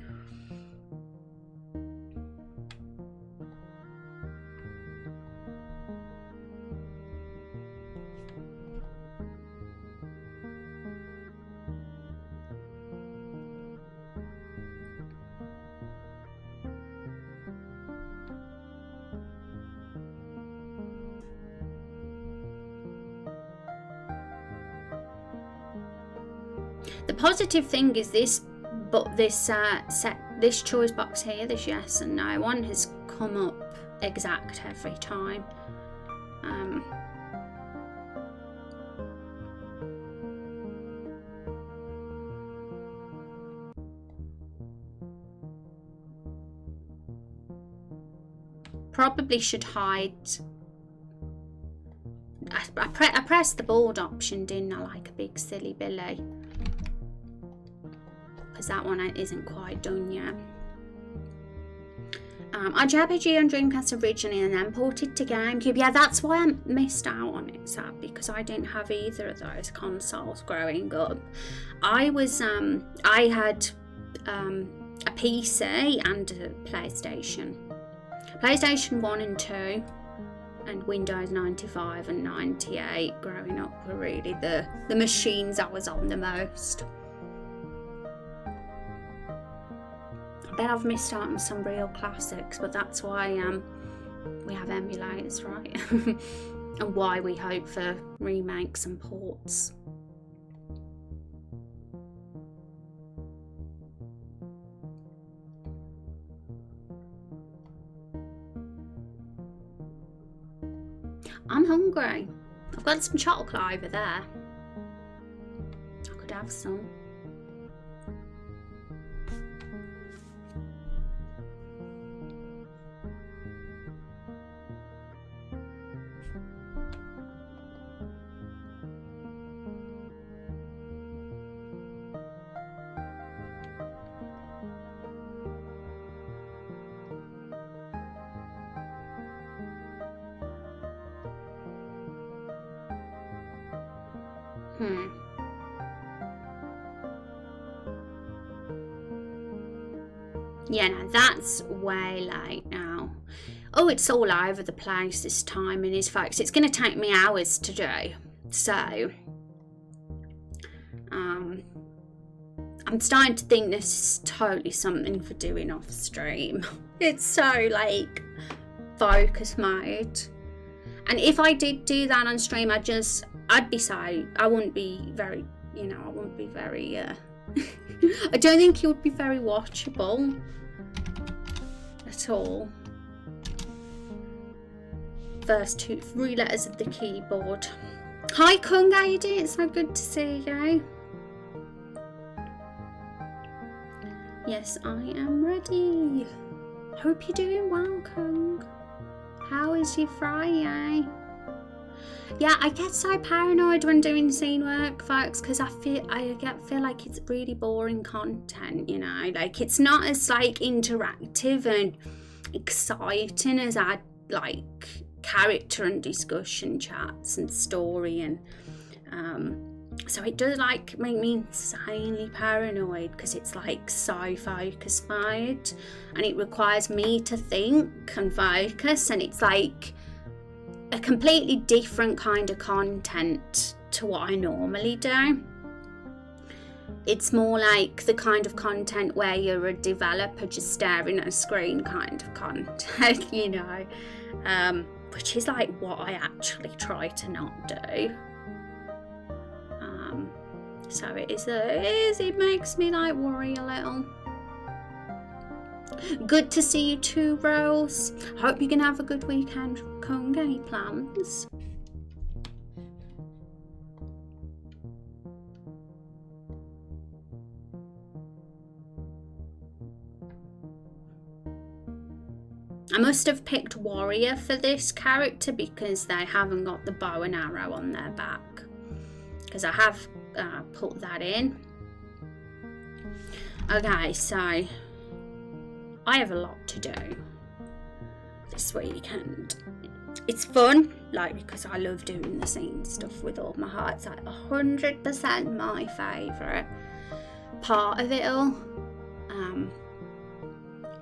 The positive thing is this choice box here, this yes and no one, has come up exact every time. Probably should hide. I pressed the board option, didn't I, like a big silly Billy? Because that one isn't quite done yet. JRPG on Dreamcast originally and then ported to GameCube. Yeah, that's why I missed out on it, sad, because I didn't have either of those consoles growing up. I had a PC and a PlayStation. PlayStation 1 and 2 and Windows 95 and 98 growing up were really the machines I was on the most. I bet I've missed out on some real classics, but that's why we have emulators, right? And why we hope for remakes and ports. I'm hungry. I've got some chocolate over there. I could have some. Yeah, no, that's way late now. Oh, it's all over the place this timing is, folks. It's going to take me hours to do. So, I'm starting to think this is totally something for doing off stream. It's so, like, focus mode. And if I did do that on stream, I'd be sorry. I wouldn't be very, I don't think it would be very watchable at all. First 3 letters of the keyboard. Hi Kung, how you doing? It's so good to see you. Yes, I am ready. Hope you're doing well, Kung. How is your Friday? Yeah, I get so paranoid when doing scene work, folks, because I feel like it's really boring content, you know, like it's not as like interactive and exciting as I like character and discussion chats and story, and so it does like make me insanely paranoid because it's like so focus mode and it requires me to think and focus, and it's like a completely different kind of content to what I normally do. It's more like the kind of content where you're a developer just staring at a screen kind of content, you know, which is like what I actually try to not do. So it makes me like worry a little. Good to see you too, Rose. Hope you can have a good weekend. Kung, any plans? I must have picked warrior for this character because they haven't got the bow and arrow on their back. Because I have put that in. Okay, so I have a lot to do this weekend. it's fun, like, because I love doing the scene stuff with all my heart. It's like 100% my favourite part of it all.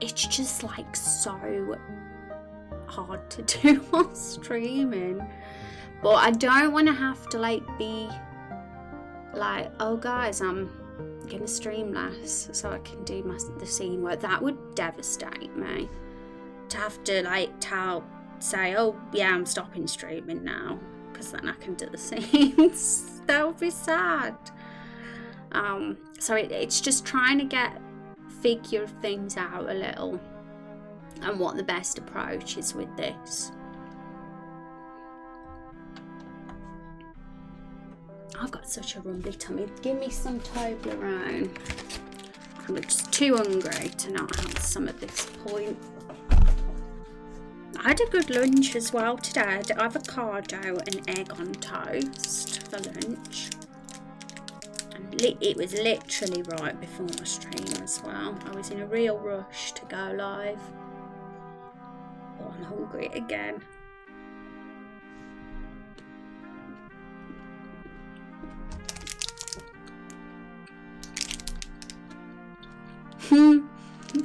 It's just like so hard to do while streaming, but I don't want to have to like be like, oh guys, I'm gonna stream less so I can do the scene work. That would devastate me, to have to like say, oh yeah, I'm stopping streaming now because then I can do the scenes. That would be sad. So it's just trying to figure things out a little and what the best approach is with this. I've got such a rumbly tummy. Give me some Toblerone. I'm just too hungry to not have some at this point. I had a good lunch as well today. I had avocado and egg on toast for lunch. And it was literally right before my stream as well. I was in a real rush to go live. Oh, I'm hungry again.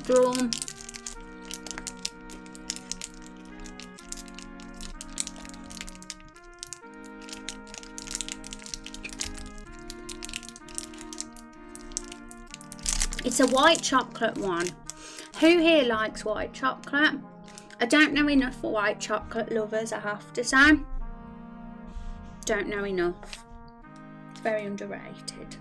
Drawn. It's a white chocolate one. Who here likes white chocolate? I don't know enough for white chocolate lovers, I have to say. Don't know enough. Very underrated.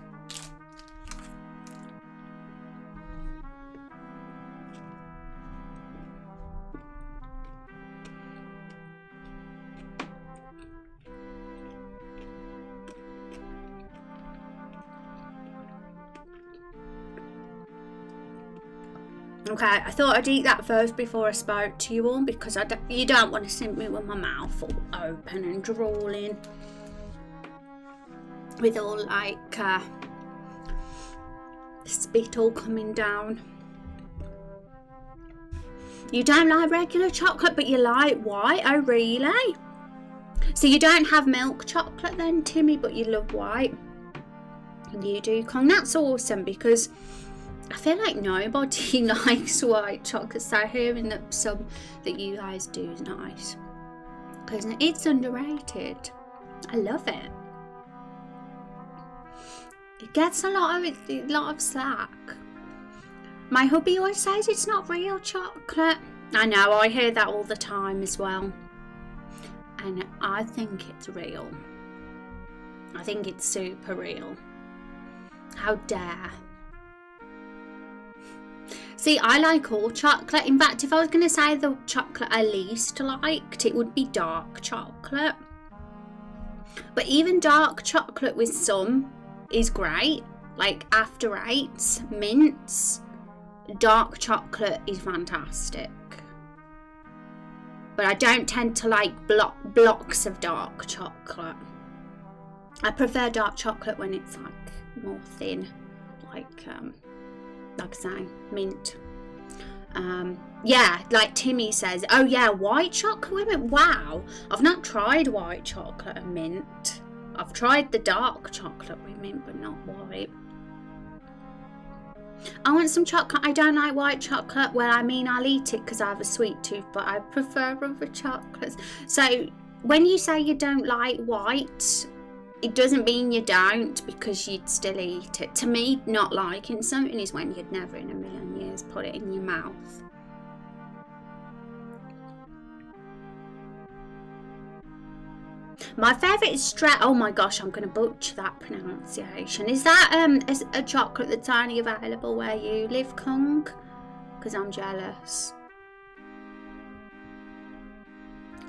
Okay, I thought I'd eat that first before I spoke to you all, because you don't want to see me with my mouth all open and drooling, with all like spit all coming down. You don't like regular chocolate, but you like white? Oh really? So you don't have milk chocolate then, Timmy, but you love white? And you do, Kong. That's awesome, because I feel like nobody likes white chocolate, so hearing that some that you guys do is nice, because it's underrated. I love it. It gets a lot of slack. My hubby always says it's not real chocolate. I know, I hear that all the time as well, and I think it's real. I think it's super real. How dare. See, I like all chocolate. In fact, if I was going to say the chocolate I least liked, it would be dark chocolate. But even dark chocolate with some is great. Like After Eights, mints, dark chocolate is fantastic. But I don't tend to like blocks of dark chocolate. I prefer dark chocolate when it's like more thin, like I say, mint. Yeah, like Timmy says, oh yeah, white chocolate with mint. Wow, I've not tried white chocolate and mint. I've tried the dark chocolate with mint, but not white. I want some chocolate. I don't like white chocolate. Well, I mean, I'll eat it because I have a sweet tooth, but I prefer other chocolates. So when you say you don't like white, it doesn't mean you don't, because you'd still eat it. To me, not liking something is when you'd never in a million years put it in your mouth. My favourite is oh my gosh, I'm going to butcher that pronunciation. Is that a chocolate that's only available where you live, Kung? Because I'm jealous.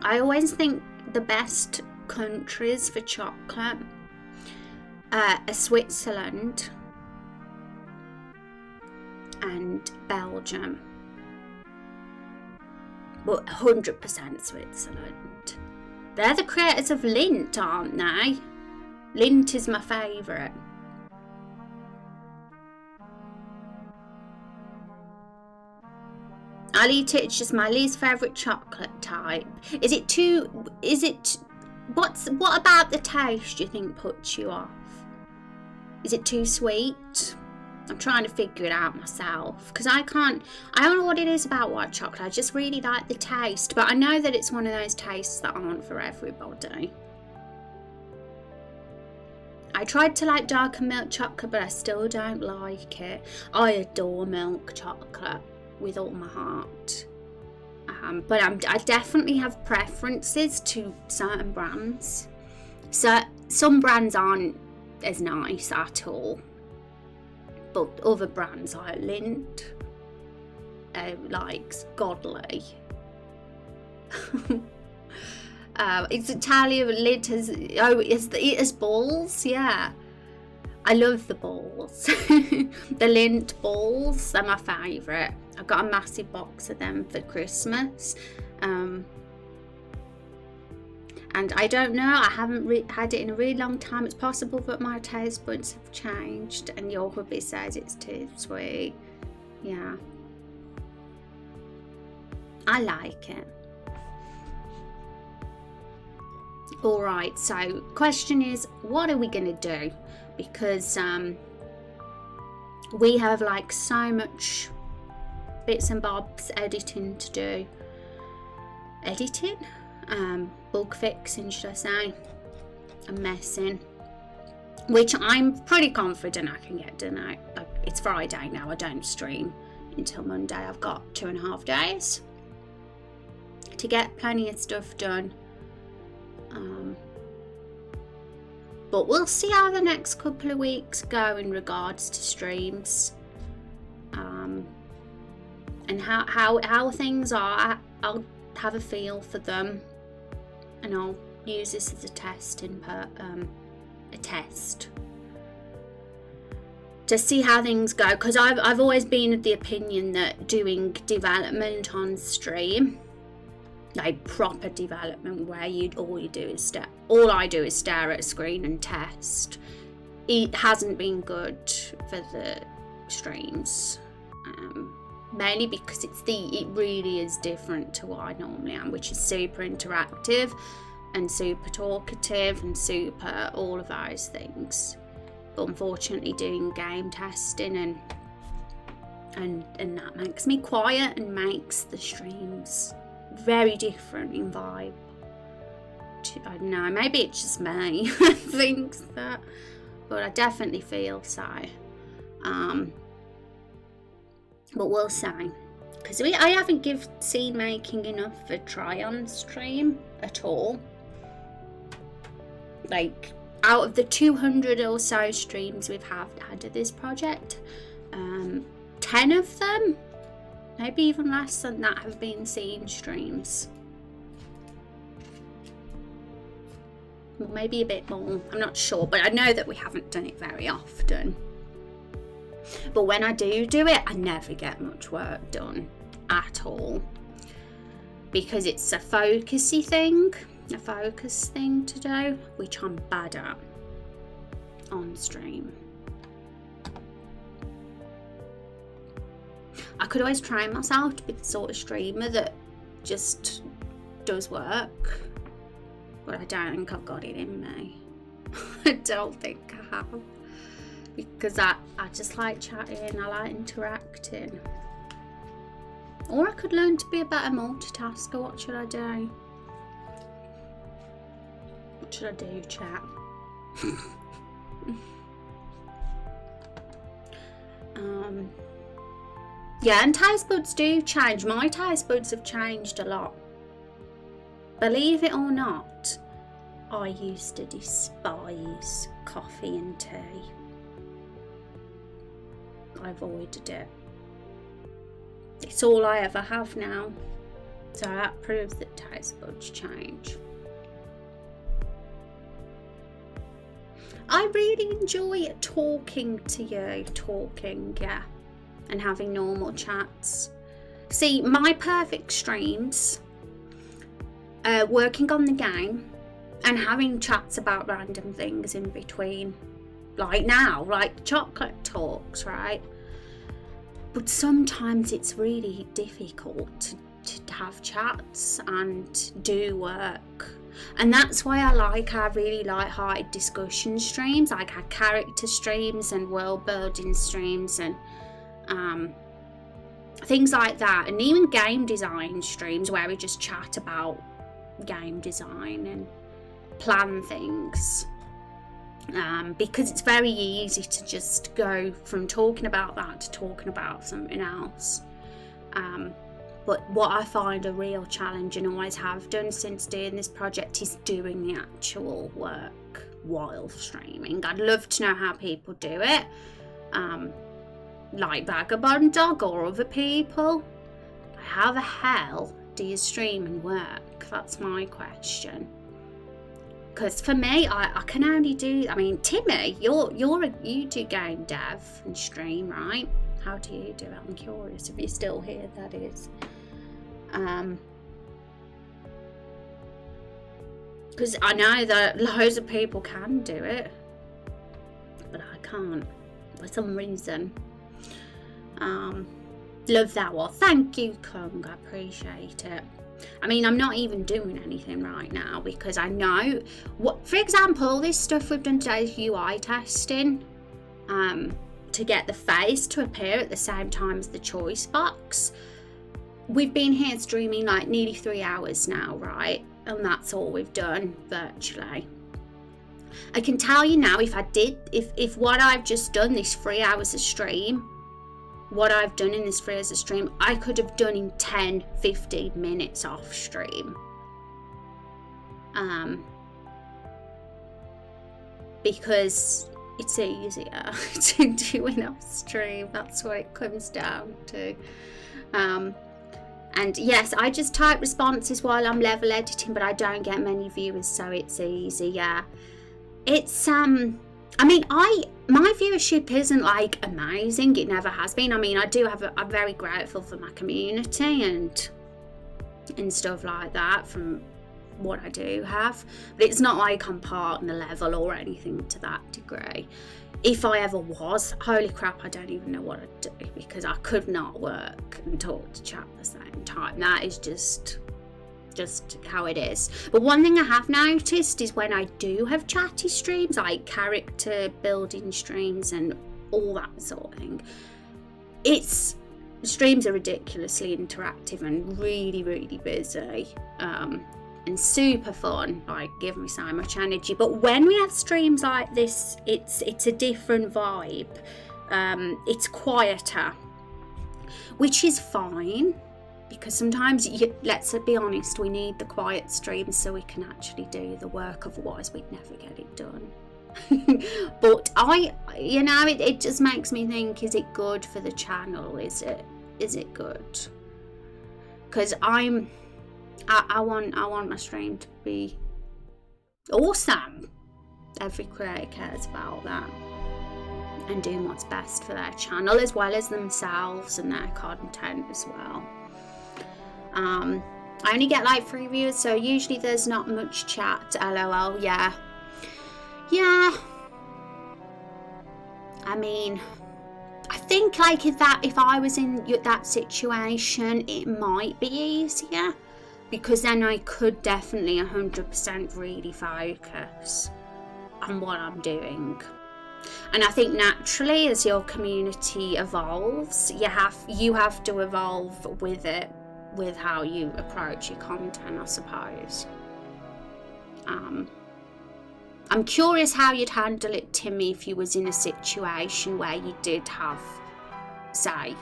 I always think the best countries for chocolate are Switzerland and Belgium, but 100% Switzerland. They're the creators of Lindt, aren't they? Lindt is my favourite. I'll eat it. It's just my least favourite chocolate type. What about the taste do you think puts you off? Is it too sweet? I'm trying to figure it out myself, because I don't know what it is about white chocolate. I just really like the taste, but I know that it's one of those tastes that aren't for everybody. I tried to like darker milk chocolate, but I still don't like it. I adore milk chocolate with all my heart. But I definitely have preferences to certain brands. So some brands aren't as nice at all, but other brands like Lindt, like godly. It's Italian. Lindt it has balls. Yeah, I love the balls. The Lindt balls, they're my favourite. I got a massive box of them for Christmas. And I don't know, I haven't had it in a really long time. It's possible that my taste buds have changed, and your hubby says it's too sweet. Yeah, I like it. Alright, so question is, what are we gonna do? Because we have like so much bits and bobs editing to do. Bug fixing, should I say, and messing, which I'm pretty confident I can get done out. Like, it's Friday now, I don't stream until Monday. I've got 2.5 days to get plenty of stuff done. But we'll see how the next couple of weeks go in regards to streams, and how things are. I'll have a feel for them, and I'll use this as a test to see how things go, because I've always been of the opinion that doing development on stream, like proper development where all I do is stare at a screen and test, it hasn't been good for the streams, mainly because it really is different to what I normally am, which is super interactive and super talkative and super all of those things. But unfortunately doing game testing and that makes me quiet and makes the streams very different in vibe. I don't know, maybe it's just me who thinks that, but I definitely feel so. But we'll see, because I haven't given scene making enough a try on stream at all. Like, out of the 200 or so streams we've had of this project, 10 of them, maybe even less than that, have been scene streams. Well, maybe a bit more, I'm not sure, but I know that we haven't done it very often. But when I do it, I never get much work done at all, because it's a focus thing to do, which I'm bad at on stream. I could always train myself to be the sort of streamer that just does work, but I don't think I've got it in me. I don't think I have, because I just like chatting, I like interacting. Or I could learn to be a better multitasker. What should I do? What should I do, chat? Yeah, and taste buds do change. My taste buds have changed a lot. Believe it or not, I used to despise coffee and tea. I avoided it. It's all I ever have now. So that proves that taste buds change. I really enjoy talking to you, yeah, and having normal chats. See, my perfect streams are working on the game and having chats about random things in between. Like now, like chocolate talks, right? But sometimes it's really difficult to have chats and do work. And that's why I really light-hearted discussion streams, like our character streams and world building streams and things like that, and even game design streams where we just chat about game design and plan things. Because it's very easy to just go from talking about that to talking about something else. But what I find a real challenge, and always have done since doing this project, is doing the actual work while streaming. I'd love to know how people do it, like Vagabond Dog or other people. How the hell do you stream and work? That's my question. Because for me, I can only do. I mean, Timmy, you do game dev and stream, right? How do you do it? I'm curious if you're still here. That is. Because I know that loads of people can do it, but I can't for some reason. Love that one. Thank you, Kung. I appreciate it. I mean, I'm not even doing anything right now because I know what, for example, all this stuff we've done today is UI testing, to get the face to appear at the same time as the choice box. We've been here streaming like nearly 3 hours now, right? And that's all we've done virtually. I can tell you now, if what I've just done, this 3 hours of stream, what I've done in this 3 hours of stream, I could have done in 10-15 minutes off stream. Because it's easier to do it off stream. That's what it comes down to. And yes, I just type responses while I'm level editing, but I don't get many viewers, so it's easier. It's I mean, my viewership isn't like amazing. It never has been. I mean, I'm very grateful for my community and stuff like that from what I do have. But it's not like I'm partner level or anything to that degree. If I ever was, holy crap, I don't even know what I'd do, because I could not work and talk to chat at the same time. That is just how it is. But one thing I have noticed is when I do have chatty streams, like character building streams and all that sort of thing, streams are ridiculously interactive and really, really busy. And super fun, like give me so much energy. But when we have streams like this, it's a different vibe. It's quieter, which is fine, because sometimes, let's be honest, we need the quiet streams so we can actually do the work, otherwise we'd never get it done. But it just makes me think, is it good for the channel? Is it good? Because I want my stream to be awesome. Every creator cares about that and doing what's best for their channel as well as themselves and their content as well. I only get like 3 viewers, so usually there's not much chat. LOL. Yeah. I mean, I think like if I was in that situation, it might be easier, because then I could definitely 100% really focus on what I'm doing. And I think naturally, as your community evolves, you have to evolve with it, with how you approach your content, I suppose. I'm curious how you'd handle it, Timmy, if you was in a situation where you did have, say,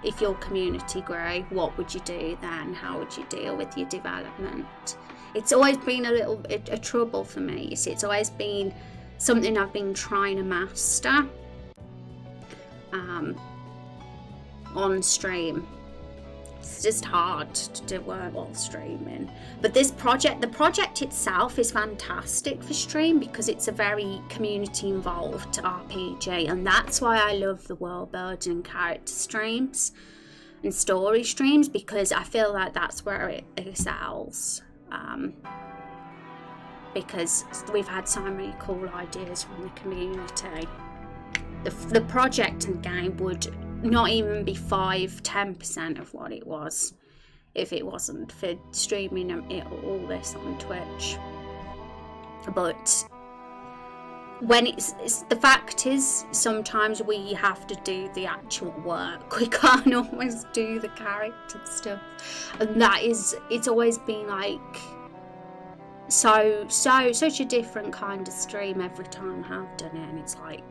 if your community grew, what would you do then? How would you deal with your development? It's always been a little bit a trouble for me. You see, it's always been something I've been trying to master on stream. It's just hard to do work while streaming. But the project itself is fantastic for stream, because it's a very community involved RPG, and that's why I love the world building and character streams and story streams, because I feel like that's where it excels. Because we've had so many cool ideas from the community. The project and game would not even be 5-10% of what it was if it wasn't for streaming all this on Twitch. But when it's the fact is, sometimes we have to do the actual work. We can't always do the character stuff, and it's always been like such a different kind of stream every time I've done it. And it's like,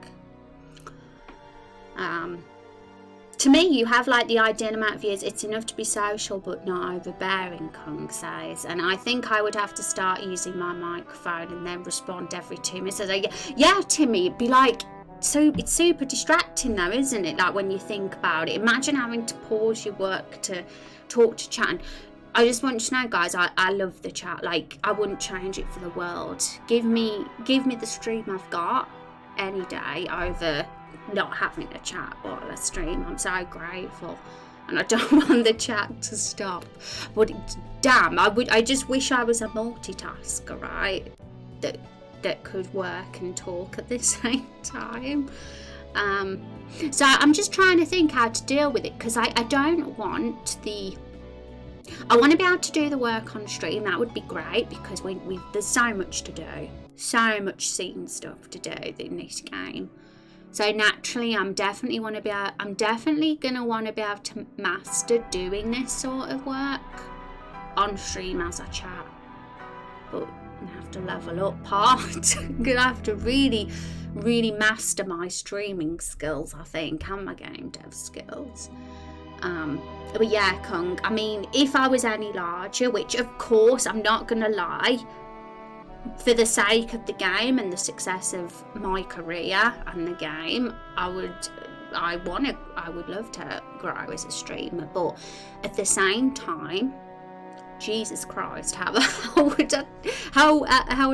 to me, you have like the ideal amount of views. It's enough to be social but not overbearing, Kung says. And I think I would have to start using my microphone and then respond every 2 minutes. Yeah, Timmy, it'd be like, so it's super distracting though, isn't it? Like when you think about it, imagine having to pause your work to talk to chat. And I just want you to know, guys, I love the chat. Like, I wouldn't change it for the world. Give me the stream I've got any day over not having a chat or a stream. I'm so grateful, and I don't want the chat to stop. But damn, I just wish I was a multitasker, right? That could work and talk at the same time. So I'm just trying to think how to deal with it, because I don't want I want to be able to do the work on stream. That would be great, because there's so much to do, so much scene stuff to do in this game. So naturally, I'm definitely going to be able to master doing this sort of work on stream as I chat. But I have to level up part. I'm going to have to really, really master my streaming skills, I think, and my game dev skills. But yeah, Kung, I mean, if I was any larger, which of course I'm not going to lie, for the sake of the game and the success of my career and the game, I would love to grow as a streamer. But at the same time, Jesus Christ, how on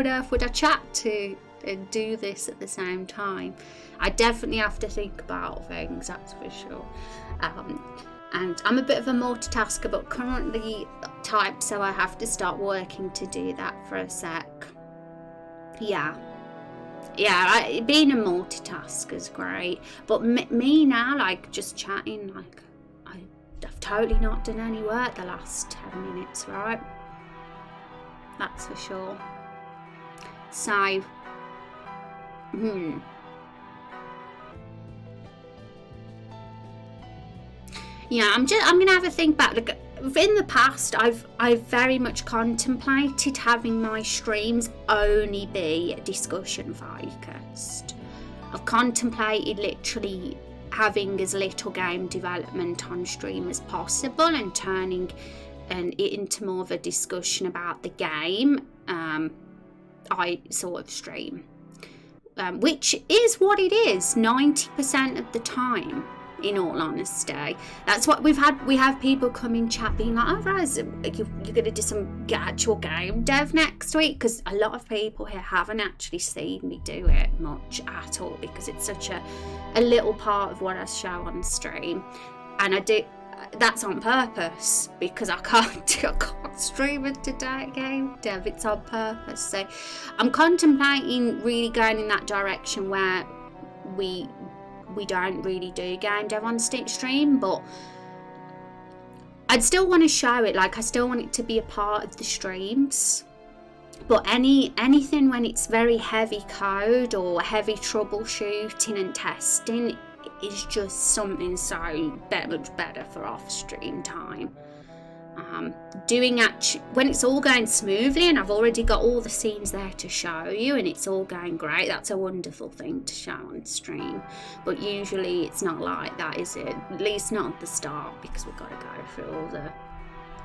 earth would I chat to and do this at the same time? I definitely have to think about things, that's for sure. And I'm a bit of a multitasker, but currently type, so I have to start working to do that for a sec. Yeah, being a multitasker is great, but me now, like, just chatting, like, I've totally not done any work the last 10 minutes, right? That's for sure. So, yeah, I'm gonna have a think back. Like, in the past, I've very much contemplated having my streams only be discussion focused. I've contemplated literally having as little game development on stream as possible and turning it into more of a discussion about the game. I sort of stream, which is what it is 90% of the time. In all honesty, that's what we have people come in chat being like, oh Rose, you're going to do some actual game dev next week, because a lot of people here haven't actually seen me do it much at all, because it's such a little part of what I show on stream, and I do that's on purpose, because I can't stream it today game dev. It's on purpose. So I'm contemplating really going in that direction where we don't really do game dev on stream, but I'd still want to show it. Like, I still want it to be a part of the streams, but anything when it's very heavy code or heavy troubleshooting and testing is just something so much better for off stream time. Doing when it's all going smoothly and I've already got all the scenes there to show you and it's all going great, that's a wonderful thing to show on stream. But usually it's not like that, is it? At least not at the start, because we've got to go through all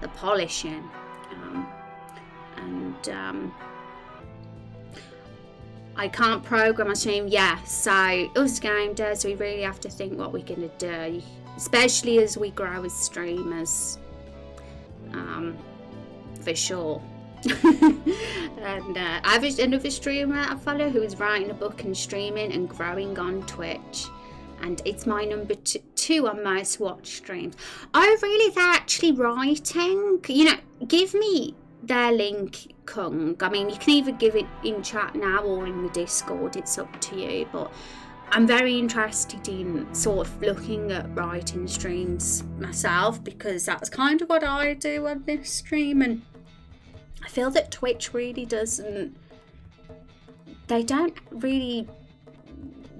the polishing. I can't program on stream. Yeah, so us game devs, we really have to think what we're going to do, especially as we grow as streamers. For sure. And I have another streamer I follow who is writing a book and streaming and growing on Twitch, and it's my number two on most watched streams. Oh really, they're actually writing? Give me their link, Kung. I mean, you can either give it in chat now or in the Discord, it's up to you, but I'm very interested in sort of looking at writing streams myself, because that's kind of what I do on this stream, and I feel that Twitch really doesn't, they don't really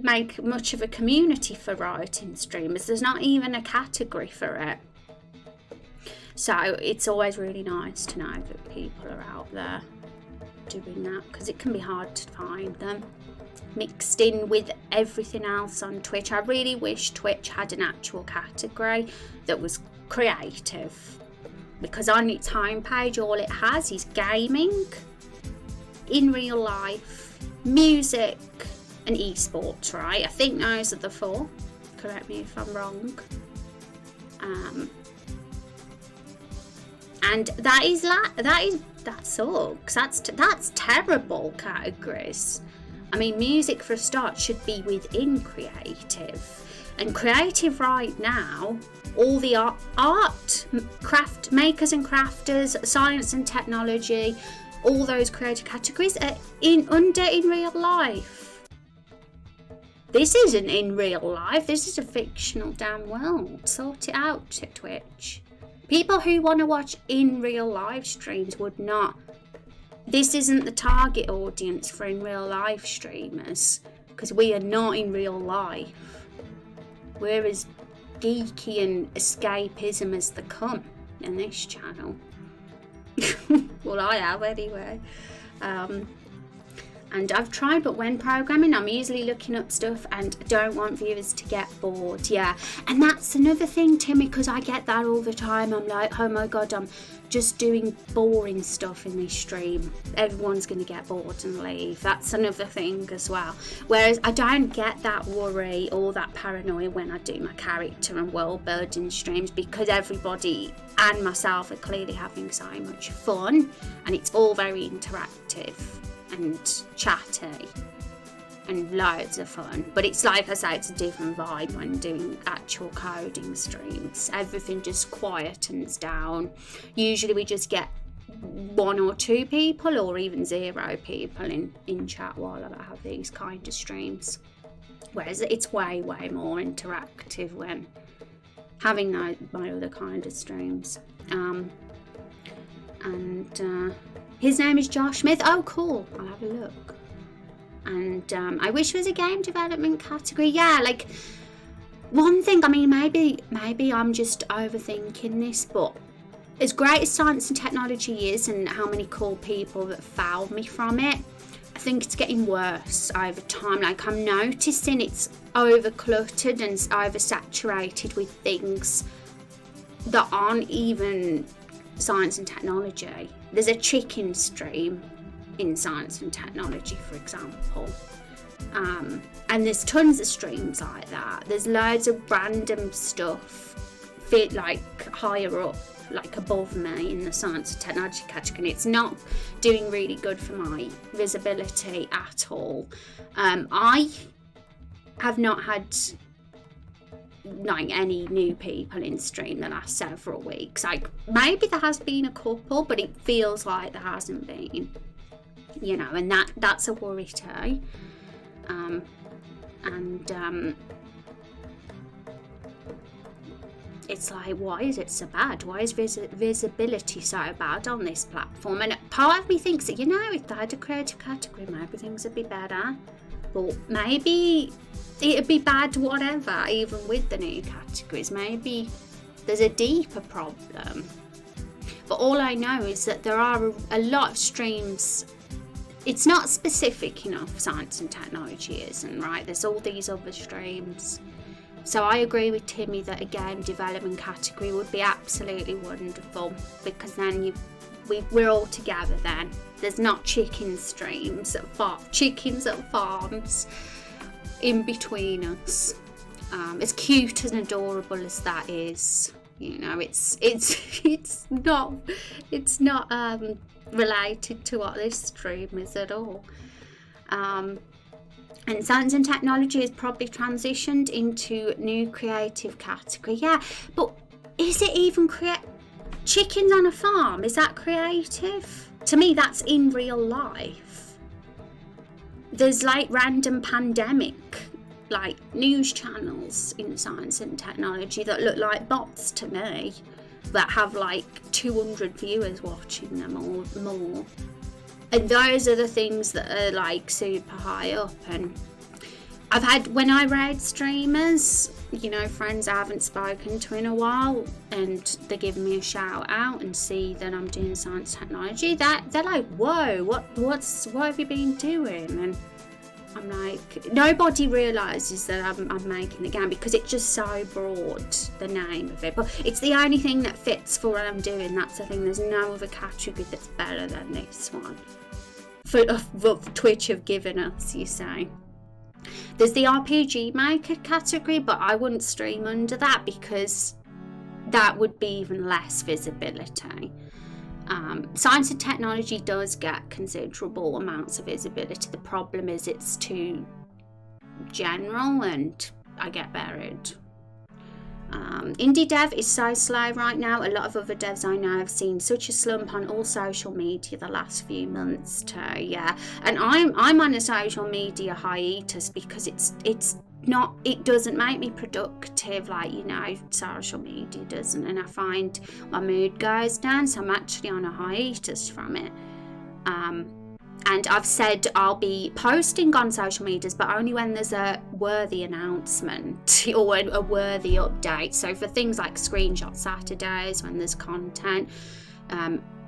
make much of a community for writing streamers. There's not even a category for it. So it's always really nice to know that people are out there doing that, because it can be hard to find them mixed in with everything else on Twitch. I really wish Twitch had an actual category that was creative, because on its homepage all it has is gaming, in real life, music and esports, right? I think those are the four. Correct me if I'm wrong. And that sucks. That's terrible categories. I mean, music for a start should be within creative, and creative right now, all the art, craft makers and crafters, science and technology, all those creative categories are in real life. This isn't in real life. This is a fictional damn world. Sort it out at Twitch. People who want to watch in real live streams would not. This isn't the target audience for in real life streamers, because we are not in real life. We're as geeky and escapism as they come in this channel. Well, I have anyway. And I've tried, but when programming, I'm usually looking up stuff and don't want viewers to get bored. Yeah, and that's another thing, Timmy, because I get that all the time. I'm like, oh my god, I'm just doing boring stuff in this stream. Everyone's going to get bored and leave. That's another thing as well. Whereas I don't get that worry or that paranoia when I do my character and world building streams, because everybody and myself are clearly having so much fun, and it's all very interactive and chatty and loads of fun. But it's like I say, it's a different vibe when doing actual coding streams. Everything just quietens down. Usually we just get 1 or 2 people, or even 0 people in chat while I have these kind of streams, whereas it's way more interactive when having my other kind of streams. His name is Josh Smith. Oh, cool. I'll have a look. And I wish there was a game development category. Yeah, like, one thing, I mean, maybe I'm just overthinking this, but as great as science and technology is, and how many cool people that fouled me from it, I think it's getting worse over time. Like, I'm noticing it's over-cluttered and oversaturated with things that aren't even science and technology. There's a chicken stream in science and technology, for example, and there's tons of streams like that. There's loads of random stuff fit like higher up, like above me in the science and technology category. It's not doing really good for my visibility at all. I have not had like any new people in stream the last several weeks. Like, maybe there has been a couple, but it feels like there hasn't been, you know, and that's a worry too. It's like, why is it so bad? Why is visibility so bad on this platform? And part of me thinks that, you know, if they had a creative category, maybe things would be better. But maybe it'd be bad whatever, even with the new categories. Maybe there's a deeper problem. But all I know is that there are a lot of streams. It's not specific enough, science and technology isn't, right? There's all these other streams. So I agree with Timmy that a game development category would be absolutely wonderful, because then we're all together then. There's not chicken streams chickens at farms in between us. As cute and adorable as that is, you know, it's not related to what this stream is at all. And science and technology has probably transitioned into new creative category. Yeah, but is it even chickens on a farm? Is that creative? To me, that's in real life. There's like random pandemic like news channels in science and technology that look like bots to me, that have like 200 viewers watching them or more. And those are the things that are like super high up. And I've had, when I raid streamers, you know, friends I haven't spoken to in a while, and they're giving me a shout out and see that I'm doing science technology, that they're like, whoa, what have you been doing? And I'm like, nobody realises that I'm making the game because it's just so broad, the name of it. But it's the only thing that fits for what I'm doing. That's the thing. There's no other category that's better than this one. For Twitch have given us, you say. There's the RPG Maker category, but I wouldn't stream under that because that would be even less visibility. Science and technology does get considerable amounts of visibility. The problem is it's too general and I get buried. Indie dev is so slow right now. A lot of other devs I know have seen such a slump on all social media the last few months too. Yeah, and I'm on a social media hiatus because it doesn't make me productive like, you know, social media doesn't, and I find my mood goes down, so I'm actually on a hiatus from it. And I've said I'll be posting on social medias, but only when there's a worthy announcement or a worthy update. So for things like Screenshot Saturdays, when there's content,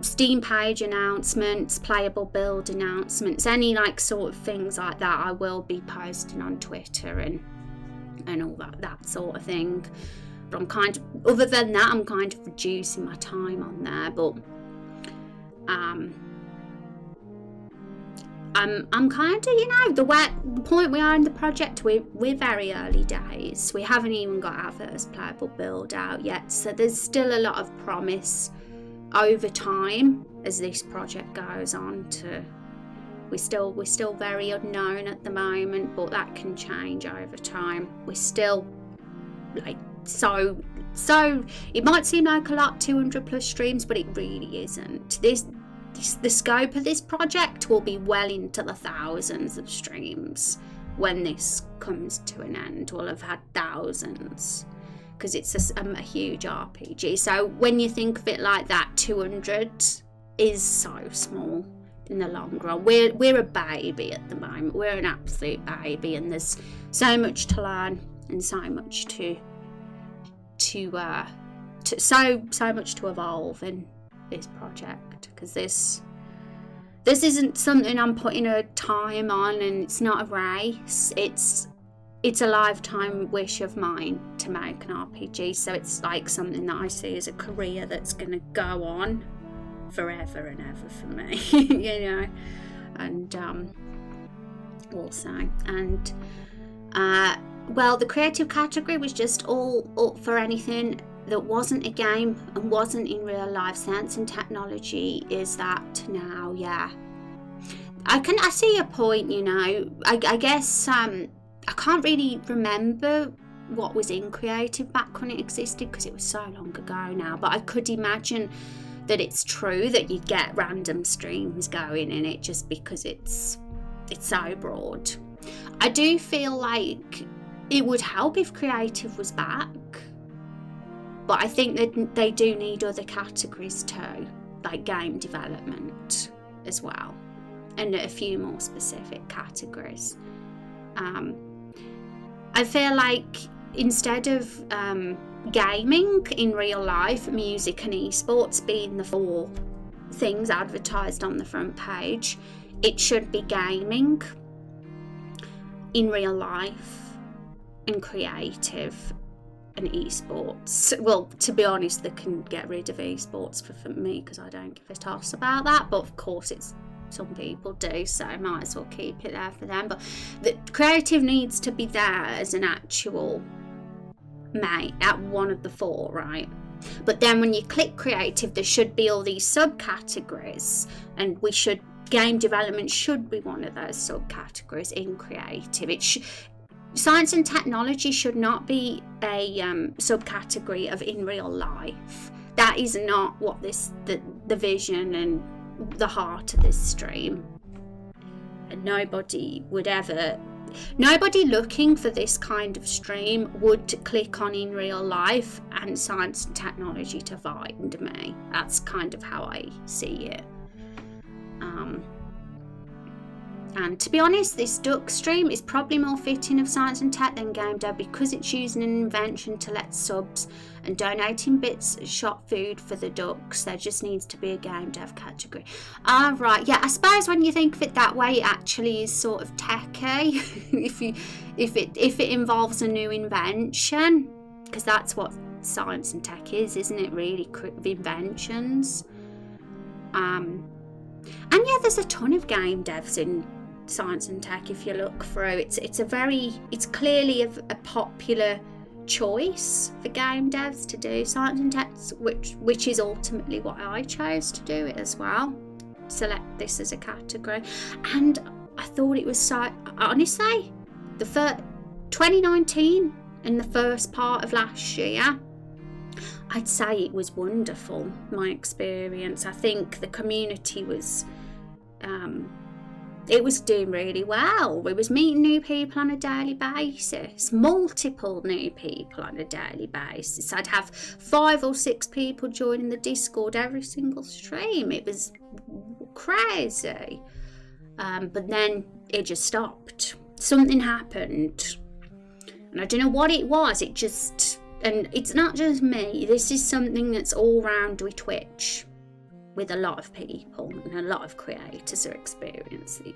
Steam page announcements, playable build announcements, any like sort of things like that, I will be posting on Twitter and all that sort of thing. But other than that, I'm kind of reducing my time on there. But I'm kind of, you know, the point we are in the project, we're very early days. We haven't even got our first playable build out yet, so there's still a lot of promise over time as this project goes on. We're still very unknown at the moment, but that can change over time. We're still like so it might seem like a lot, 200 plus streams, but it really isn't. The scope of this project will be well into the thousands of streams when this comes to an end. We'll have had thousands because it's a huge RPG. So when you think of it like that, 200 is so small in the long run. We're a baby at the moment. We're an absolute baby, and there's so much to learn and so much to so much to evolve in this project, because this isn't something I'm putting a time on, and it's not a race. It's a lifetime wish of mine to make an RPG, so it's like something that I see as a career that's going to go on forever and ever for me. You know, and we'll see. And well, the creative category was just all up for anything that wasn't a game and wasn't in real life. Science and technology is that now. Yeah, I see your point, you know. I guess I can't really remember what was in creative back when it existed because it was so long ago now, but I could imagine that it's true that you get random streams going in it just because it's so broad. I do feel like it would help if creative was back, but I think that they do need other categories too, like game development as well, and a few more specific categories. I feel like instead of gaming in real life, music and esports being the 4 things advertised on the front page, it should be gaming in real life and creative and esports. Well, to be honest, they can get rid of esports for me because I don't give a toss about that, but of course some people do, so I might as well keep it there for them. But the creative needs to be there as an actual mate at one of the 4, right? But then when you click creative, there should be all these subcategories, and game development should be one of those subcategories in creative. Science and technology should not be a subcategory of in real life. That is not what the vision and the heart of this stream. And nobody would ever nobody looking for this kind of stream would click on in real life and science and technology to find me. That's kind of how I see it. And to be honest, this duck stream is probably more fitting of science and tech than game dev, because it's using an invention to let subs and donating bits of shop food for the ducks. There just needs to be a game dev category. Right, yeah, I suppose when you think of it that way, it actually is sort of techy. if it involves a new invention, because that's what science and tech is, isn't it? Really, inventions. And yeah, there's a ton of game devs in science and tech. If you look through, it's clearly a popular choice for game devs to do science and tech, which is ultimately what I chose to do it as well. Select this as a category, and I thought it was so, honestly, 2019 and the first part of last year, I'd say it was wonderful, my experience. I think the community was, it was doing really well. We was meeting new people on a daily basis, multiple new people on a daily basis. I'd have 5 or 6 people joining the Discord every single stream. It was crazy. But then it just stopped. Something happened. And I don't know what it was. It just... And it's not just me, this is something that's all round with Twitch, with a lot of people and a lot of creators are experiencing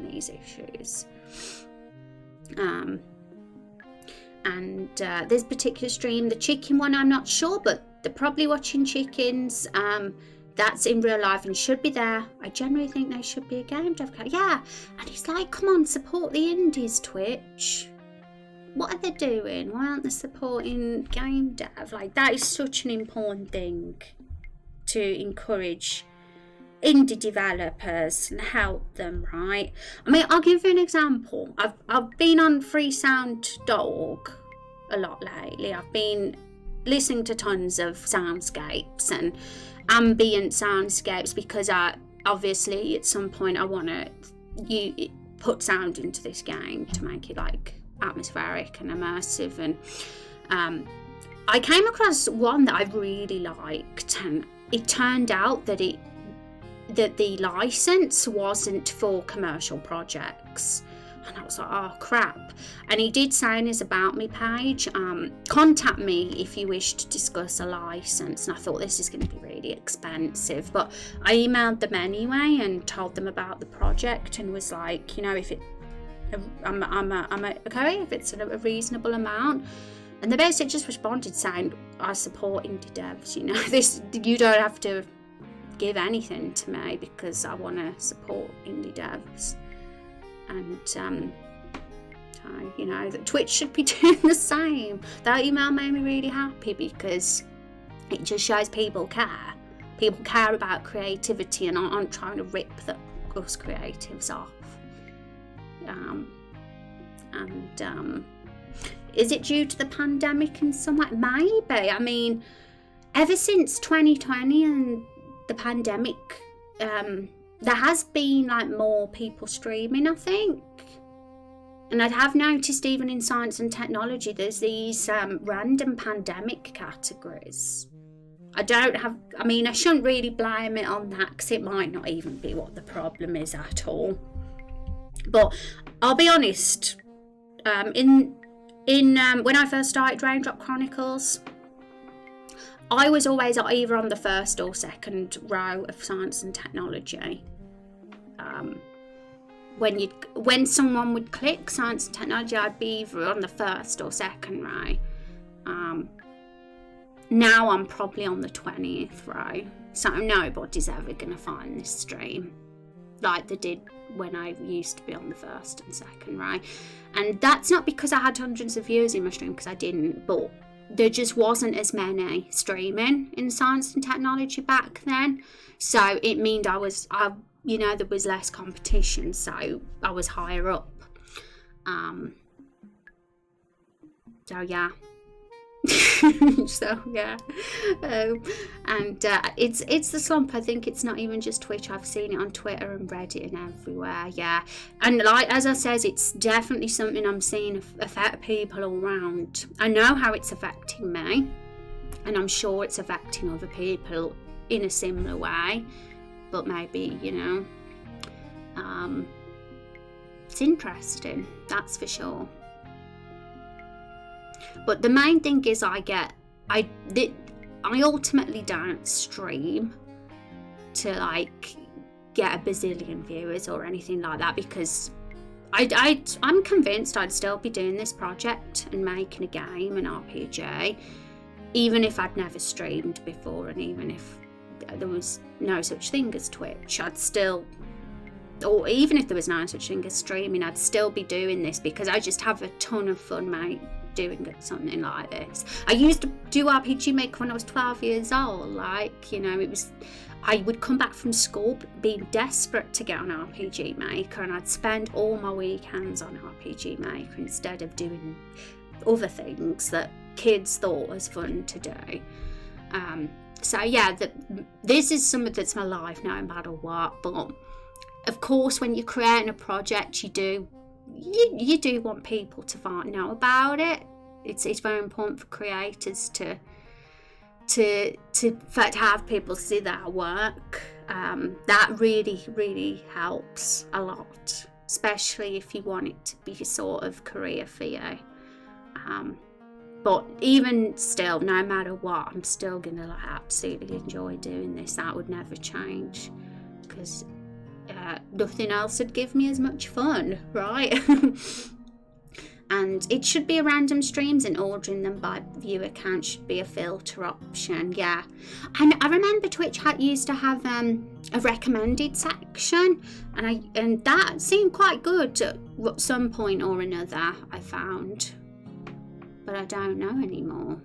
these issues. This particular stream, the chicken one, I'm not sure, but they're probably watching chickens. That's in real life and should be there. I generally think they should be a game dev. Yeah, and it's like, come on, support the indies, Twitch. What are they doing? Why aren't they supporting game dev? Like, that is such an important thing to encourage indie developers and help them, right? I mean, I'll give you an example. I've been on freesound.org a lot lately. I've been listening to tons of soundscapes and ambient soundscapes because obviously at some point I want to put sound into this game to make it like atmospheric and immersive, and I came across one that I really liked, and it turned out that the license wasn't for commercial projects, and I was like, oh crap. And he did say in his about me page, contact me if you wish to discuss a license, and I thought this is going to be really expensive, but I emailed them anyway and told them about the project and was like, you know, if it I'm okay if it's a reasonable amount. And they basically just responded saying, I support indie devs, you know, you don't have to give anything to me because I want to support indie devs. And you know, that Twitch should be doing the same. That email made me really happy because it just shows people care about creativity and aren't trying to rip us creatives off. Is it due to the pandemic in some way? Maybe. I mean, ever since 2020 and the pandemic, there has been like more people streaming, I think. And I have noticed even in science and technology, there's these random pandemic categories. I shouldn't really blame it on that because it might not even be what the problem is at all. But I'll be honest, when I first started Raindrop Chronicles, I was always either on the first or second row of science and technology. When someone would click science and technology, I'd be either on the first or second row. Now I'm probably on the 20th row, so nobody's ever going to find this stream like they did when I used to be on the first and second row. And that's not because I had hundreds of viewers in my stream, because I didn't, but there just wasn't as many streaming in science and technology back then, so it meant there was less competition, so I was higher up. So yeah. So yeah, and it's the slump. I think it's not even just Twitch. I've seen it on Twitter and Reddit and everywhere. Yeah, and like as I says, it's definitely something I'm seeing affect people all around. I know how it's affecting me, and I'm sure it's affecting other people in a similar way. But maybe, you know, it's interesting, that's for sure. But the main thing is I ultimately don't stream to like get a bazillion viewers or anything like that, because I'm convinced I'd still be doing this project and making a game, an RPG, even if I'd never streamed before, and even if there was no such thing as Twitch, I'd still, or even if there was no such thing as streaming, I'd still be doing this because I just have a ton of fun, mate, doing something like this. I used to do RPG Maker when I was 12 years old. Like, you know, I would come back from school being desperate to get on RPG Maker, and I'd spend all my weekends on RPG Maker instead of doing other things that kids thought was fun to do. So yeah, this is something that's my life no matter what. But of course, when you're creating a project, you do want people to know about it. It's very important for creators to have people see their work. That really helps a lot, especially if you want it to be a sort of career for you. But even still, no matter what, I'm still gonna like absolutely enjoy doing this. That would never change, because nothing else would give me as much fun, right? And it should be a random streams, and ordering them by viewer count should be a filter option. Yeah, and I remember Twitch used to have a recommended section, and that seemed quite good at some point or another, I found. But I don't know anymore.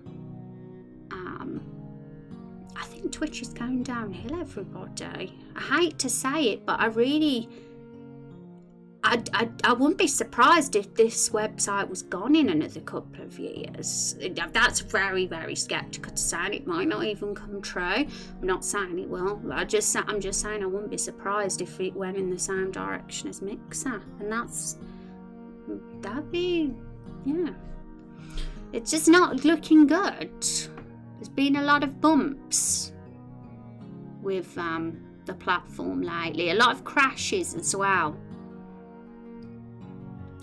I think Twitch is going downhill, everybody. I hate to say it, but I wouldn't be surprised if this website was gone in another couple of years. That's very, very sceptical to say. It might not even come true. I'm not saying it will. I'm just saying I wouldn't be surprised if it went in the same direction as Mixer. And that'd be, yeah. It's just not looking good. There's been a lot of bumps with the platform lately. A lot of crashes as well.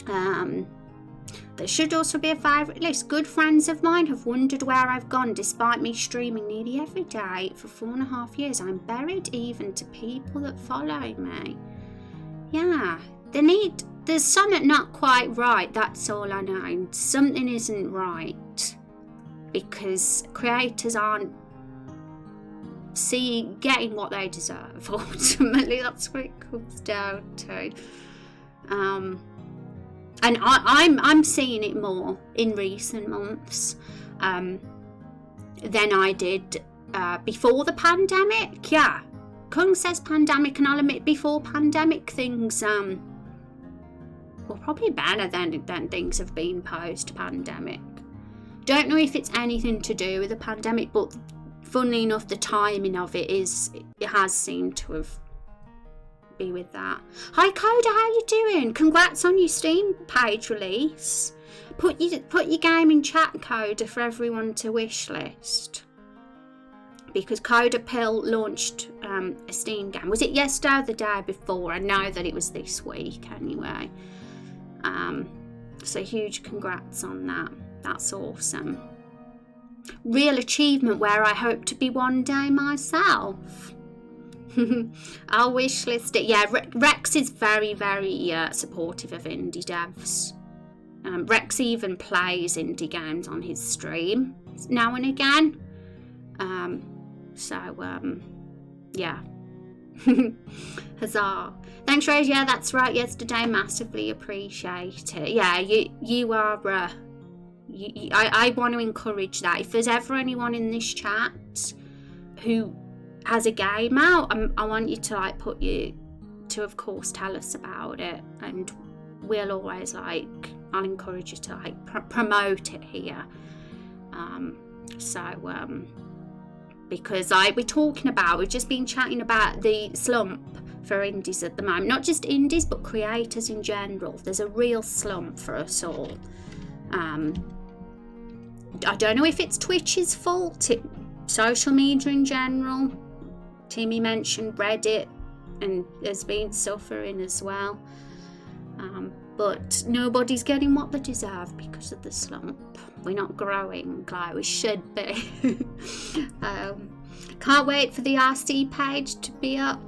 There should also be a favourite list. Good friends of mine have wondered where I've gone despite me streaming nearly every day for 4.5 years. I'm buried even to people that follow me. Yeah, there's something not quite right, that's all I know. Something isn't right, because creators aren't getting what they deserve. Ultimately, that's what it comes down to. And I'm seeing it more in recent months than I did before the pandemic. Yeah, Kung says pandemic, and I'll admit before pandemic things were probably better than things have been post-pandemic. Don't know if it's anything to do with the pandemic, but funnily enough, the timing of it has seemed to have be with that. Hi Coda, how you doing? Congrats on your Steam page release. Put your game in chat, Coda, for everyone to wish list. Because Coda Pill launched a Steam game. Was it yesterday or the day before? I know that it was this week anyway. So huge congrats on that. That's awesome. Real achievement where I hope to be one day myself. I'll wish list it. Yeah, Rex is very, very supportive of indie devs. Rex even plays indie games on his stream now and again. Yeah. Huzzah. Thanks, Rose. Yeah, that's right. Yesterday, massively appreciate it. Yeah, you are. I want to encourage that. If there's ever anyone in this chat who has a game out, I want you to of course tell us about it, and we'll always I'll encourage you to promote it here, So because we've just been chatting about the slump for indies at the moment, not just indies but creators in general. There's a real slump for us all. I don't know if it's Twitch's fault, social media in general. Timmy mentioned Reddit and has been suffering as well, but nobody's getting what they deserve because of the slump. We're not growing like we should be. Can't wait for the RC page to be up.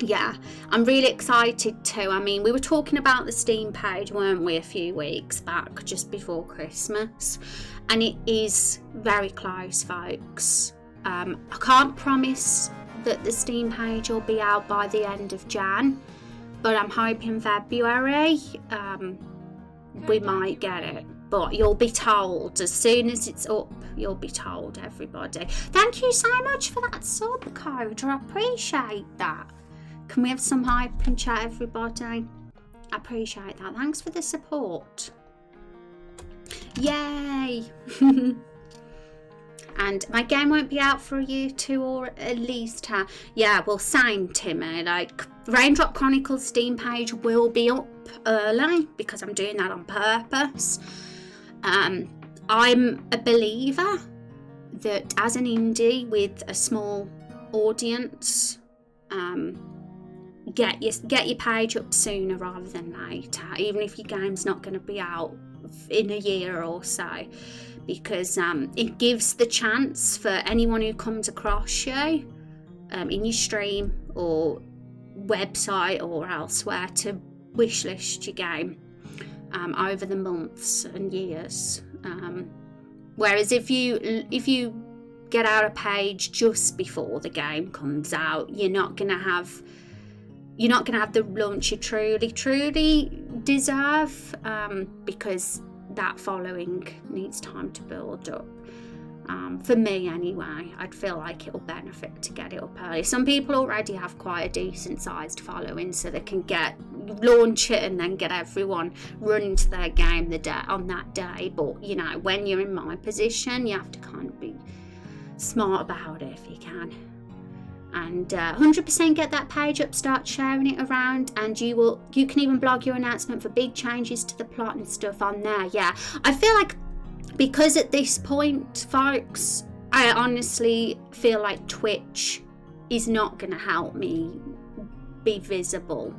Yeah, I'm really excited too. I mean, we were talking about the Steam page, weren't we, a few weeks back, just before Christmas, and it is very close, folks. I can't promise that the Steam page will be out by the end of Jan, but I'm hoping February. We might get it, but you'll be told as soon as it's up. You'll be told, everybody. Thank you so much for that sub code. I appreciate that. Can we have some hype and chat, everybody? I appreciate that. Thanks for the support. Yay! And my game won't be out for a year, 2 or at least. Yeah, well, same, Timmy. Like, Raindrop Chronicles Steam page will be up early because I'm doing that on purpose. I'm a believer that as an indie with a small audience, get your page up sooner rather than later, even if your game's not going to be out in a year or so, because it gives the chance for anyone who comes across you in your stream or website or elsewhere to wishlist your game over the months and years. Whereas if you get out a page just before the game comes out, you're not gonna have the launch you truly deserve, because that following needs time to build up. For me anyway, I'd feel like it'll benefit to get it up early. Some people already have quite a decent sized following, so they can launch it and then get everyone running to their game on that day. But you know, when you're in my position, you have to kind of be smart about it if you can. And 100% get that page up, start sharing it around, and you can even blog your announcement for big changes to the plot and stuff on there. Yeah, I feel like, because at this point, folks, I honestly feel like Twitch is not going to help me be visible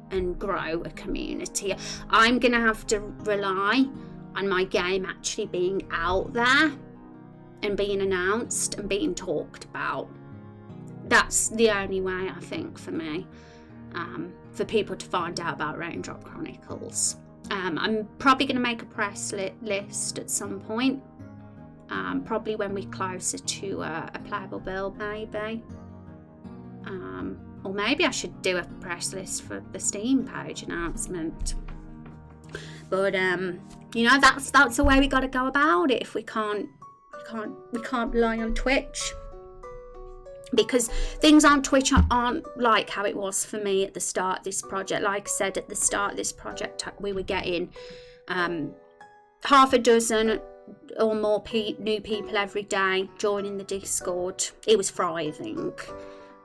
and grow a community. I'm going to have to rely on my game actually being out there and being announced and being talked about. That's the only way, I think, for me, for people to find out about Raindrop Chronicles. I'm probably going to make a press list at some point, probably when we're closer to a playable build, maybe. Or maybe I should do a press list for the Steam page announcement. But you know, that's the way we got to go about it. If we can't rely on Twitch. Because things on Twitch aren't like how it was for me at the start of this project. Like I said, at the start of this project, we were getting half a dozen or more new people every day joining the Discord. It was thriving.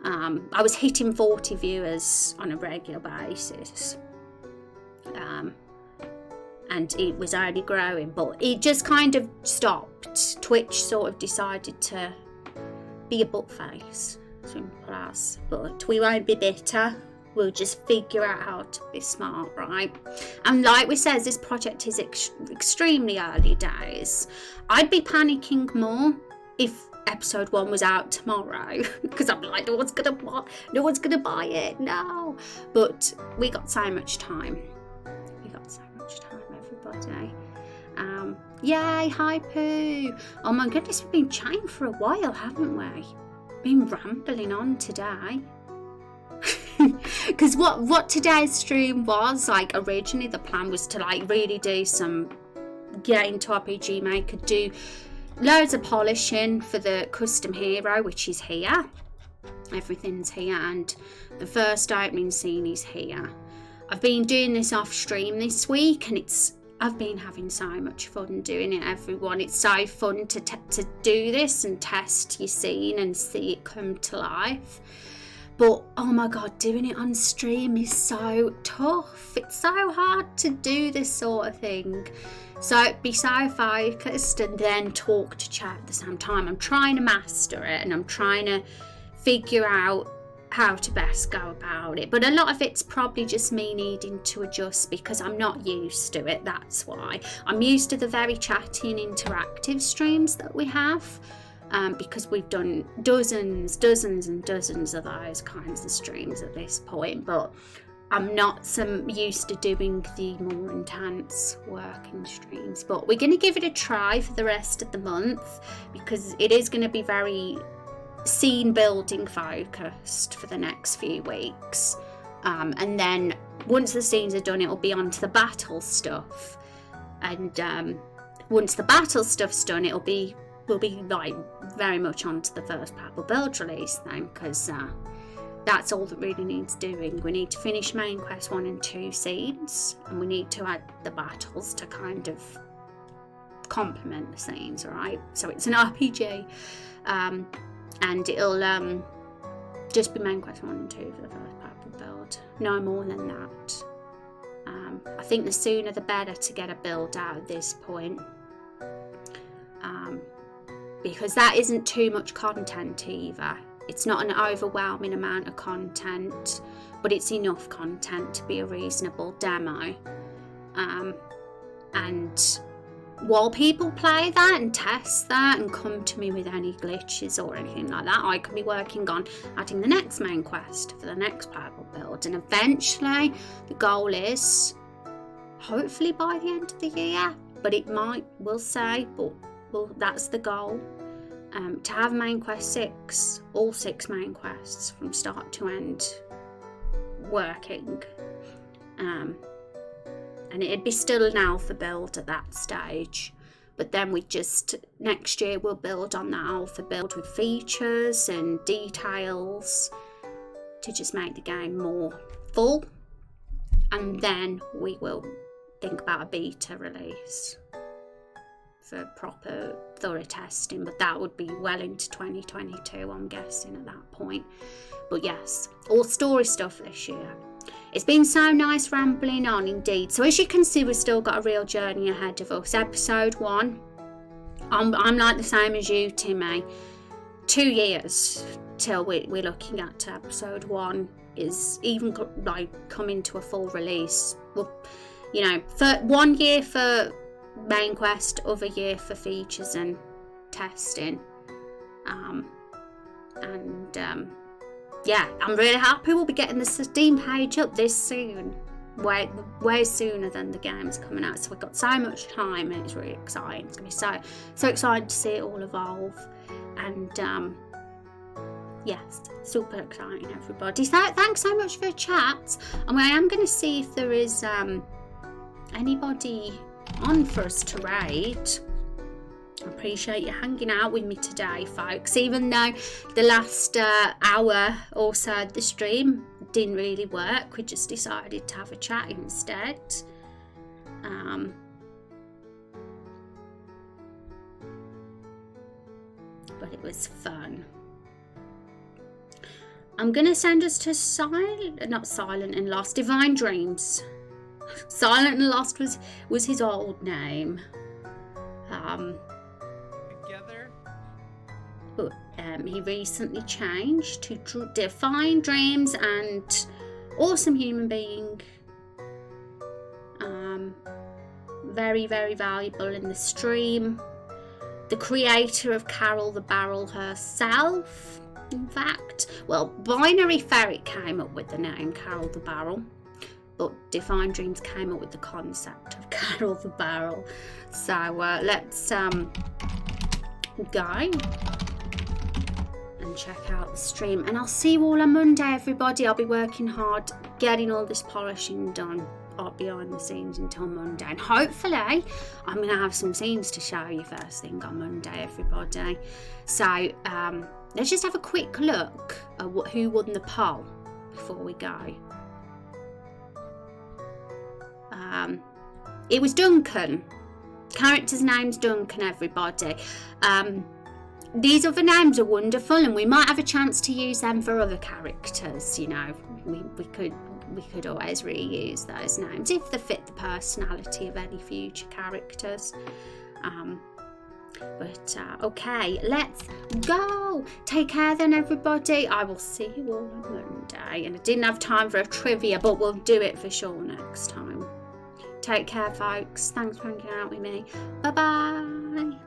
I was hitting 40 viewers on a regular basis. And it was only growing, but it just kind of stopped. Twitch sort of decided to be a butt face, simple as. But we won't be bitter. We'll just figure out how to be smart, right? And like we said, this project is extremely early days. I'd be panicking more if episode 1 was out tomorrow, because I'm like, no one's gonna buy it, no. But we got so much time. Everybody. Yay, hi Pooh. Oh my goodness, we've been chatting for a while, haven't we? Been rambling on today. Because what today's stream was, like, originally the plan was to like really do get into RPG Maker, do loads of polishing for the custom hero, which is here. Everything's here, and the first opening scene is here. I've been doing this off stream this week, and I've been having so much fun doing it, everyone. It's so fun to do this and test your scene and see it come to life. But oh my god, doing it on stream is so tough. It's so hard to do this sort of thing. So be so focused and then talk to chat at the same time. I'm trying to master it and I'm trying to figure out how to best go about it. But a lot of it's probably just me needing to adjust because I'm not used to it. That's why. I'm used to the very chatty and interactive streams that we have. Because we've done dozens and dozens of those kinds of streams at this point, but I'm not so used to doing the more intense working streams. But we're going to give it a try for the rest of the month because it is going to be very scene building focused for the next few weeks. And then once the scenes are done, it'll be on to the battle stuff. And once the battle stuff's done, we'll be like very much onto the first purple build release then, because that's all that really needs doing. We need to finish main quest 1 and 2 scenes, and we need to add the battles to kind of complement the scenes, alright? So it's an RPG, and it'll just be main quest 1 and 2 for the first purple build, no more than that. I think the sooner the better to get a build out at this point. Because that isn't too much content either. It's not an overwhelming amount of content, but it's enough content to be a reasonable demo. And while people play that and test that and come to me with any glitches or anything like that, I can be working on adding the next main quest for the next purple build. And eventually the goal is, hopefully by the end of the year, but it might, we'll say, but well, that's the goal, to have main quest 6, all 6 main quests from start to end working, and it'd be still an alpha build at that stage, but then we just, next year we'll build on that alpha build with features and details to just make the game more full, and then we will think about a beta release for proper thorough testing, but that would be well into 2022, I'm guessing, at that point. But yes, all story stuff this year. It's been so nice rambling on indeed. So as you can see, we've still got a real journey ahead of us. Episode 1, I'm like the same as you, Timmy. 2 years till we're looking at episode 1 is even like coming to a full release. Well, you know, for 1 year for main quest, other year for features and testing, yeah, I'm really happy we'll be getting the Steam page up this soon, way sooner than the game's coming out, so we've got so much time and it's really exciting. It's gonna be so exciting to see it all evolve, and yes, super exciting, everybody. So thanks so much for the chat, and I am going to see if there is anybody on for us to raid. I appreciate you hanging out with me today, folks, even though the last hour or so of the stream didn't really work. We just decided to have a chat instead. But it was fun. I'm gonna send us to Silent and Lost, Divine Dreams. Silent and Lost was his old name. Together. But he recently changed to Divine Dreams and Awesome Human Being. Very, very valuable in the stream. The creator of Carol the Barrel herself, in fact. Well, Binary Ferret came up with the name Carol the Barrel, but Divine Dreams came up with the concept of Carol the Barrel. So let's go and check out the stream, and I'll see you all on Monday, everybody. I'll be working hard getting all this polishing done up behind the scenes until Monday, and hopefully I'm going to have some scenes to show you first thing on Monday, everybody. So let's just have a quick look at who won the poll before we go. it was Duncan. Character's name's Duncan, everybody. These other names are wonderful, and we might have a chance to use them for other characters. You know, we could always reuse those names if they fit the personality of any future characters. Okay, let's go. Take care then, everybody. I will see you all on Monday. And I didn't have time for a trivia, but we'll do it for sure next time. Take care, folks. Thanks for hanging out with me. Bye bye.